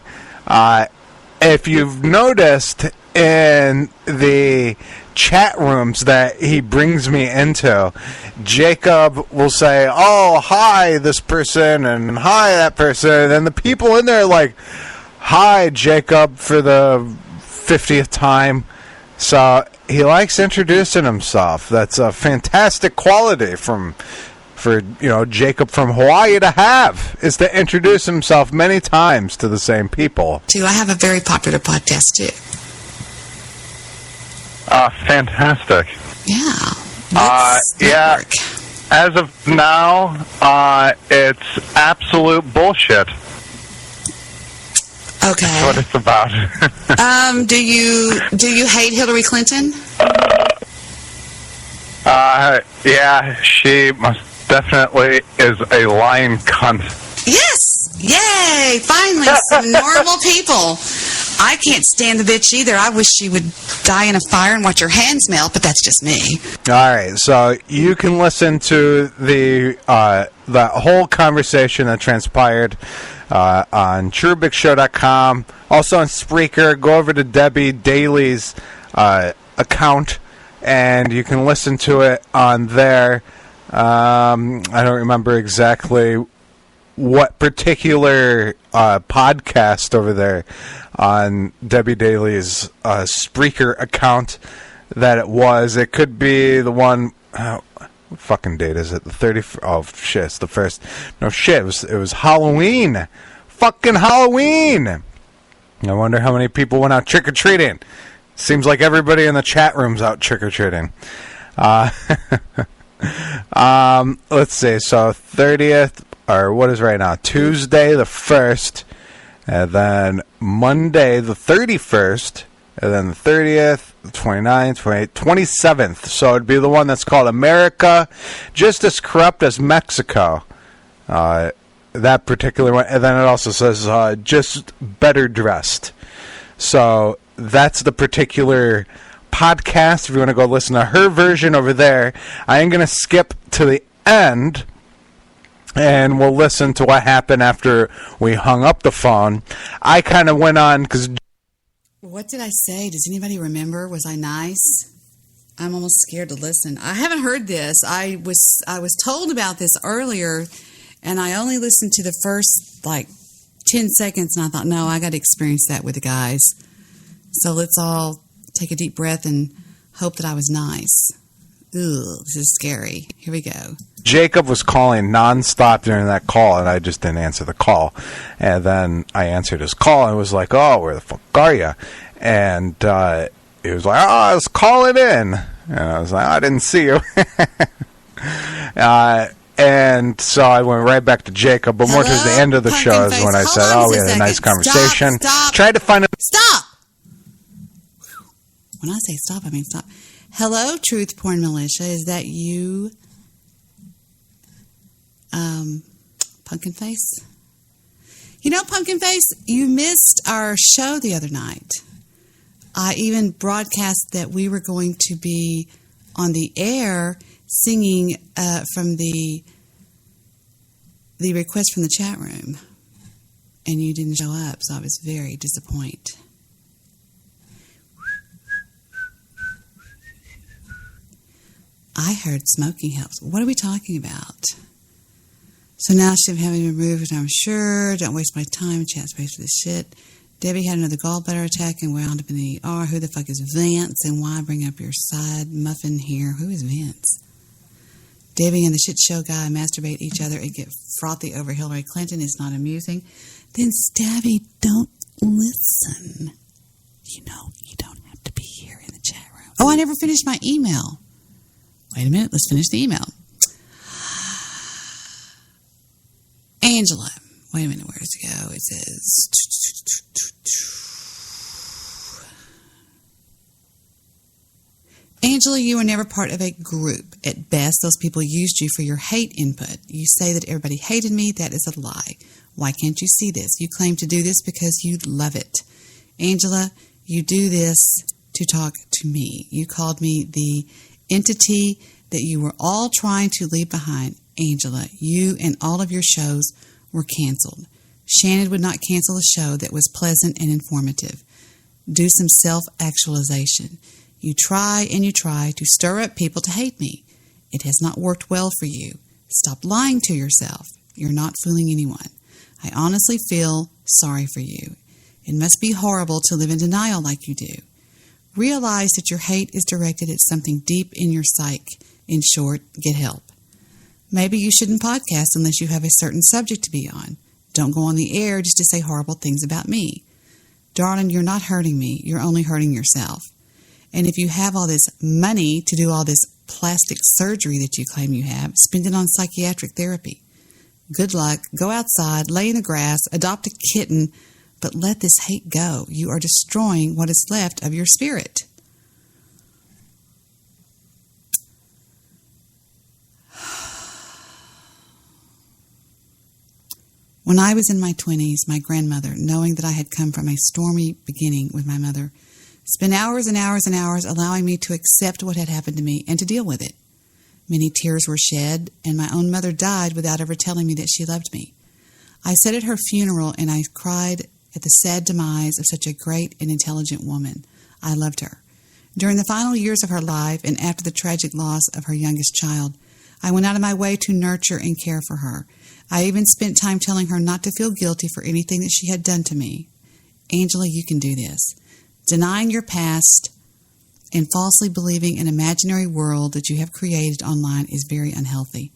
If you've noticed in the chat rooms that he brings me into, Jacob will say, "Oh, hi, this person," and "Hi, that person," and the people in there are like, "Hi, Jacob," for the 50th time. So he likes introducing himself. That's a fantastic quality for Jacob from Hawaii to have, is to introduce himself many times to the same people. Too, I have a very popular podcast too. Fantastic. Yeah. Yeah. As of now, it's absolute bullshit. Okay. That's what it's about. Do you hate Hillary Clinton? Yeah, she most definitely is a lying cunt. Yes! Yay! Finally, some normal people. I can't stand the bitch either. I wish she would die in a fire and watch her hands melt, but that's just me. All right, so you can listen to the whole conversation that transpired on TrueBigShow.com. Also on Spreaker. Go over to Debi Daly's account, and you can listen to it on there. I don't remember exactly what particular podcast over there on Debi Daly's Spreaker account that it was. It could be the one... what fucking date is it? The 30th... Oh, shit, it's the first... No, shit, it was Halloween. Fucking Halloween! I wonder how many people went out trick-or-treating. Seems like everybody in the chat room's out trick-or-treating. Let's see, so 30th... Or what is right now? Tuesday the 1st, and then Monday the 31st, and then the 30th, the 29th, 28th, 27th. So it'd be the one that's called America Just as Corrupt as Mexico. That particular one. And then it also says Just Better Dressed. So that's the particular podcast. If you want to go listen to her version over there, I am going to skip to the end, and we'll listen to what happened after we hung up the phone. I kind of went on because... What did I say? Does anybody remember? Was I nice? I'm almost scared to listen. I haven't heard this. I was told about this earlier, and I only listened to the first, 10 seconds, and I thought, no, I got to experience that with the guys. So let's all take a deep breath and hope that I was nice. Ugh, this is scary. Here we go. Jacob was calling nonstop during that call, and I just didn't answer the call. And then I answered his call and was like, "Oh, where the fuck are you?" And he was like, "Oh, I was calling in." And I was like, "I didn't see you." And so I went right back to Jacob, but more towards the end of the show is when I said, "Oh, we had a nice conversation." Stop. Tried to find a... Stop! When I say stop, I mean stop. Hello, Truth Porn Militia. Is that you? Pumpkin Face? You know, Pumpkin Face, you missed our show the other night. I even broadcast that we were going to be on the air singing from the request from the chat room. And you didn't show up, so I was very disappointed. I heard smoking helps. What are we talking about? So now she's having removed, I'm sure. Don't waste my time. Chat space for this shit. Debbie had another gallbladder attack and wound up in the ER. Who the fuck is Vince? And why bring up your side muffin here? Who is Vince? Debbie and the shit show guy masturbate each other and get frothy over Hillary Clinton. It's not amusing. Then Stabby, don't listen. You know, you don't have to be here in the chat room. Oh, I never finished my email. Wait a minute. Let's finish the email. Angela. Wait a minute. Where does it go? It says... Angela, you were never part of a group. At best, those people used you for your hate input. You say that everybody hated me. That is a lie. Why can't you see this? You claim to do this because you love it. Angela, you do this to talk to me. You called me the entity that you were all trying to leave behind. Angela, you and all of your shows were canceled. Shannon would not cancel a show that was pleasant and informative. Do some self-actualization. You try and you try to stir up people to hate me. It has not worked well for you. Stop lying to yourself. You're not fooling anyone. I honestly feel sorry for you. It must be horrible to live in denial like you do. Realize that your hate is directed at something deep in your psyche. In short, get help. Maybe you shouldn't podcast unless you have a certain subject to be on. Don't go on the air just to say horrible things about me. Darling, you're not hurting me. You're only hurting yourself. And if you have all this money to do all this plastic surgery that you claim you have, spend it on psychiatric therapy. Good luck. Go outside, lay in the grass, adopt a kitten, but let this hate go. You are destroying what is left of your spirit. When I was in my 20s, my grandmother, knowing that I had come from a stormy beginning with my mother, spent hours and hours and hours allowing me to accept what had happened to me and to deal with it. Many tears were shed, and my own mother died without ever telling me that she loved me. I sat at her funeral, and I cried at the sad demise of such a great and intelligent woman. I loved her. During the final years of her life, and after the tragic loss of her youngest child, I went out of my way to nurture and care for her. I even spent time telling her not to feel guilty for anything that she had done to me. Angela, you can do this. Denying your past and falsely believing an imaginary world that you have created online is very unhealthy.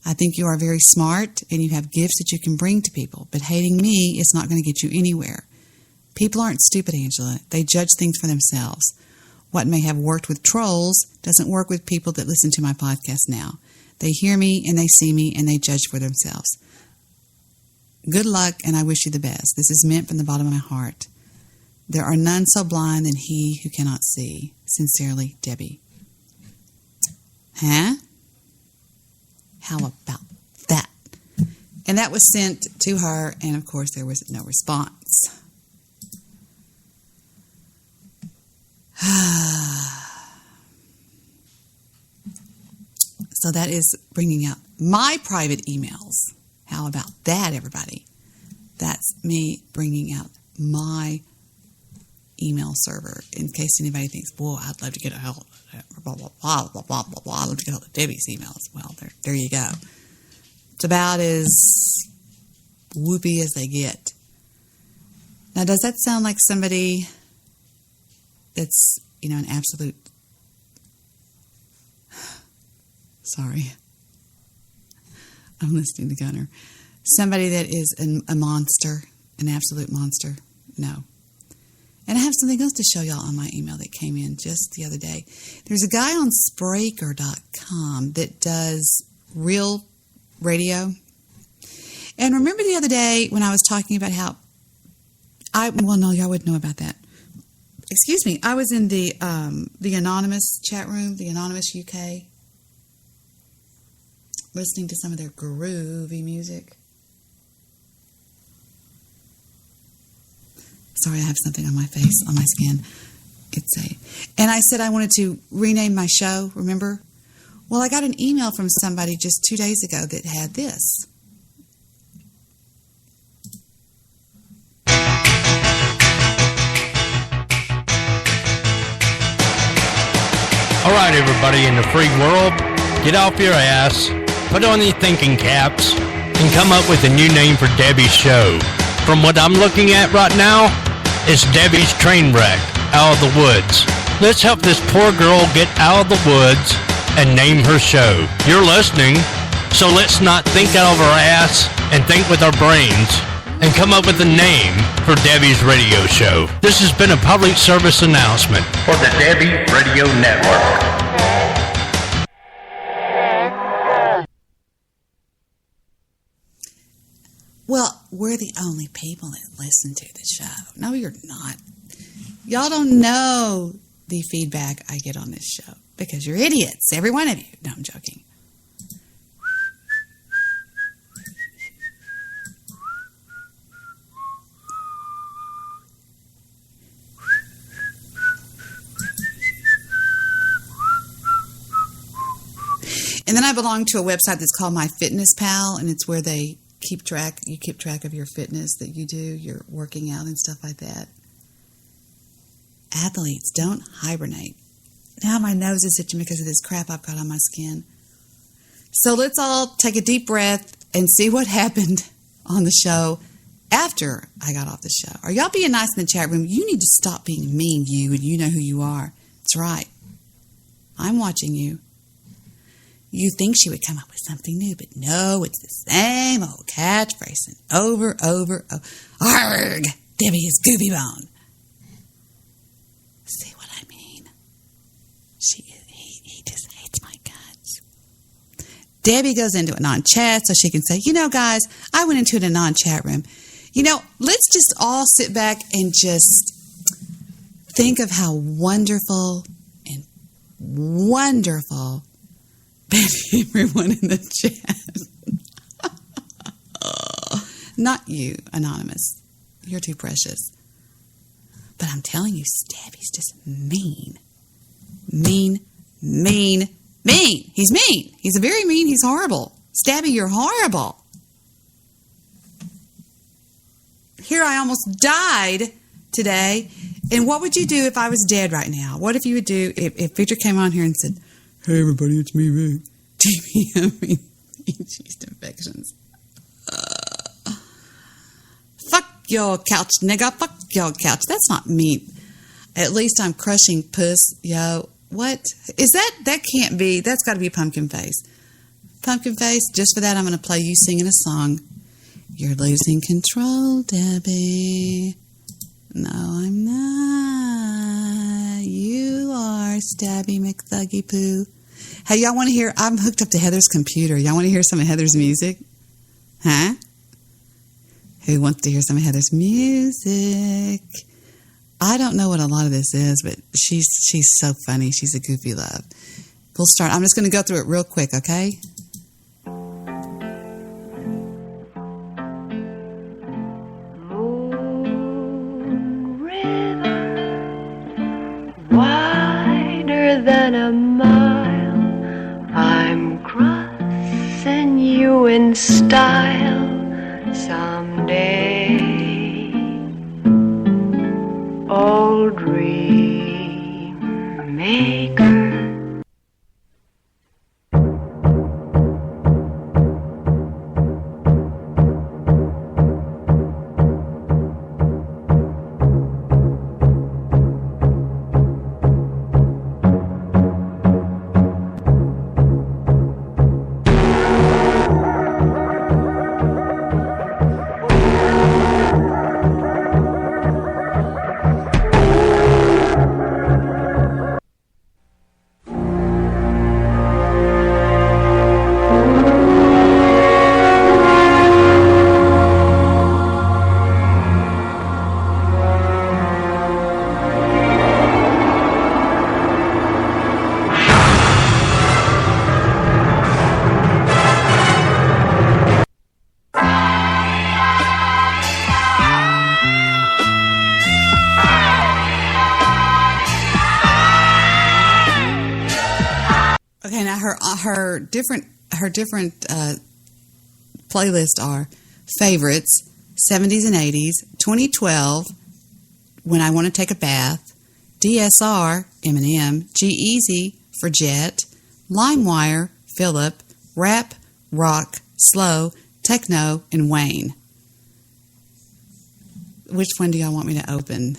I think you are very smart and you have gifts that you can bring to people, but hating me is not going to get you anywhere. People aren't stupid, Angela. They judge things for themselves. What may have worked with trolls doesn't work with people that listen to my podcast now. They hear me and they see me and they judge for themselves. Good luck, and I wish you the best. This is meant from the bottom of my heart. There are none so blind than he who cannot see. Sincerely, Debbie. Huh? How about that? And that was sent to her, and of course there was no response. So that is bringing out my private emails. How about that, everybody? That's me bringing out my email server in case anybody thinks, boy, I'd love to get a hold of blah, blah, blah, blah, blah, blah, blah. I'd love to get a hold of Debbie's emails. Well, there you go. It's about as whoopee as they get. Now, does that sound like somebody that's, an absolute... Sorry. I'm listening to Gunner. Somebody that is a monster, an absolute monster? No. And I have something else to show y'all on my email that came in just the other day. There's a guy on Spreaker.com that does real radio. And remember the other day when I was talking about how no, y'all wouldn't know about that. Excuse me. I was in the anonymous chat room, the anonymous UK, listening to some of their groovy music. Sorry, I have something on my face, on my skin. And I said I wanted to rename my show, remember? Well, I got an email from somebody just 2 days ago that had this. All right, everybody in the free world, get off your ass, put on your thinking caps, and come up with a new name for Debbie's show. From what I'm looking at right now, it's Debbie's Trainwreck, Out of the Woods. Let's help this poor girl get out of the woods and name her show. You're listening, so let's not think out of our ass and think with our brains and come up with a name for Debbie's radio show. This has been a public service announcement for the Debbie Radio Network. Well, we're the only people that listen to the show. No, you're not. Y'all don't know the feedback I get on this show because you're idiots, every one of you. No, I'm joking. And then I belong to a website that's called My Fitness Pal, and it's where they keep track of your fitness that you do, your working out and stuff like that. Athletes, don't hibernate. Now my nose is itching because of this crap I've got on my skin. So let's all take a deep breath and see what happened on the show after I got off the show. Are y'all being nice in the chat room? You need to stop being mean, you, and you know who you are. That's right. I'm watching you. You think she would come up with something new, but no, it's the same old catchphrase and over. Arrgh! Debbie is goofy bone. See what I mean? He just hates my guts. Debbie goes into a non-chat so she can say, you know, guys, I went into a non-chat room. You know, let's just all sit back and just think of how wonderful and wonderful everyone in the chat. Not you, Anonymous. You're too precious. But I'm telling you, Stabby's just mean. Mean. He's mean. He's very mean. He's horrible. Stabby, you're horrible. Here I almost died today. And what would you do if I was dead right now? What if you would do if Victor came on here and said, hey, everybody, it's me, Vic. TB, yeast infections. Fuck your couch, nigga. Fuck your couch. That's not me. At least I'm crushing puss, yo. What? Is that? That can't be. That's got to be Pumpkin Face. Pumpkin Face, just for that, I'm going to play you singing a song. You're losing control, Debbie. No, I'm not. You are, Stabby McThuggy Poo. Hey, y'all want to hear? I'm hooked up to Heather's computer. Y'all want to hear some of Heather's music? Huh? Who wants to hear some of Heather's music? I don't know what a lot of this is, but she's so funny. She's a goofy love. We'll start. I'm just going to go through it real quick, okay? Wider than a mile, I'm crossing you in style someday. Old dream maker. Her different playlists are favorites, 70s and 80s, 2012, When I Want to Take a Bath, DSR, Eminem, G-Eazy for Jet, LimeWire, Philip, Rap, Rock, Slow, Techno, and Wayne. Which one do y'all want me to open?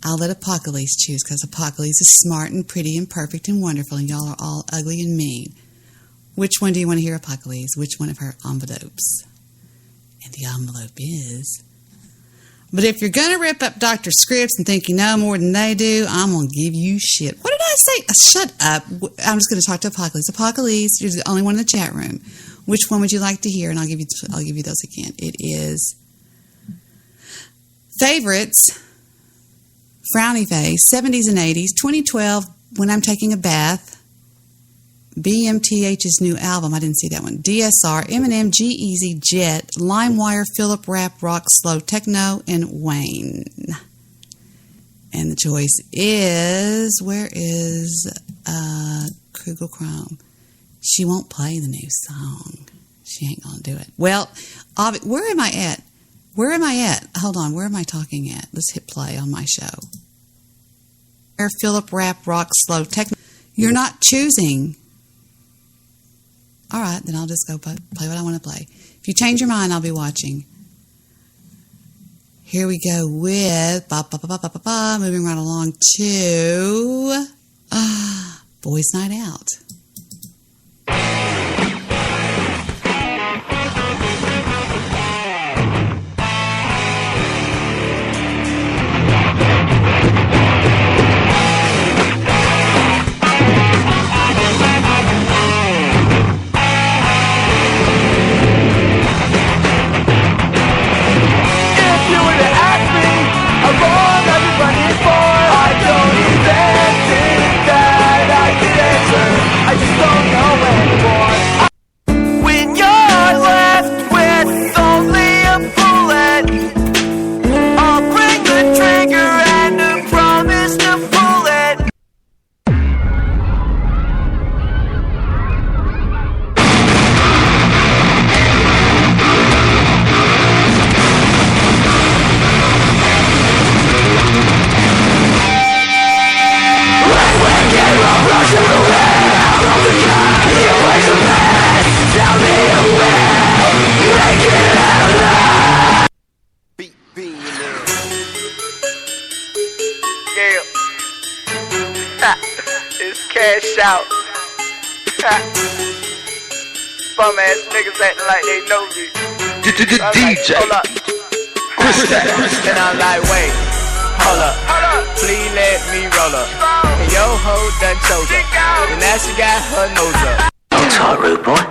I'll let Apocalypse choose because Apocalypse is smart and pretty and perfect and wonderful, and y'all are all ugly and mean. Which one do you want to hear, Apocalypse? Which one of her envelopes? And the envelope is... But if you're going to rip up Dr. Scripps and think you know more than they do, I'm going to give you shit. What did I say? Shut up. I'm just going to talk to Apocalypse. Apocalypse, you're the only one in the chat room. Which one would you like to hear? And I'll give you those again. It is favorites, Frowny Face, 70s and 80s, 2012, When I'm Taking a Bath, BMTH's new album, I didn't see that one, DSR, Eminem, G-Eazy, Jet, LimeWire, Philip, Rap, Rock, Slow, Techno, and Wayne. And the choice is, where is Kugel Chrome? She won't play the new song. She ain't going to do it. Well, where am I at? Where am I at? Hold on. Where am I talking at? Let's hit play on my show. Air, Philip, rap, rock, slow, techno. You're not choosing. All right, then I'll just go play what I want to play. If you change your mind, I'll be watching. Here we go with moving right along to Boys Night Out. I just don't know anymore. When you're left with only a bullet, I'll bring the trigger and a promise to pull it. When we get up, rush away. Tell me where, make it out alive. Yeah, it's cash out. Bum ass niggas acting like they know me. DJ, hold up. And I'm like, wait, hold up. Please let me roll up. And yo ho done chose up. And now she got her nose up. Don't talk, rude boy.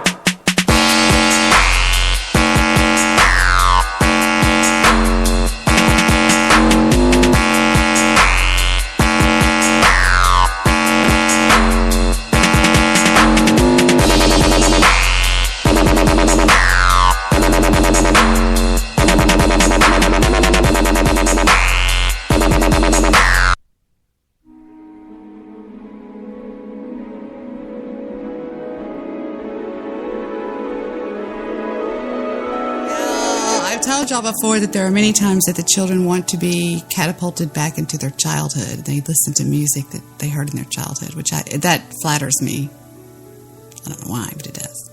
I've told y'all before that there are many times that the children want to be catapulted back into their childhood. They listen to music that they heard in their childhood, which that flatters me. I don't know why, but it does.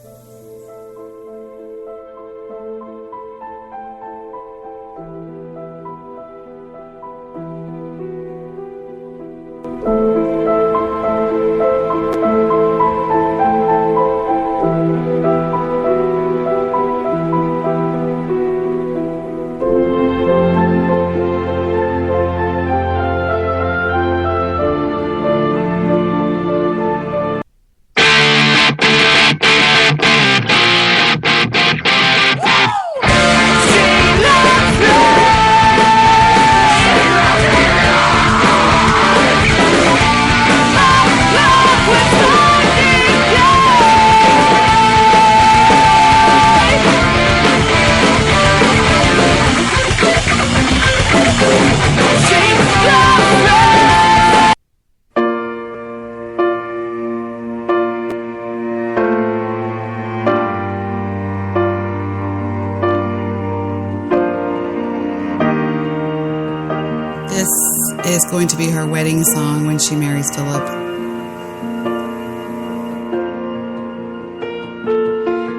Is going to be her wedding song when she marries Philip.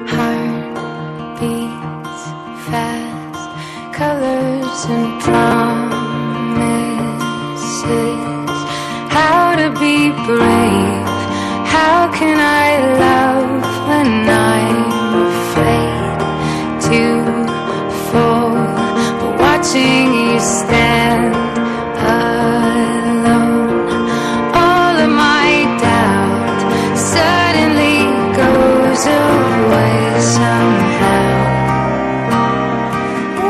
Heart beats fast, colors and promises. How to be brave? How can I love when I'm afraid to fall? But watching you stand alone, all of my doubt suddenly goes away somehow.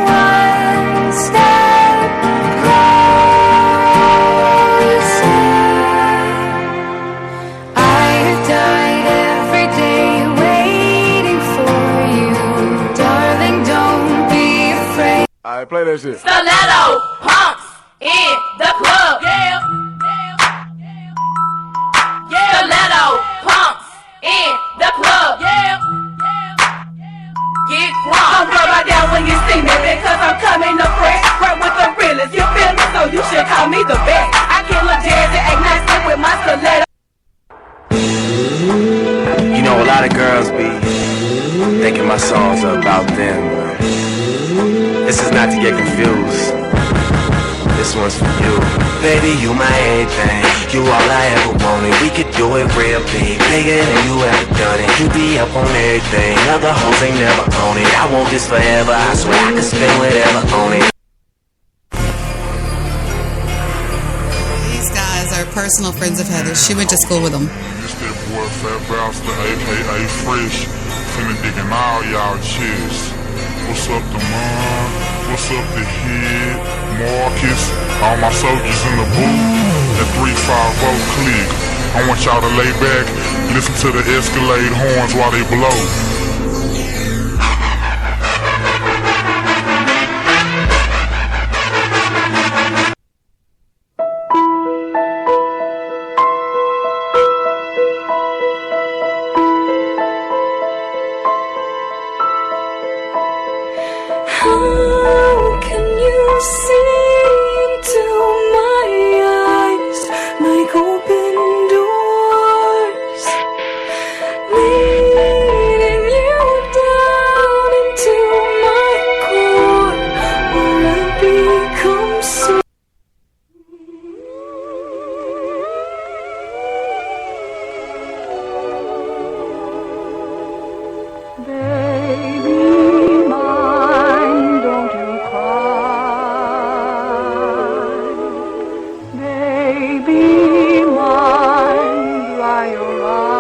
One step closer. I have died every day waiting for you, darling. Don't be afraid. All right, play that shit. Stiletto pumps in the club. Yeah. Stiletto pumps in the club. call me the best. I kill a jazz and act nasty with my stiletto. You know, a lot of girls be thinking my songs are about them, but this is not to get confused. This one's for you. Baby, you my everything. You all I ever wanted. We could do it real big, bigger than you ever done it. You be up on everything. Other hoes ain't never on it. I want this forever. I swear I could spend whatever on it. These guys are personal friends of Heather's. She went to school with them. It's that boy Fat Bastard, a.k.a. Fresh, finna digging all y'all chests. What's up, Damon? What's up, the Head? Marcus? All my soldiers in the booth. That 350 click. I want y'all to lay back, listen to the Escalade horns while they blow. How can you see into my eyes like open doors, leading you down into my core, where I become so. Baby mine, don't you cry. Baby mine, dry your eyes.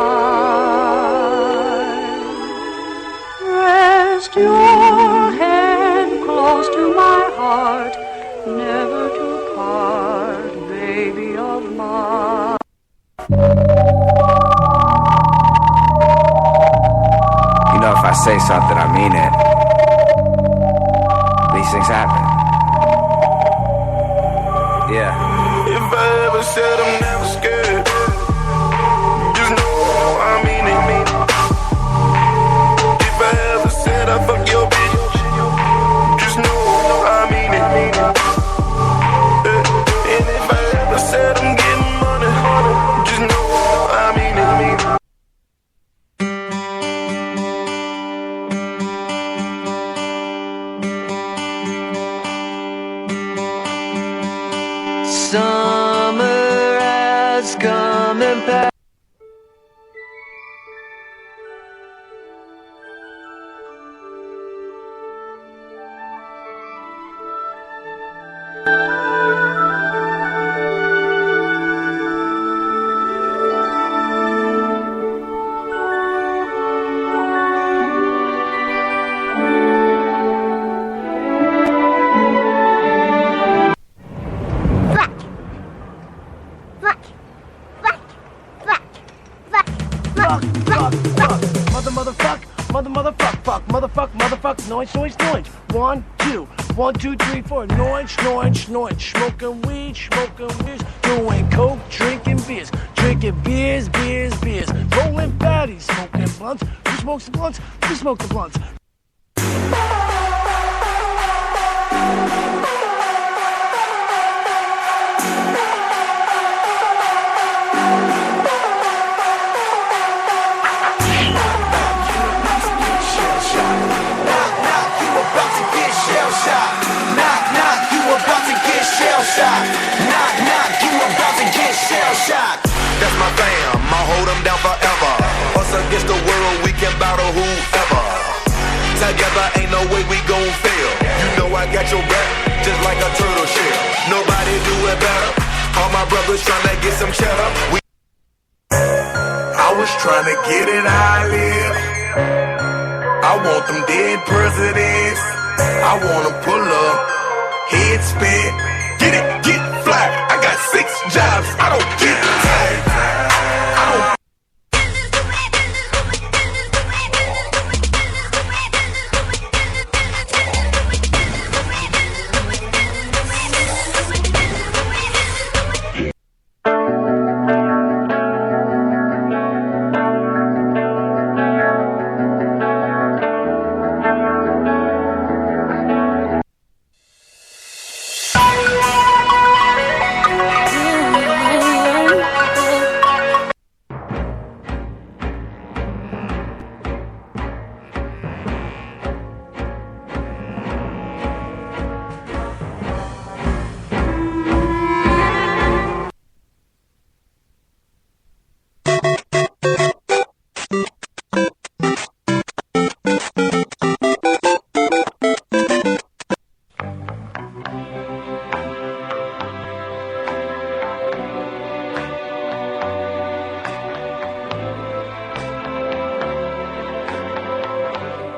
Rest your head close to my heart, never to part, baby of mine. You know, if I say something, I mean it. These things happen. Yeah. If I ever said I'm never scared, just know I mean it. If I ever said I fuck your bitch, just know I mean it. And if I ever said I'm getting money, just know I mean it. Summer has come and passed. Motherfuck, noise. 1, 2, 1, 2, 3, 4. Noise. Smoking weed, doing coke, drinking beers. Rolling patties, smoking blunts. Who smokes the blunts? We smoke the blunts. That's my fam, I'll hold them down forever. Us against the world, we can battle whoever. Together ain't no way we gon' fail. You know I got your back, just like a turtle shell. Nobody do it better. All my brothers tryna get some cheddar. I was tryna get it how I live. I want them dead presidents. I wanna pull up, head spin. Get fly. I got 6 jobs. I don't get tired. I don't.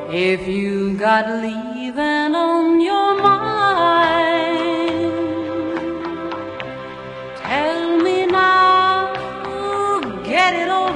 If you got leaving on your mind, tell me now, get it over.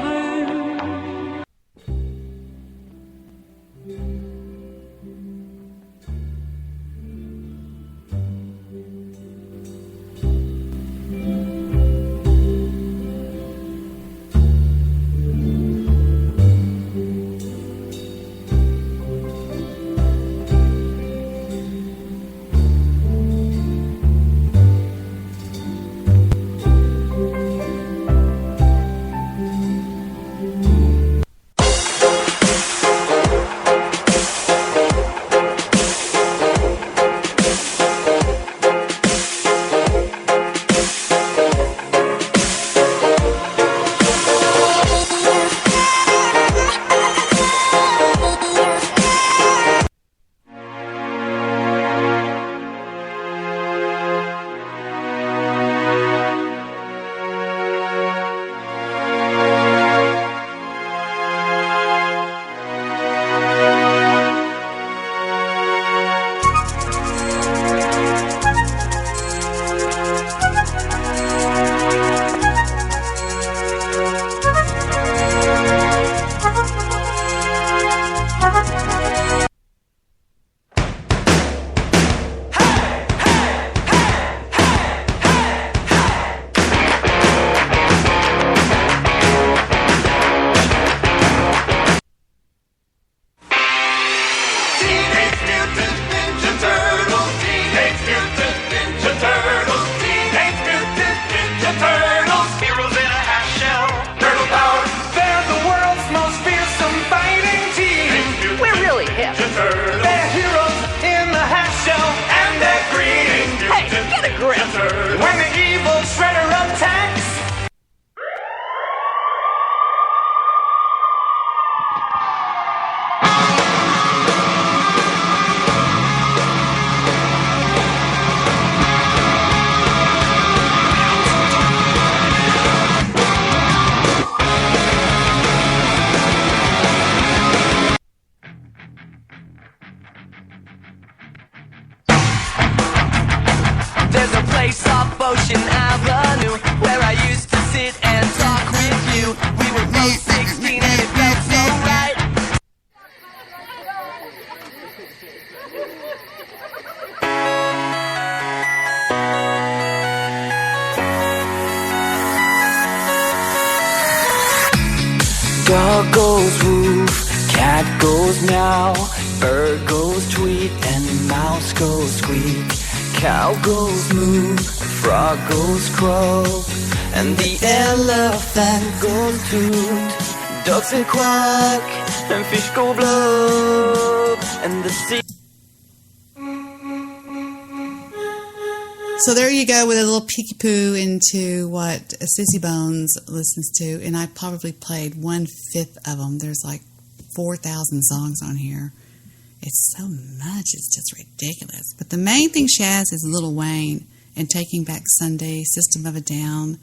Dog goes woof, cat goes meow, bird goes tweet, and mouse goes squeak. Cow goes moo, frog goes croak, and the elephant goes toot. Ducks say quack, and fish go blub, and the sea... So there you go with a little peeky poo into what Sissy Bones listens to, and I probably played 1/5 of them. There's like 4,000 songs on here. It's so much, it's just ridiculous. But the main thing she has is Lil Wayne and Taking Back Sunday, System of a Down,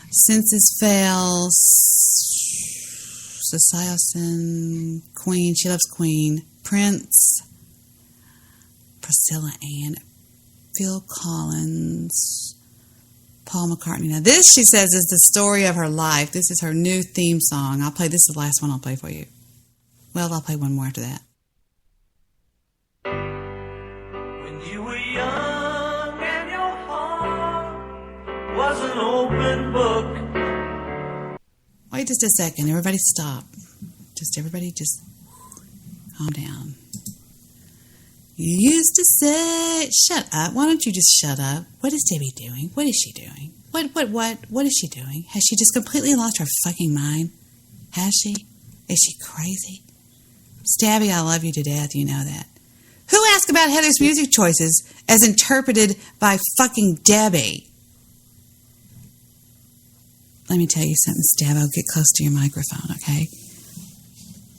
Senses Fail, Sociosin, Queen, She Loves Queen, Prince, Priscilla Ann, Phil Collins, Paul McCartney. Now this, she says, is the story of her life. This is her new theme song. I'll play, this is the last one I'll play for you. Well, I'll play one more after that. When you were young and your heart was an open book. Wait just a second. Everybody stop. Everybody just calm down. You used to say, shut up. Why don't you just shut up? What is Debbie doing? What is she doing? What is she doing? Has she just completely lost her fucking mind? Has she? Is she crazy? Stabby, I love you to death. You know that. Who asked about Heather's music choices as interpreted by fucking Debbie? Let me tell you something, Stabbo. Get close to your microphone, okay?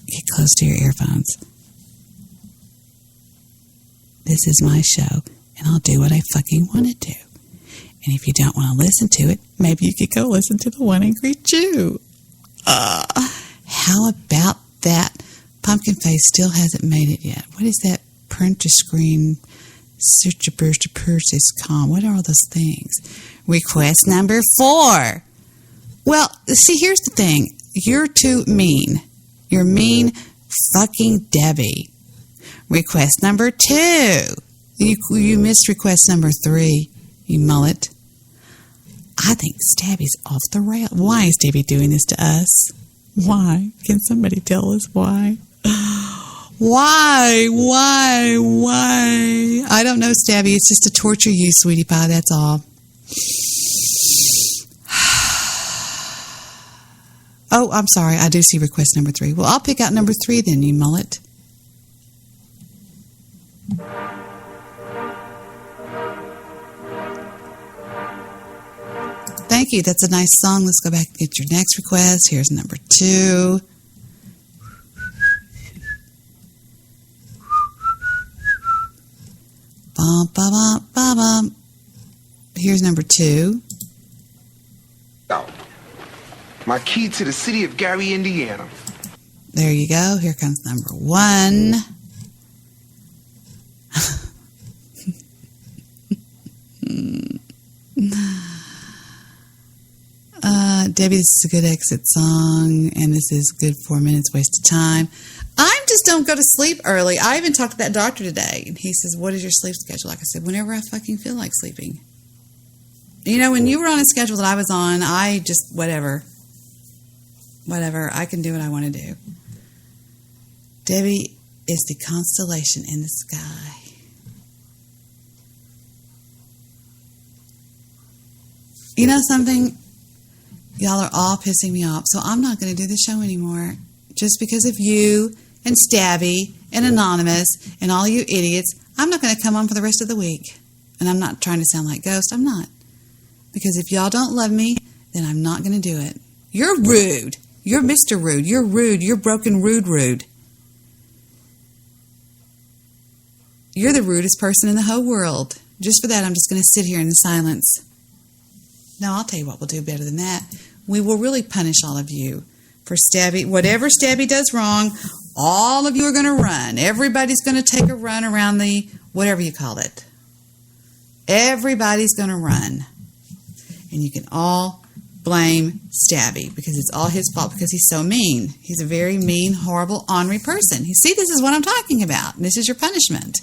Get close to your earphones. This is my show, and I'll do what I fucking want to do. And if you don't want to listen to it, maybe you could go listen to the One Angry Jew. How about that Pumpkin Face still hasn't made it yet. What is that? Printer screen, search a burst of purchase com. What are all those things? Request number 4. Well, see, here's the thing. You're too mean. You're mean fucking Debbie. Request number 2. You missed request number 3, you mullet. I think Stabby's off the rail. Why is Debbie doing this to us? Why? Can somebody tell us why? Why? I don't know, Stabby. It's just to torture you, sweetie pie. That's all. Oh, I'm sorry. I do see request number 3. Well, I'll pick out number 3 then, you mullet. Thank you. That's a nice song. Let's go back and get your next request. Here's number 2. Bum, bum, bum, bum, bum. Here's number 2. My key to the city of Gowdy, Indiana. There you go. Here comes number 1. Debbie, this is a good exit song, and this is good 4 minutes wasted time. I just don't go to sleep early. I even talked to that doctor today, and he says, what is your sleep schedule? Like I said, whenever I fucking feel like sleeping. You know, when you were on a schedule that I was on, I just, whatever, I can do what I want to do. Debbie is the constellation in the sky. You know something? Y'all are all pissing me off, so I'm not going to do the show anymore. Just because of you and Stabby and Anonymous and all you idiots, I'm not going to come on for the rest of the week. And I'm not trying to sound like Ghost. I'm not. Because if y'all don't love me, then I'm not going to do it. You're rude. You're Mr. Rude. You're rude. You're broken rude. You're the rudest person in the whole world. Just for that, I'm just going to sit here in the silence. No, I'll tell you what we'll do better than that. We will really punish all of you for Stabby. Whatever Stabby does wrong, all of you are going to run. Everybody's going to take a run around the, whatever you call it. Everybody's going to run. And you can all blame Stabby because it's all his fault because he's so mean. He's a very mean, horrible, ornery person. You see, this is what I'm talking about. This is your punishment.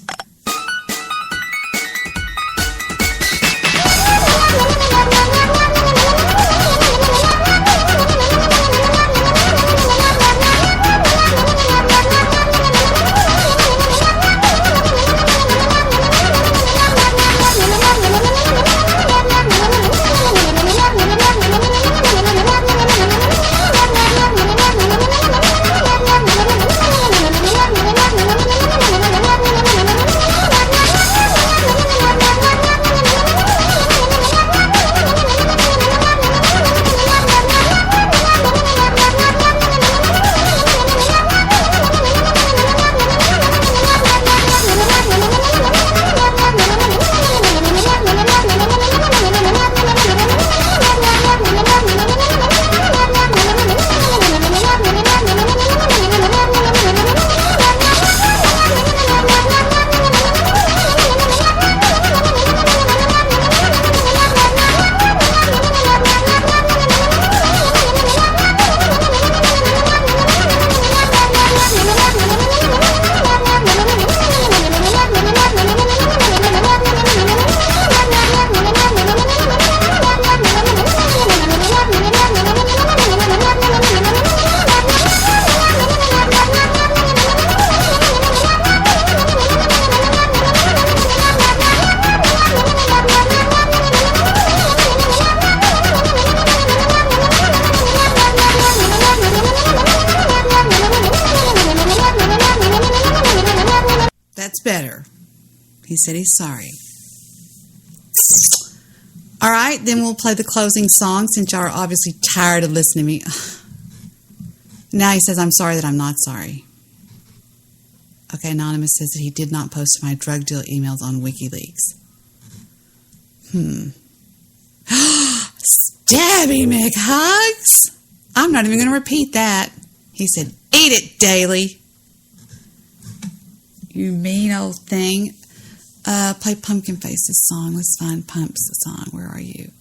Better. He said he's sorry. All right, then we'll play the closing song since y'all are obviously tired of listening to me. Now he says I'm sorry that I'm not sorry. Okay, Anonymous says that he did not post my drug deal emails on WikiLeaks. Stabby McHugs! I'm not even going to repeat that. He said, eat it, Daily. You mean old thing. Play Pumpkin Face's song. Let's find Pump's song. Where are you?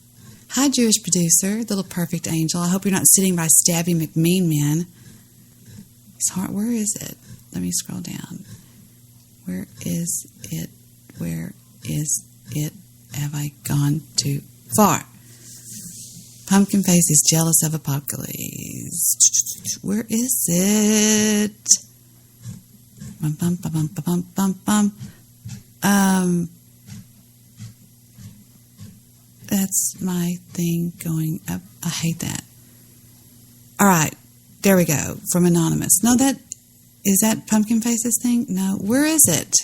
Hi, Jewish producer, little perfect angel. I hope you're not sitting by Stabby McMean Man. His heart, where is it? Let me scroll down. Where is it? Where is it? Have I gone too far? Pumpkin Face is jealous of Apocalypse. Where is it? Bum, bum, bum, bum, bum, bum, bum. That's my thing going up. I hate that. All right. There we go. From Anonymous. No, is that Pumpkin Face's thing? No. Where is it?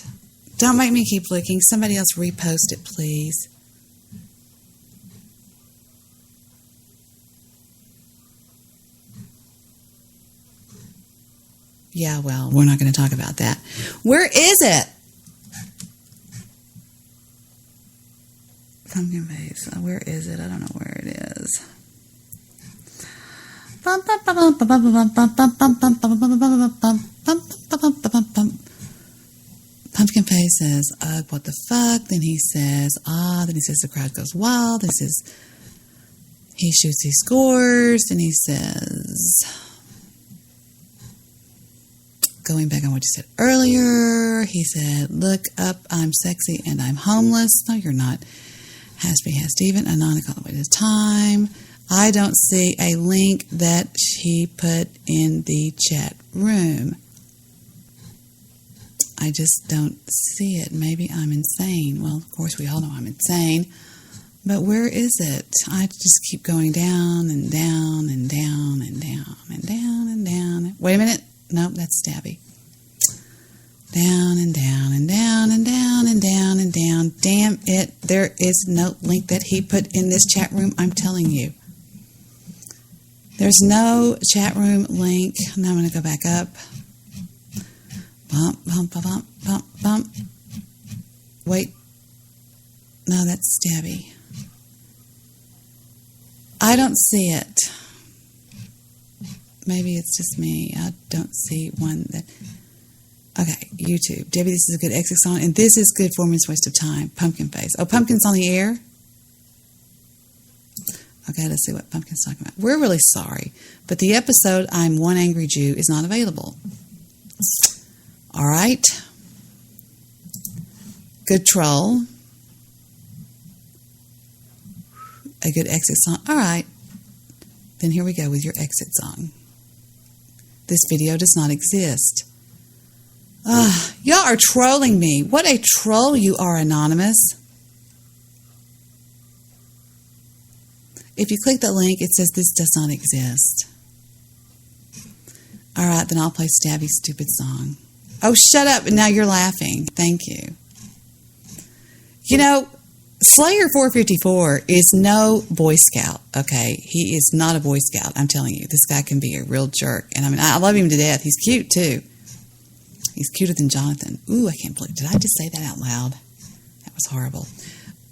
Don't make me keep looking. Somebody else repost it, please. Yeah, well, we're not going to talk about that. Where is it? Pumpkin Face. Where is it? I don't know where it is. Pumpkin Face says, what the fuck? Then he says, then he says the crowd goes wild. He says, he shoots, he scores. And he says, going back on what you said earlier, he said, look up, I'm sexy and I'm homeless. No, you're not. Has Steven, Anonymous on the way to time. I don't see a link that she put in the chat room. I just don't see it. Maybe I'm insane. Well, of course, we all know I'm insane. But where is it? I just keep going down and down and down and down and down and down. Wait a minute. Nope, that's Stabby. Down and down and down and down and down and down. Damn it. There is no link that he put in this chat room. I'm telling you. There's no chat room link. Now I'm going to go back up. Bump, bump, bump, bump, bump. Wait. No, that's Stabby. I don't see it. Maybe it's just me. I don't see one that... Okay, YouTube. Debbie, this is a good exit song, and this is good 4 minutes waste of time. Pumpkin Face. Oh, Pumpkin's on the air? Okay, let's see what Pumpkin's talking about. We're really sorry, but the episode I'm One Angry Jew is not available. All right. Good troll. A good exit song. All right. Then here we go with your exit song. This video does not exist. Y'all are trolling me. What a troll you are, Anonymous. If you click the link, it says this does not exist. All right, then I'll play Stabby's stupid song. Oh, shut up. Now you're laughing. Thank you. You know, Slayer 454 is no Boy Scout, okay? He is not a Boy Scout, I'm telling you. This guy can be a real jerk. And I mean, I love him to death. He's cute, too. He's cuter than Jonathan. Ooh, I can't believe. Did I just say that out loud? That was horrible.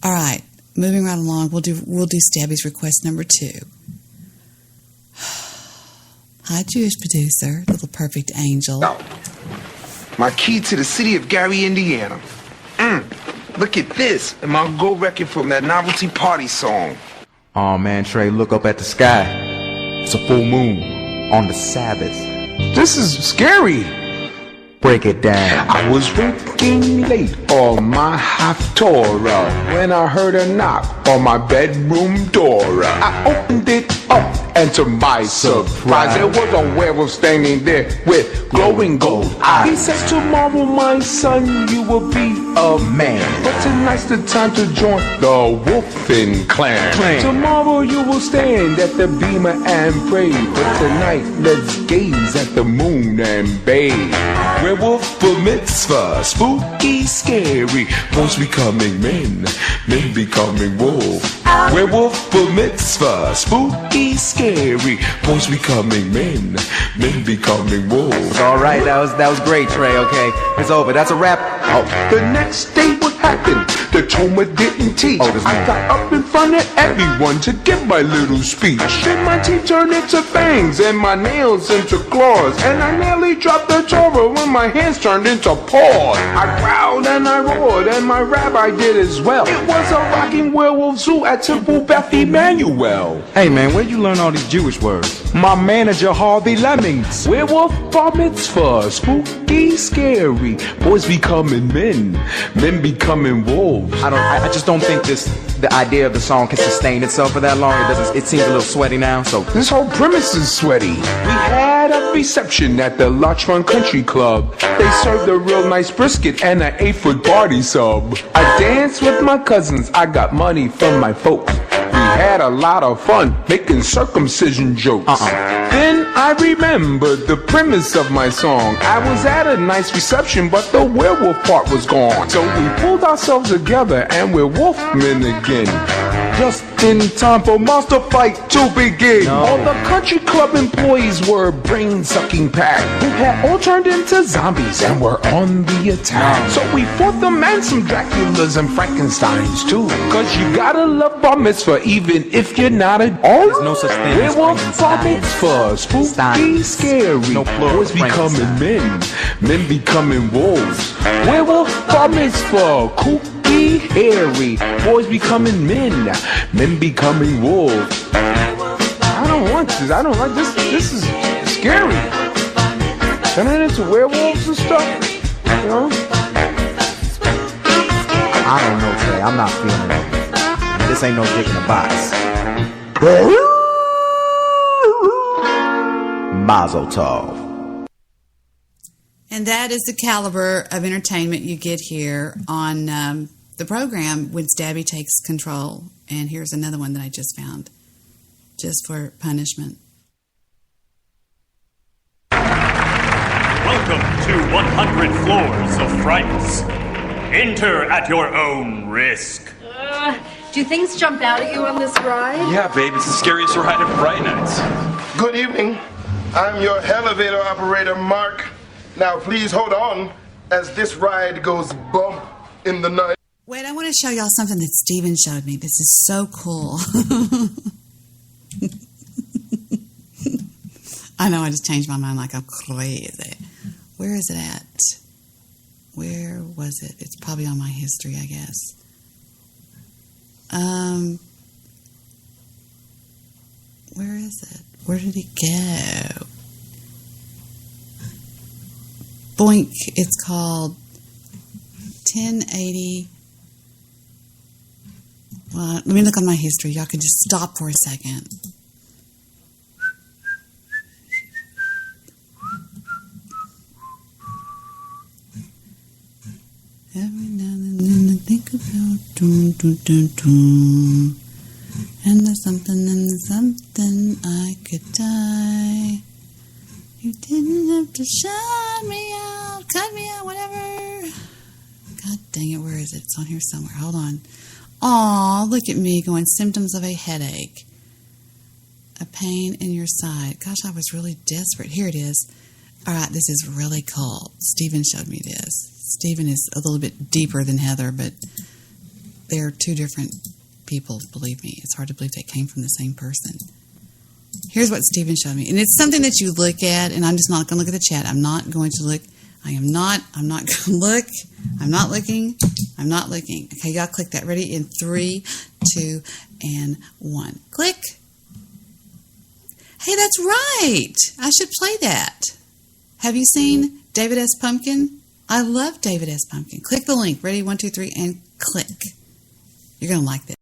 All right, moving right along. We'll do Stabby's request number 2. Hi, Jewish producer, little perfect angel. Oh, my key to the city of Gary, Indiana. Look at this, and my gold record from that novelty party song. Oh man, Trey, look up at the sky. It's a full moon on the Sabbath. This is scary. Break it down. I was working late on my Haftorah when I heard a knock on my bedroom door. I opened it up, and to my surprise, there was a werewolf standing there with glowing gold eyes. He says, tomorrow, my son, you will be a man. But tonight's the time to join the Wolfen clan. Tomorrow you will stand at the beamer and pray. But tonight, let's gaze at the moon and bathe. Werewolf bar mitzvah, spooky, scary. Boys becoming men, men becoming wolves. Werewolf bar mitzvah, spooky, scary. Boys becoming men, men becoming wolves. All right, that was great, Trey. Okay, it's over. That's a wrap. The next day, what happened? happened? The Toma didn't teach. I got up in front of everyone to give my little speech. Then my teeth turned into fangs and my nails into claws, and I nearly dropped the Torah when my hands turned into paws. I growled and I roared, and my rabbi did as well. It was a rocking werewolf zoo at Temple Beth Emmanuel. Hey man, where'd you learn all these Jewish words? My manager Harvey Lemmings. Werewolf bar mitzvah, spooky, scary. Boys becoming men, men becoming wolves. I just don't think the idea of the song can sustain itself for that long. It seems a little sweaty now. So this whole premise is sweaty. We had a reception at the Larchmont Country Club. They served a real nice brisket and an 8-foot party sub. I danced with my cousins. I got money from my folks. We had a lot of fun making circumcision jokes. Then I remembered the premise of my song. I was at a nice reception, but the werewolf part was gone. So we pulled ourselves together and we're wolfmen again. Just in time for monster fight to begin. All the country club employees were brain-sucking pack who had all turned into zombies and were on the attack. So we fought them and some Draculas and Frankensteins too. Cause you gotta love bar mitzvah even if you're not a... There's no such thing as werewolf bar mitzvah, spooky, scary. No plural. Boys becoming men, men becoming wolves. Werewolf bar mitzvah, kooky, hairy. Boys becoming men, men becoming wolves. I don't want this. I don't like this. This is scary. Turning into werewolves and stuff, you know? I don't know, Trey. I'm not feeling it. This ain't no dick in a box. Mazel tov. And that is the caliber of entertainment you get here on the program when Debi takes control. And here's another one that I just found, just for punishment. Welcome to 100 Floors of Frights. Enter at your own risk. Do things jump out at you on this ride? Yeah, babe, it's the scariest ride of Fright Nights. Good evening. I'm your elevator operator, Mark. Now, please hold on as this ride goes bump in the night. Wait, I want to show y'all something that Steven showed me. This is so cool. I know I just changed my mind like I'm crazy. Where is it at? Where was it? It's probably on my history, I guess. Where is it? Where did it go? Boink. It's called 1080. Well, let me look on my history. Y'all can just stop for a second. Every now and then I think about dun, dun, dun, dun. And there's something I could die. You didn't have to shut me out, cut me out, whatever. God dang it, where is it? It's on here somewhere. Hold on. Aw, look at me going symptoms of a headache. A pain in your side. Gosh, I was really desperate. Here it is. All right, this is really cool. Steven showed me this. Steven is a little bit deeper than Heather, but they're two different people, believe me. It's hard to believe they came from the same person. Here's what Steven showed me. And it's something that you look at, and I'm just not going to look at the chat. I'm not going to look. I'm not going to look. I'm not looking. I'm not looking. Okay, y'all click that. Ready? In 3, 2, and 1. Click. Hey, that's right. I should play that. Have you seen David S. Pumpkin? I love David S. Pumpkin. Click the link. Ready? 1, 2, 3, and click. You're going to like this.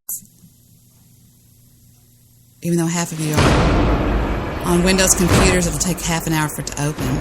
Even though half of you are on Windows computers, it'll take half an hour for it to open.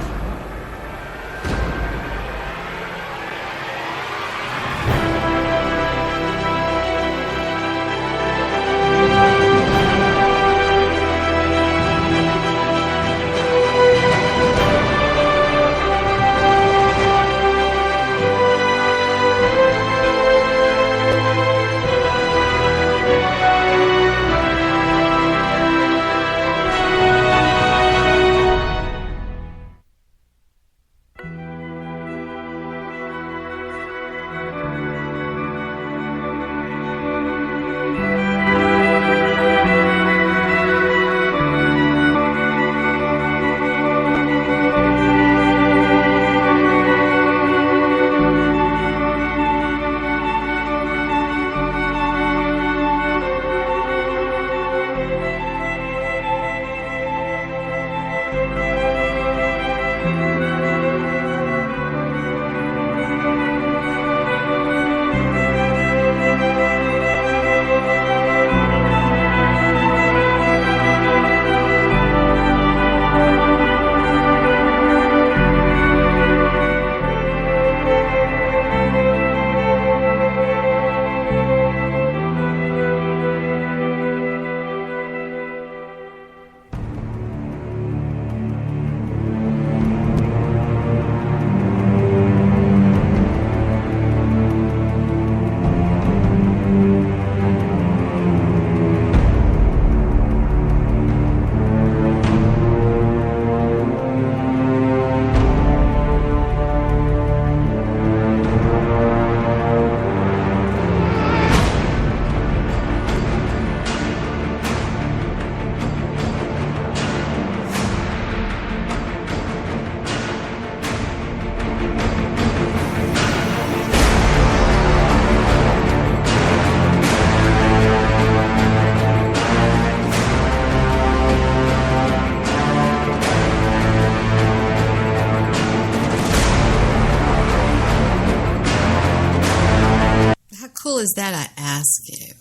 as that, I ask you.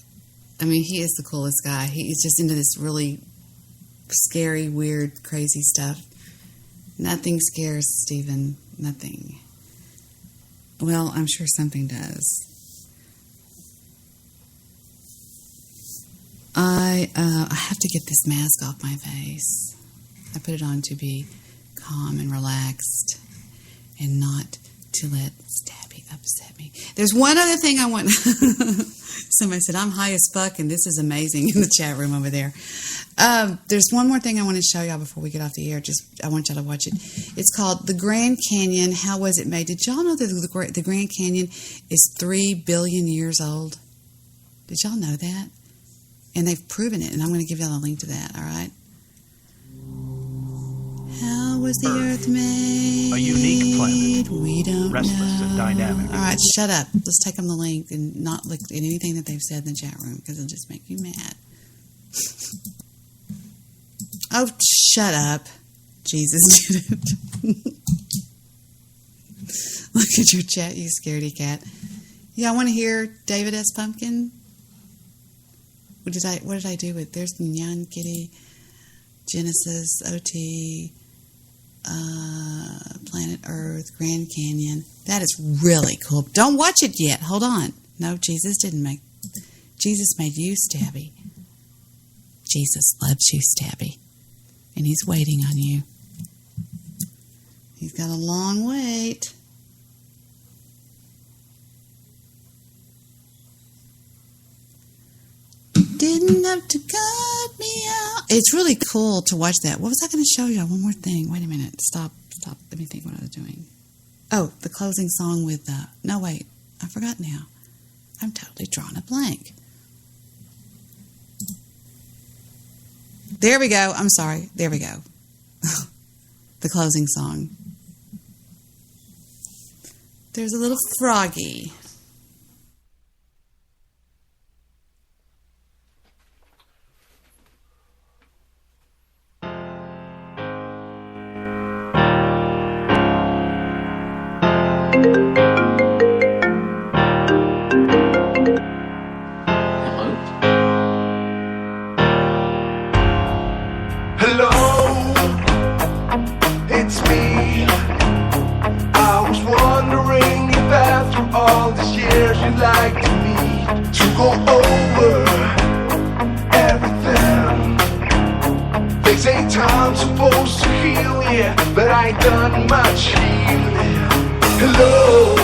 I mean, he is the coolest guy. He's just into this really scary, weird, crazy stuff. Nothing scares Stephen. Nothing. Well, I'm sure something does. I have to get this mask off my face. I put it on to be calm and relaxed and not to let Stabby upset me. There's one other thing I want. Somebody said, I'm high as fuck, and this is amazing in the chat room over there. There's one more thing I want to show y'all before we get off the air. I want y'all to watch it. It's called The Grand Canyon. How was it made? Did y'all know that the Grand Canyon is 3 billion years old? Did y'all know that? And they've proven it, and I'm going to give y'all a link to that, all right? How was the Earth made? A unique planet. We don't Restless know. and dynamic. All right, shut up. Let's take them the link and not look at anything that they've said in the chat room because it'll just make you mad. Oh, shut up. Jesus did it. Look at your chat, you scaredy cat. Yeah, I want to hear David S. Pumpkin. What did I do with? There's Nyan Kitty, Genesis, OT, Planet Earth, Grand Canyon. That is really cool. Don't watch it yet. Hold on. No, Jesus made you, Stabby. Jesus loves you, Stabby. And he's waiting on you. He's got a long wait. Didn't have to cut me out. It's really cool to watch that. What was I going to show you? One more thing. Wait a minute. Stop. Let me think what I was doing. Oh, the closing song with no, wait. I forgot now. I'm totally drawing a blank. There we go. I'm sorry. There we go. The closing song. There's a little froggy. Like to me to go over everything. They say time's supposed to heal, yeah, but I ain't done much healing. Hello,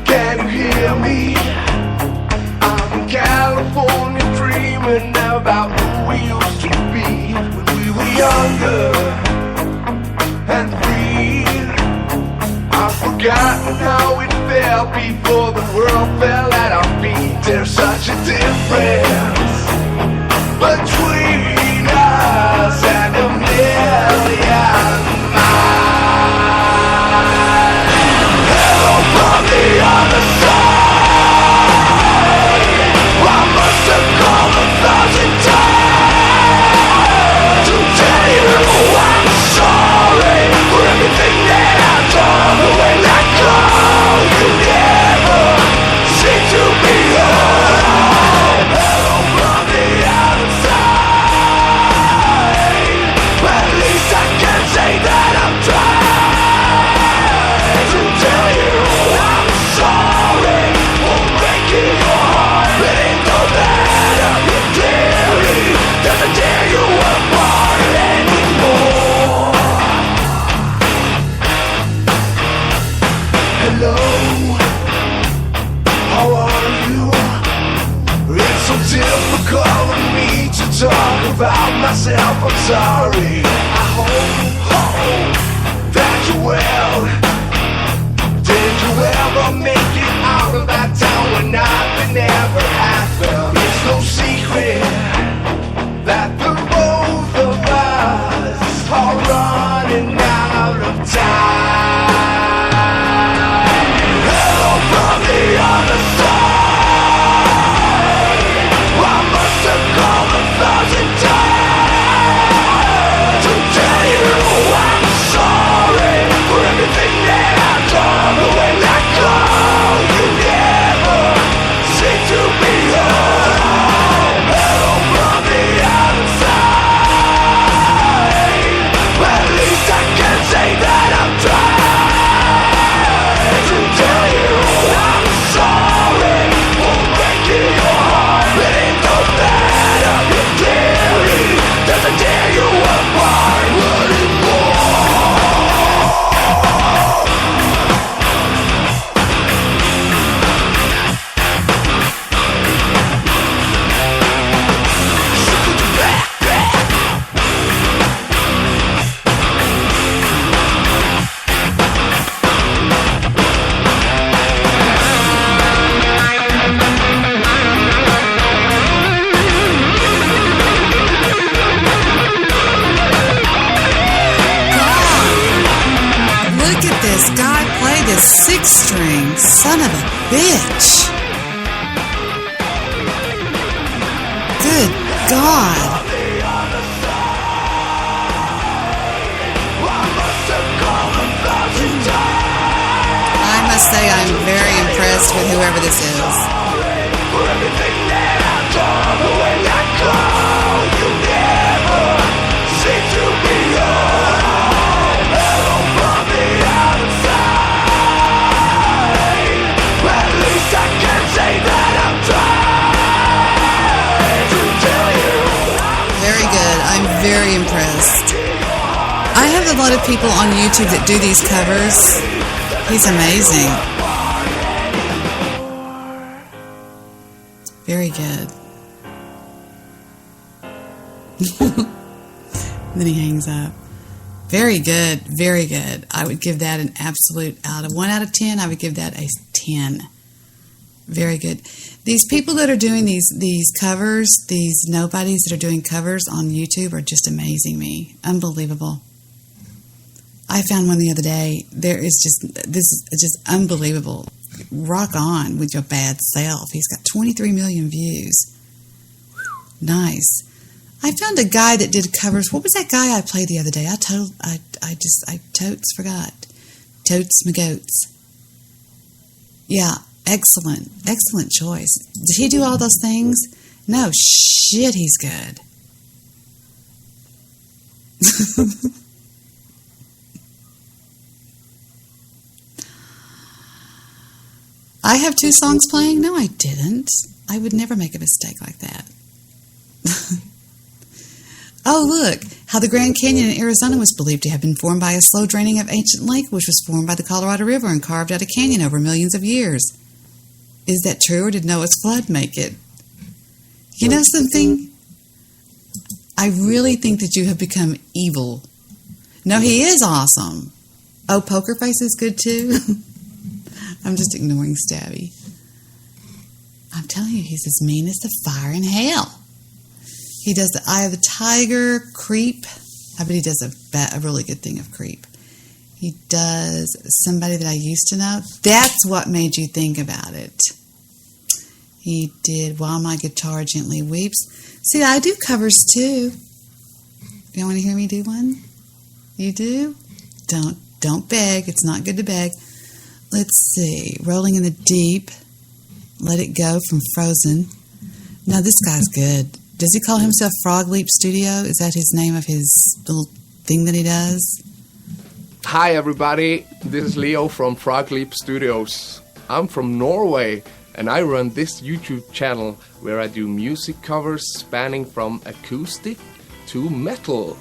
can you hear me? I'm in California dreaming about who we used to be when we were younger and free. I've forgotten how it felt before the world fell at our feet. There's such a difference between us and a million miles. Hello from the other side. I must have called 1,000 times to tell you I'm sorry for everything that I've done. The way that call you never seem to be home. Hello from the outside. At least I can say that I'm trying to tell you I'm sorry for breaking your heart. It ain't no matter if clearly doesn't tear you apart anymore. Hello, how are you? It's so difficult for me to talk about myself, I'm sorry. I hope that you're well. Did you ever make it out of that town when nothing ever happened? It's no secret that the both of us are running out of time. Hello from the other side. I must have called 1,000 times to tell you I'm sorry for everything 6-string, son of a bitch. Good God. I must say I'm very impressed with whoever this is. Very good. I'm very impressed. I have a lot of people on YouTube that do these covers. He's amazing. Very good. Then he hangs up. Very good. Very good. I would give that an absolute 1 out of 10. I would give that a 10. Very good. These people that are doing these covers, these nobodies that are doing covers on YouTube are just amazing me. Unbelievable. I found one the other day. This is just unbelievable. Rock on with your bad self. He's got 23 million views. Nice. I found a guy that did covers. What was that guy I played the other day? I totes forgot. Totes my goats. Yeah, excellent. Excellent choice. Did he do all those things? No, shit, he's good. I have 2 songs playing? No, I didn't. I would never make a mistake like that. Oh, look, how the Grand Canyon in Arizona was believed to have been formed by a slow draining of ancient lake, which was formed by the Colorado River and carved out a canyon over millions of years. Is that true, or did Noah's flood make it? You know something? I really think that you have become evil. No, he is awesome. Oh, Poker Face is good too? I'm just ignoring Stabby. I'm telling you, he's as mean as the fire in hell. He does the Eye of the Tiger, Creep. I bet he does a really good thing of Creep. He does Somebody That I Used to Know. That's what made you think about it. He did While My Guitar Gently Weeps. See, I do covers too. You want to hear me do one? You do? Don't beg. It's not good to beg. Let's see. Rolling in the Deep. Let It Go from Frozen. Now, this guy's good. Does he call himself Frog Leap Studio? Is that his name of his little thing that he does? Hi, everybody. This is Leo from Frog Leap Studios. I'm from Norway, and I run this YouTube channel where I do music covers spanning from acoustic to metal.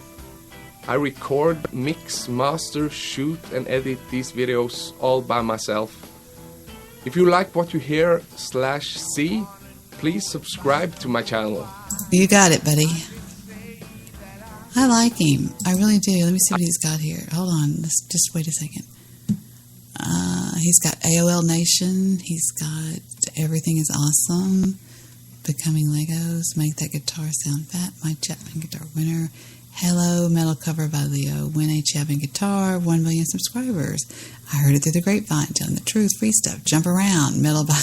I record, mix, master, shoot, and edit these videos all by myself. If you like what you hear /see, please subscribe to my channel. You got it, buddy. I like him. I really do. Let me see what he's got here. Hold on. Let's just wait a second. He's got AOL Nation. He's got Everything is Awesome. Becoming Legos. Make That Guitar Sound Fat. My Chapman Guitar Winner. Hello, metal cover by Leo. Win a Chapman Guitar. 1 million subscribers. I heard it through the grapevine. Telling the truth. Free stuff. Jump Around. Metal by...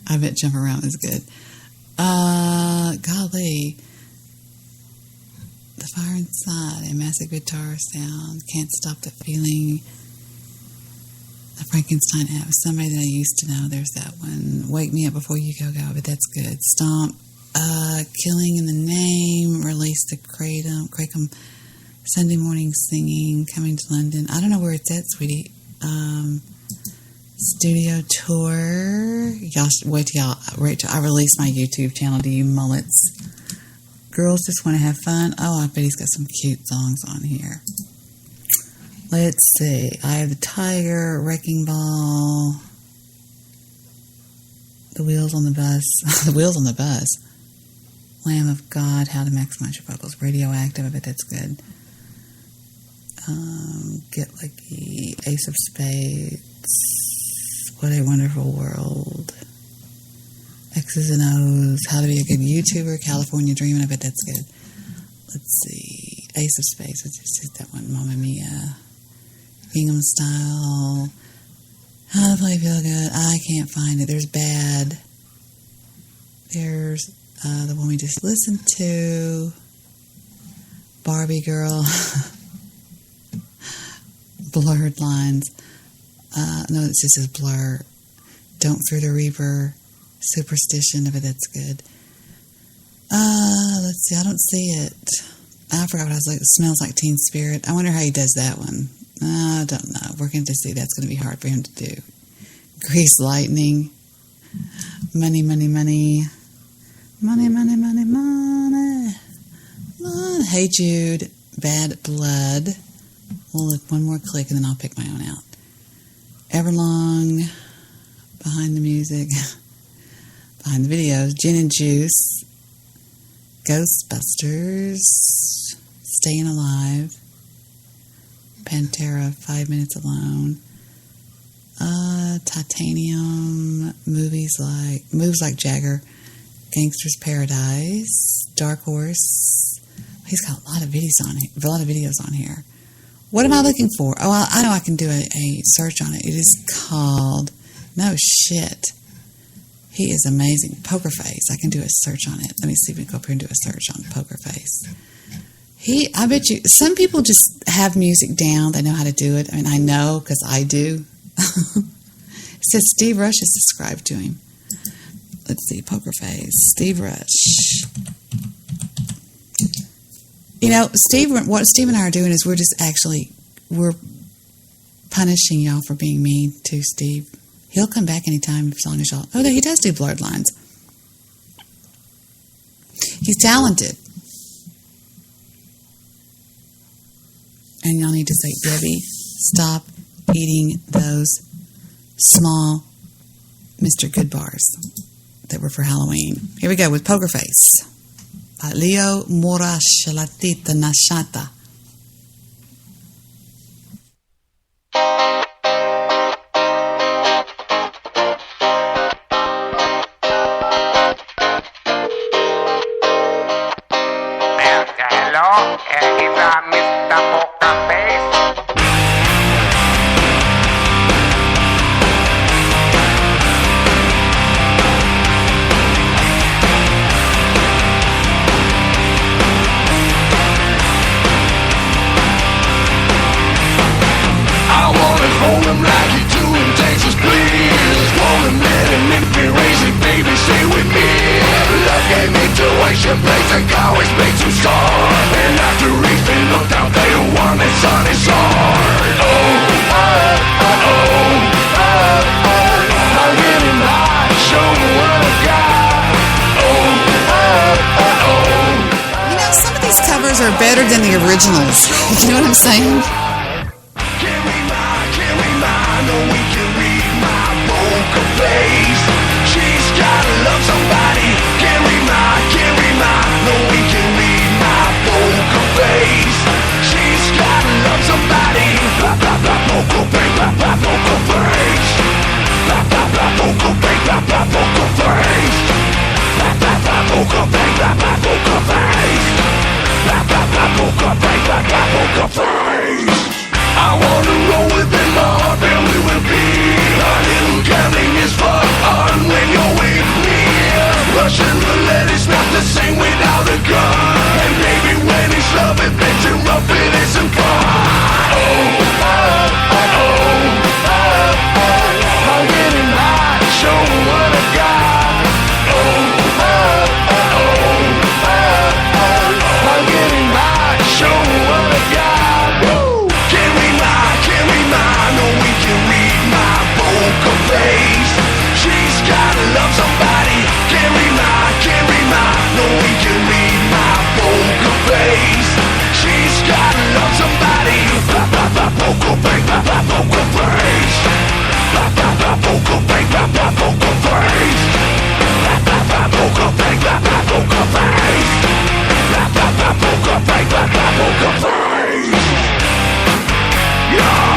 I bet Jump Around is good. Golly. The Fire Inside. A Massive Guitar Sound. Can't Stop the Feeling. The Frankenstein app. Somebody That I Used to Know. There's that one. Wake Me Up Before You Go Go. But that's good. Stomp. Killing in the Name. Release the Kratom. Sunday Morning Singing. Coming to London. I don't know where it's at, sweetie. Studio Tour. Y'all wait till I release my YouTube channel to you mullets. Girls Just Want to Have Fun. Oh, I bet he's got some cute songs on here. Let's see. Eye of the Tiger. Wrecking Ball. The Wheels on the Bus. The Wheels on the Bus. Lamb of God. How to Maximize Your Vocals. Radioactive. I bet that's good. Get Lucky. Ace of Spades. What a Wonderful World. X's and O's. How to Be a Good YouTuber. California Dreamin'. I bet that's good. Let's see. Ace of Spades. Let's just hit that one. Mamma Mia. Gingham Style. Oh, play feel good. I can't find it. There's Bad. There's the one we just listened to. Barbie Girl. Blurred Lines. No, it just says Blur. Don't Fear the Reaper. Superstition. But that's good. Let's see. I don't see it. I forgot what I was like. It Smells Like Teen Spirit. I wonder how he does that one. I don't know. We're going to see. That's going to be hard for him to do. Grease Lightning. Money, money, money. Money, money, money, money. Money. Hey Jude. Bad Blood. We'll look one more click and then I'll pick my own out. Everlong. Behind the Music. Behind the Videos. Gin and Juice. Ghostbusters. Staying Alive. Pantera, 5 Minutes Alone. Titanium. Moves Like Jagger. Gangster's Paradise. Dark Horse. He's got a lot of videos on here. What am I looking for? Oh, I know I can do a search on it. It is called, no shit. He is amazing. Poker Face. I can do a search on it. Let me see if we can go up here and do a search on Poker Face. I bet you, some people just have music down. They know how to do it. I mean, I know because I do. It says Steve Rush is subscribed to him. Let's see, Poker Face. Steve Rush. You know, what Steve and I are doing is we're punishing y'all for being mean to Steve. He'll come back anytime as long as y'all... Oh, he does do Blurred Lines. He's talented. And y'all need to say, Debbie, stop eating those small Mr. Good bars that were for Halloween. Here we go with Poker Face. By Leo Morashalatita Nashata. Hello, is Mr. Poker Face? Hold him like you do in Texas, please. Hold him, let him if me raise it, baby, stay with me. Love gave me tuition, place and always makes you start. And after he's been looked out, they don't want his son is hard. Oh, oh, oh, oh, oh, oh. I'm getting high, show me what I got. Oh, oh, oh, oh. You know, some of these covers are better than the originals. You know what I'm saying? She's gotta love somebody. Can't read my, no we can read my poker face. She's gotta love somebody. Blah blah blah poker face, blah blah poker face. Blah blah blah poker face, blah blah poker face. Blah blah blah poker face, blah blah poker face. Blah blah blah poker face, blah blah poker face. I wanna roll within my heart, then we will be. A little gambling is fun when you're with me. Russian roulette is not the same without a gun. And baby, when it's love, it makes it rough, it isn't fun. Oh, oh, oh, oh, oh, oh. I'm getting high, show me what I got. Oh, oh, oh, oh, oh, oh. I'm getting high, show me what I got. Woo! Can't read my, no we can read my poker face. She's gotta love somebody. Can't read my, no we can read my poker face. She's gotta love somebody. Blah blah blah poker face, blah blah poker face. Blah blah blah poker face, blah blah poker face. Blah blah blah poker face, blah blah poker face. Blah blah blah poker face, blah blah poker face. Yeah.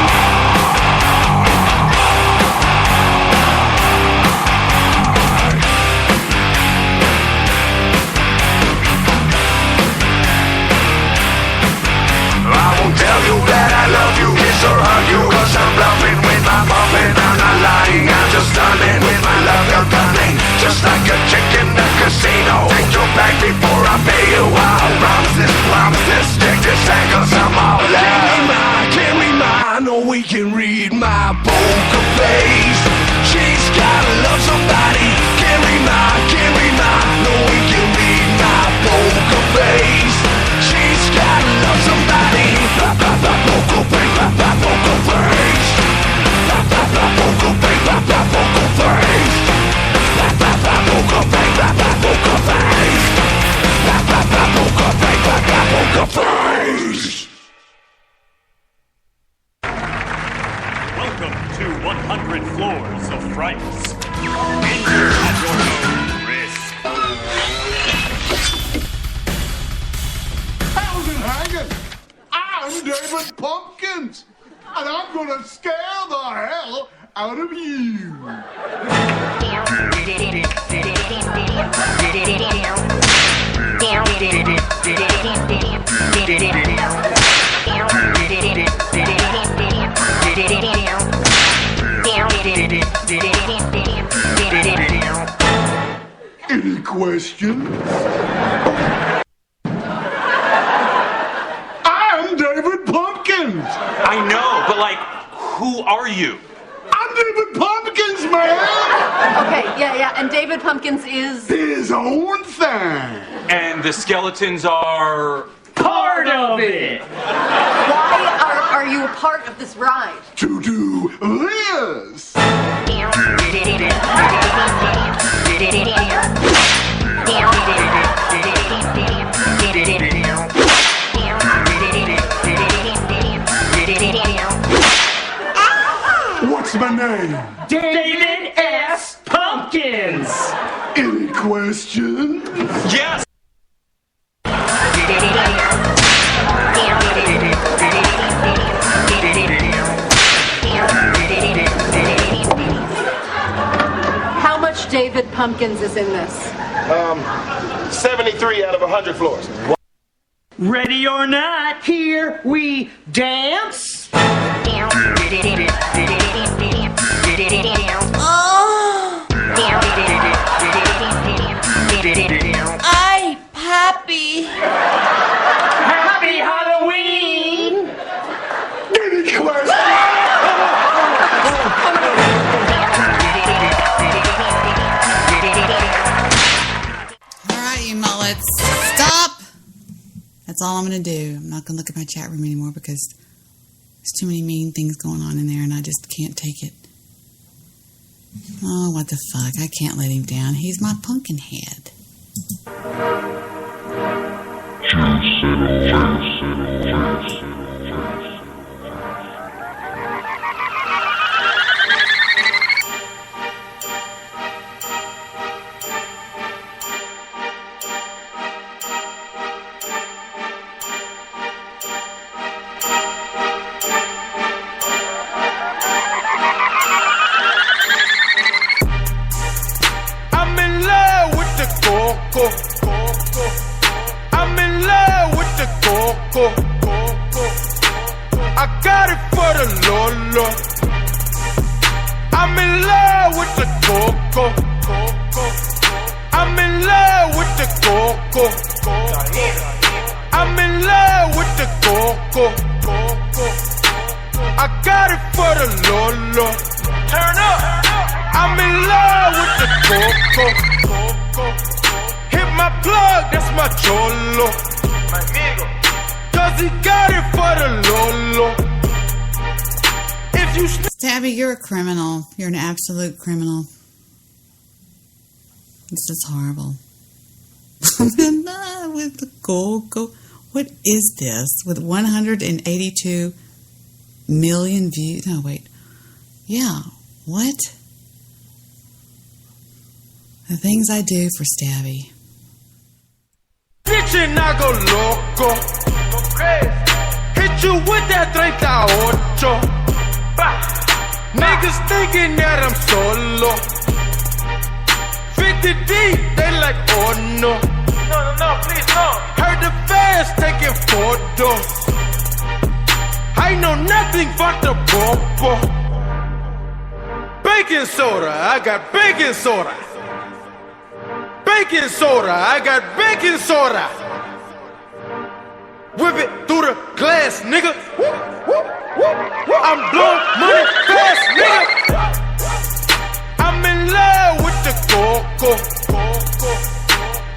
Tell you that I love you, kiss her, hug floors of frights. Enter at your own risk. How's it hanging? I'm David Pumpkins, and I'm gonna scare the hell out of you. Any questions? I'm David Pumpkins. I know, but like, who are you? I'm David Pumpkins, man. Okay, yeah, and David Pumpkins is his own thing. And the skeletons are part of it. why are you a part of this ride? To do this. What's my name? David S. Pumpkins. Any questions? Yes. How much David Pumpkins is in this? 73 out of 100 floors. Ready or not, here we dance. Ay, papi. Happy Halloween. Any questions? All right, you mullets, stop. That's all I'm going to do. I'm not going to look at my chat room anymore because there's too many mean things going on in there and I just can't take it. Oh, what the fuck. I can't let him down. He's my pumpkin head. I'm in love with the coco. I'm in love with the coco. I got it for the Lolo. I'm in love with the coco. I'm in love with the coco. I'm in love with the coco. I got it for the Lolo. Turn up. I'm in love with the coco. Hit my plug, that's my cholo. Cause he got it for the Lolo. If you Stabby, you're a criminal. You're an absolute criminal. This is horrible. I'm in love with the coco. What is this? With 182 million views? No, wait. Yeah, what? The things I do for Stabby. bitch and I go loco. Go crazy. Hit you with that 38. Niggas thinking that I'm solo. 50 deep, they like, oh no. No, please no. Heard the fans taking photos. I know nothing but the popo. Baking soda, I got baking soda. Baking soda, I got baking soda. Whip it through the glass, nigga. I'm blowing money fast, nigga. I'm in love with the coco.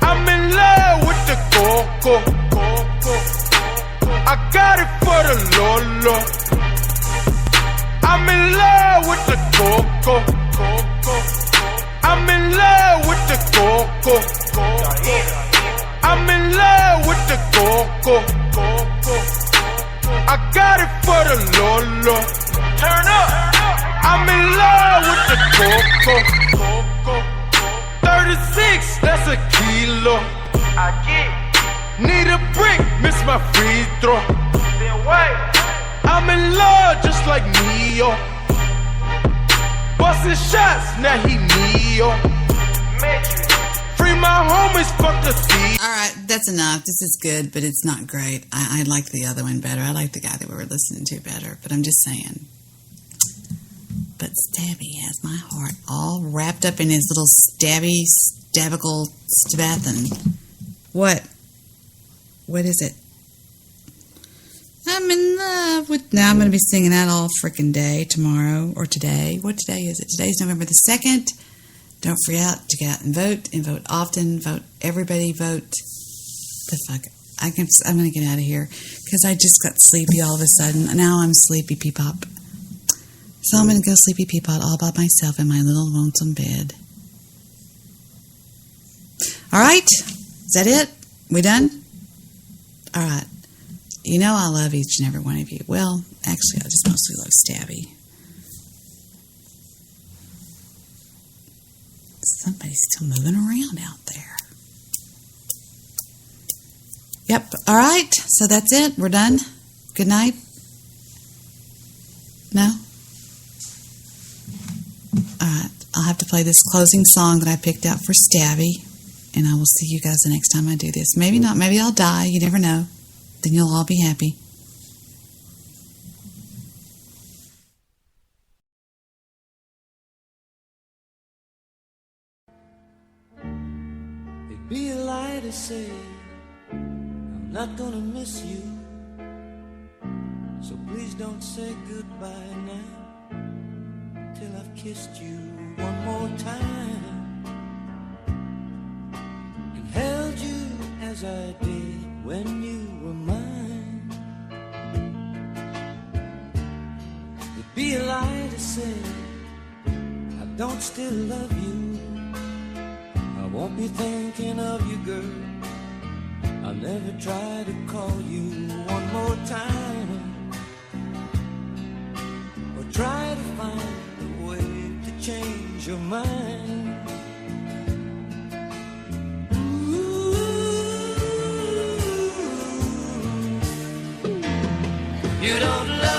I'm in love with the coco. I got it for the Lolo. I'm in love with the coco. I'm in love with the coco. I'm in love with the coco. I got it for the Lolo. Turn up. I'm in love with the coco. 36, that's a kilo. I get. Need a brick, miss my free throw. Then wait. I'm in love just like Neo. Bustin' shots, now he Neo. Free my homies, fuck the thief. Alright, that's enough. This is good, but it's not great. I like the other one better. I like the guy that we were listening to better, but I'm just saying. But Stabby has my heart all wrapped up in his little stabby, stabical stabathin. What? What is it? I'm in love with... Now I'm going to be singing that all freaking day tomorrow, or today. What today is it? Today's November the 2nd. Don't forget to get out and vote often. Vote, everybody vote. The fuck? I'm going to get out of here because I just got sleepy all of a sudden. Now I'm sleepy peepop. So I'm going to go sleepy peepot all by myself in my little lonesome bed. All right? Is that it? We done? All right. You know I love each and every one of you. Well, actually, I just mostly love Stabby. Somebody's still moving around out there. Yep. All right. So that's it. We're done. Good night. No? All right. I'll have to play this closing song that I picked out for Stabby. And I will see you guys the next time I do this. Maybe not. Maybe I'll die. You never know. Then you'll all be happy. It'd be a lie to say I'm not gonna miss you. So please don't say goodbye now till I've kissed you one more time and held you as I did when you were mine. It'd be a lie to say I don't still love you. I won't be thinking of you, girl. I'll never try to call you one more time or try to find a way to change your mind. You don't love